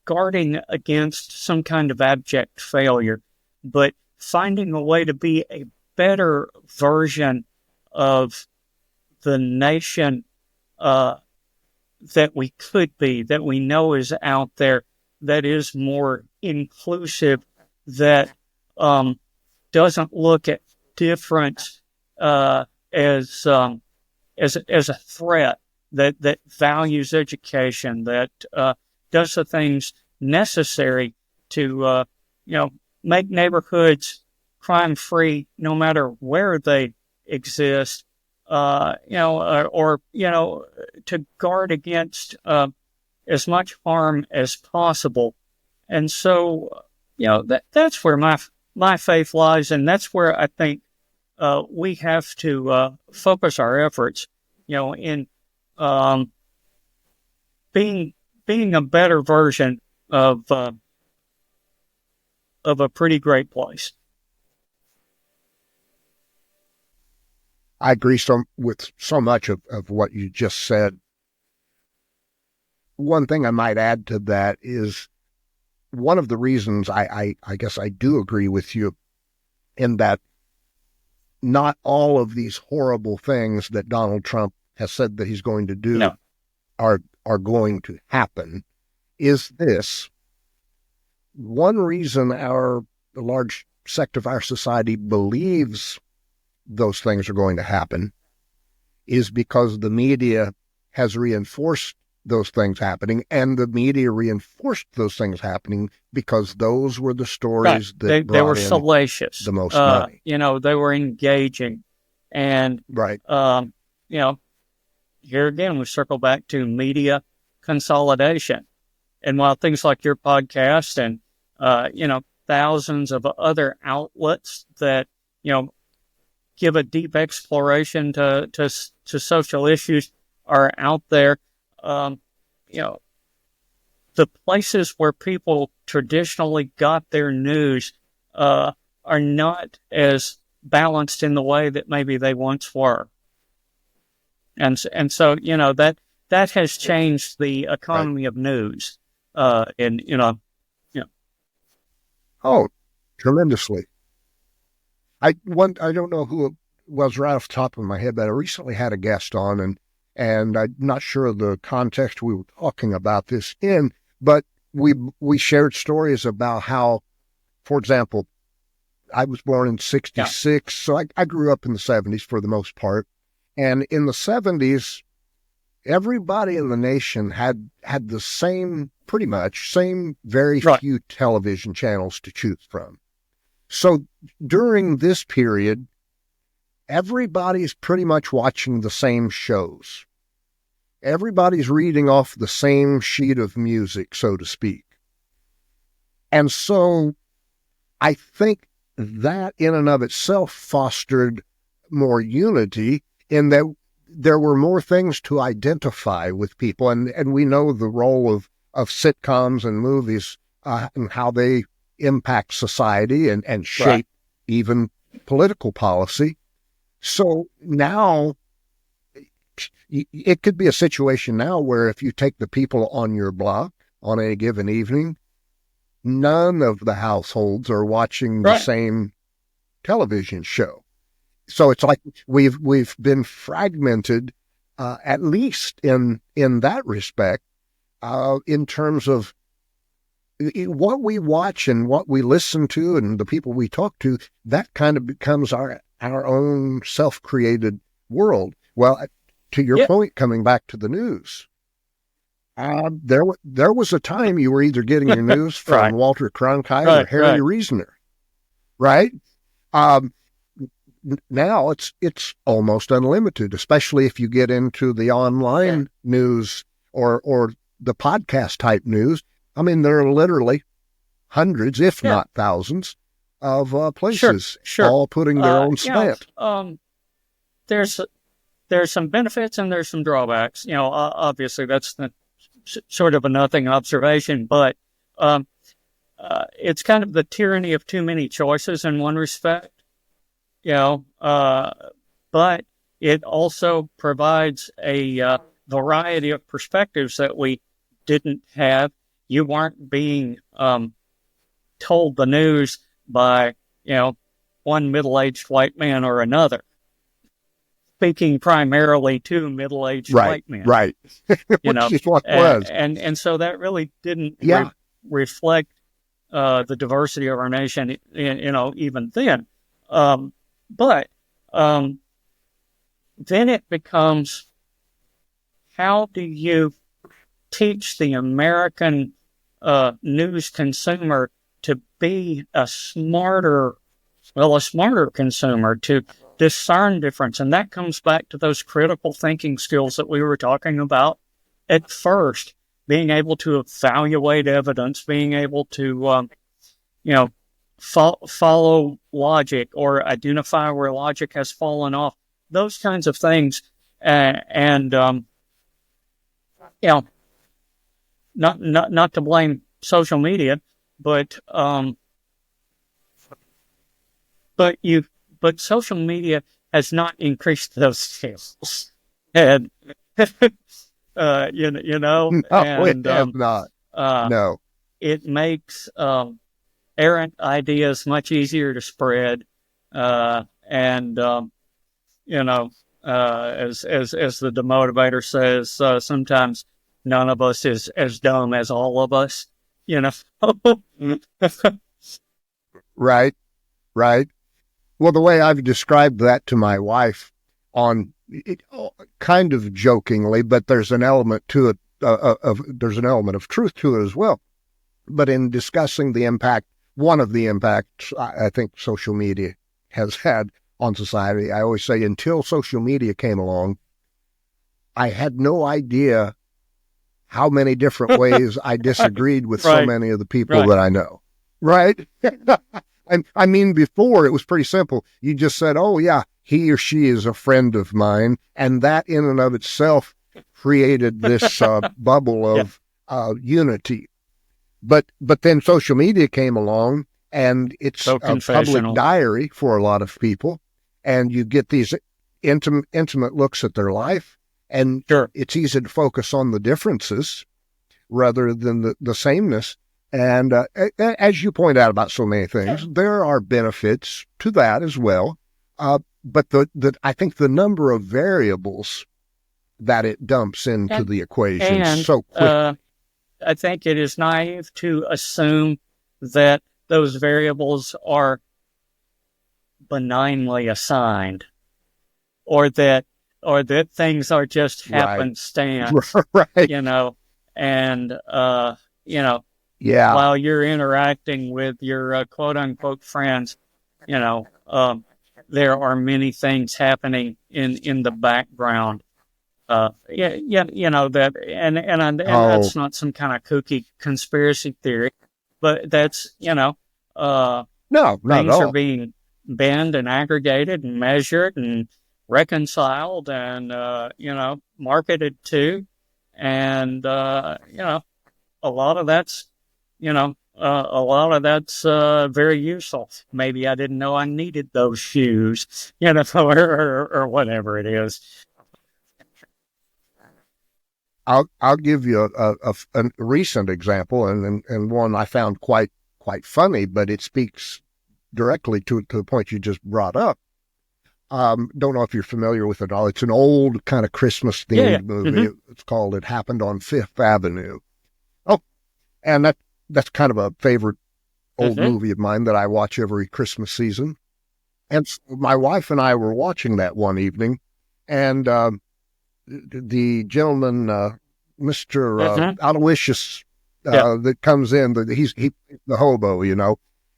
guarding against some kind of abject failure, but finding a way to be a better version of the nation that we could be, that we know is out there, that is more inclusive, that doesn't look at difference as a threat, that values education, that does the things necessary to make neighborhoods crime-free, no matter where they exist, or to guard against as much harm as possible. And so, that's where my faith lies, and that's where I think we have to focus our efforts, in being a better version of a pretty great place. I agree with so much of what you just said. One thing I might add to that is one of the reasons I guess I do agree with you in that not all of these horrible things that Donald Trump has said that he's going to do are going to happen is this. One reason the large sect of our society believes those things are going to happen is because the media has reinforced those things happening, and the media reinforced those things happening because those were the stories that they were salacious, the most money. They were engaging, and right. Here again we circle back to media consolidation, and while things like your podcast and thousands of other outlets that give a deep exploration to social issues are out there. The places where people traditionally got their news are not as balanced in the way that maybe they once were. And so, that has changed the economy of news. Oh, tremendously. I don't know who it was right off the top of my head, but I recently had a guest on, and I'm not sure of the context we were talking about this in, but we shared stories about how, for example, I was born in 66, so I grew up in the 70s for the most part. And in the 70s, everybody in the nation had the same, pretty much, very few television channels to choose from. So during this period, everybody's pretty much watching the same shows. Everybody's reading off the same sheet of music, so to speak. And so I think that in and of itself fostered more unity in that there were more things to identify with people. And we know the role of sitcoms and movies and how they impact society and shape even political policy. So now it could be a situation now where if you take the people on your block on a given evening, none of the households are watching the same television show. So it's like we've been fragmented, at least in that respect, in terms of what we watch and what we listen to and the people we talk to. That kind of becomes our own self-created world. Well, to your point, coming back to the news, there was a time you were either getting your news from Walter Cronkite or Harry Reasoner, right? Now it's almost unlimited, especially if you get into the online news or the podcast type news. I mean, there are literally hundreds, if not thousands, of places all putting their own slant. There's some benefits and there's some drawbacks. Obviously that's sort of a nothing observation, but it's kind of the tyranny of too many choices in one respect. But it also provides a variety of perspectives that we didn't have. You weren't being told the news by, one middle-aged white man or another, speaking primarily to middle-aged white men. Right, which is what was. And so that really didn't reflect the diversity of our nation, even then. But then it becomes, how do you teach the American news consumer to be a smarter consumer, to discern difference? And that comes back to those critical thinking skills that we were talking about at first, being able to evaluate evidence, being able to, follow logic or identify where logic has fallen off, those kinds of things. Not to blame social media, but social media has not increased those skills. And, No, it has not. No. It makes errant ideas much easier to spread. As the demotivator says, sometimes none of us is as dumb as all of us, Right. Well, the way I've described that to my wife kind of jokingly, but there's an element to it, there's an element of truth to it as well. But in discussing one of the impacts I think social media has had on society, I always say, until social media came along, I had no idea how many different ways I disagreed with so many of the people that I know. Right? I mean, before it was pretty simple. You just said, oh yeah, he or she is a friend of mine. And that in and of itself created this bubble of unity. But then social media came along, and it's a public diary for a lot of people. And you get these intimate looks at their life. And it's easy to focus on the differences rather than the sameness. And as you point out about so many things, there are benefits to that as well. But I think the number of variables that it dumps into the equation so quickly. I think it is naive to assume that those variables are benignly assigned, or that things are just happenstance, while you're interacting with your quote unquote friends, there are many things happening in the background. That, and that's not some kind of kooky conspiracy theory, but that's, no, not things at all. are being been and aggregated and measured and reconciled and, marketed to. And, a lot of that's, very useful. Maybe I didn't know I needed those shoes, or whatever it is. I'll give you a recent example and one I found quite funny, but it speaks directly to the point you just brought up. Don't know if you're familiar with it all. It's an old kind of Christmas themed movie. Mm-hmm. It's called It Happened on Fifth Avenue. Oh, and that's kind of a favorite old movie of mine that I watch every Christmas season. And so my wife and I were watching that one evening, and the gentleman, Mr. Aloysius, that comes in, he's the hobo,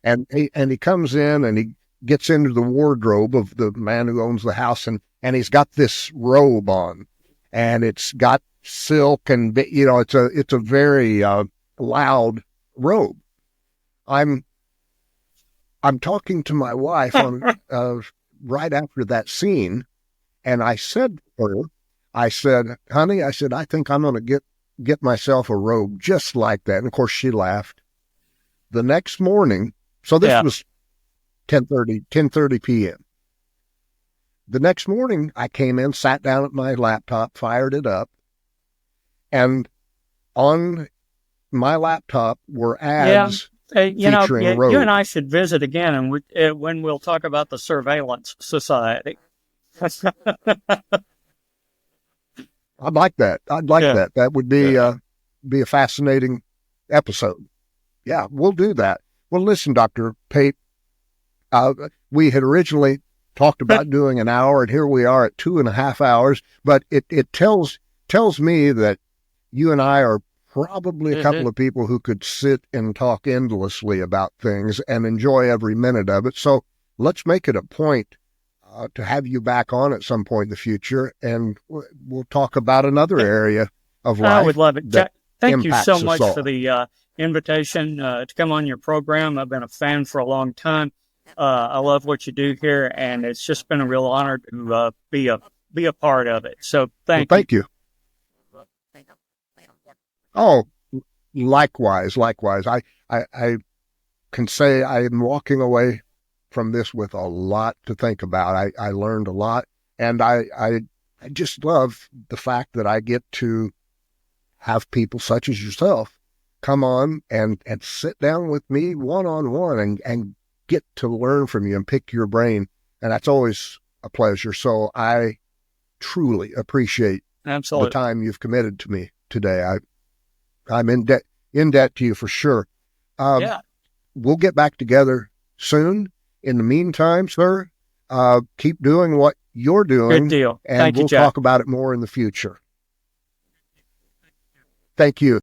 and he comes in and he gets into the wardrobe of the man who owns the house, and he's got this robe on, and it's got silk, and it's a very loud robe. I'm talking to my wife on right after that scene, and I said to her, honey, I think I'm going to get myself a robe just like that. And of course she laughed. The next morning, so this was 10:30 p.m. The next morning I came in, sat down at my laptop, fired it up, and on my laptop were ads featuring robes. You and I should visit again, and when we'll talk about the Surveillance Society. I'd like that. That. That would be a fascinating episode. Yeah, we'll do that. Well, listen, Dr. Pate, we had originally talked about doing an hour, and here we are at 2.5 hours, but it tells me that you and I are probably a couple of people who could sit and talk endlessly about things and enjoy every minute of it. So let's make it a point to have you back on at some point in the future, and we'll talk about another area of life. I would love it. Jack, thank you so much for the invitation to come on your program. I've been a fan for a long time. I love what you do here, and it's just been a real honor to be a part of it. So thank you. Oh, likewise. I can say I am walking away from this with a lot to think about. I learned a lot, and I just love the fact that I get to have people such as yourself come on and sit down with me one-on-one and get to learn from you and pick your brain. And that's always a pleasure. So I truly appreciate the time you've committed to me today. I'm in debt to you for sure. We'll get back together soon. In the meantime, sir, keep doing what you're doing. Good deal. And Thank you, we'll Jack. talk about it more in the future. Thank you.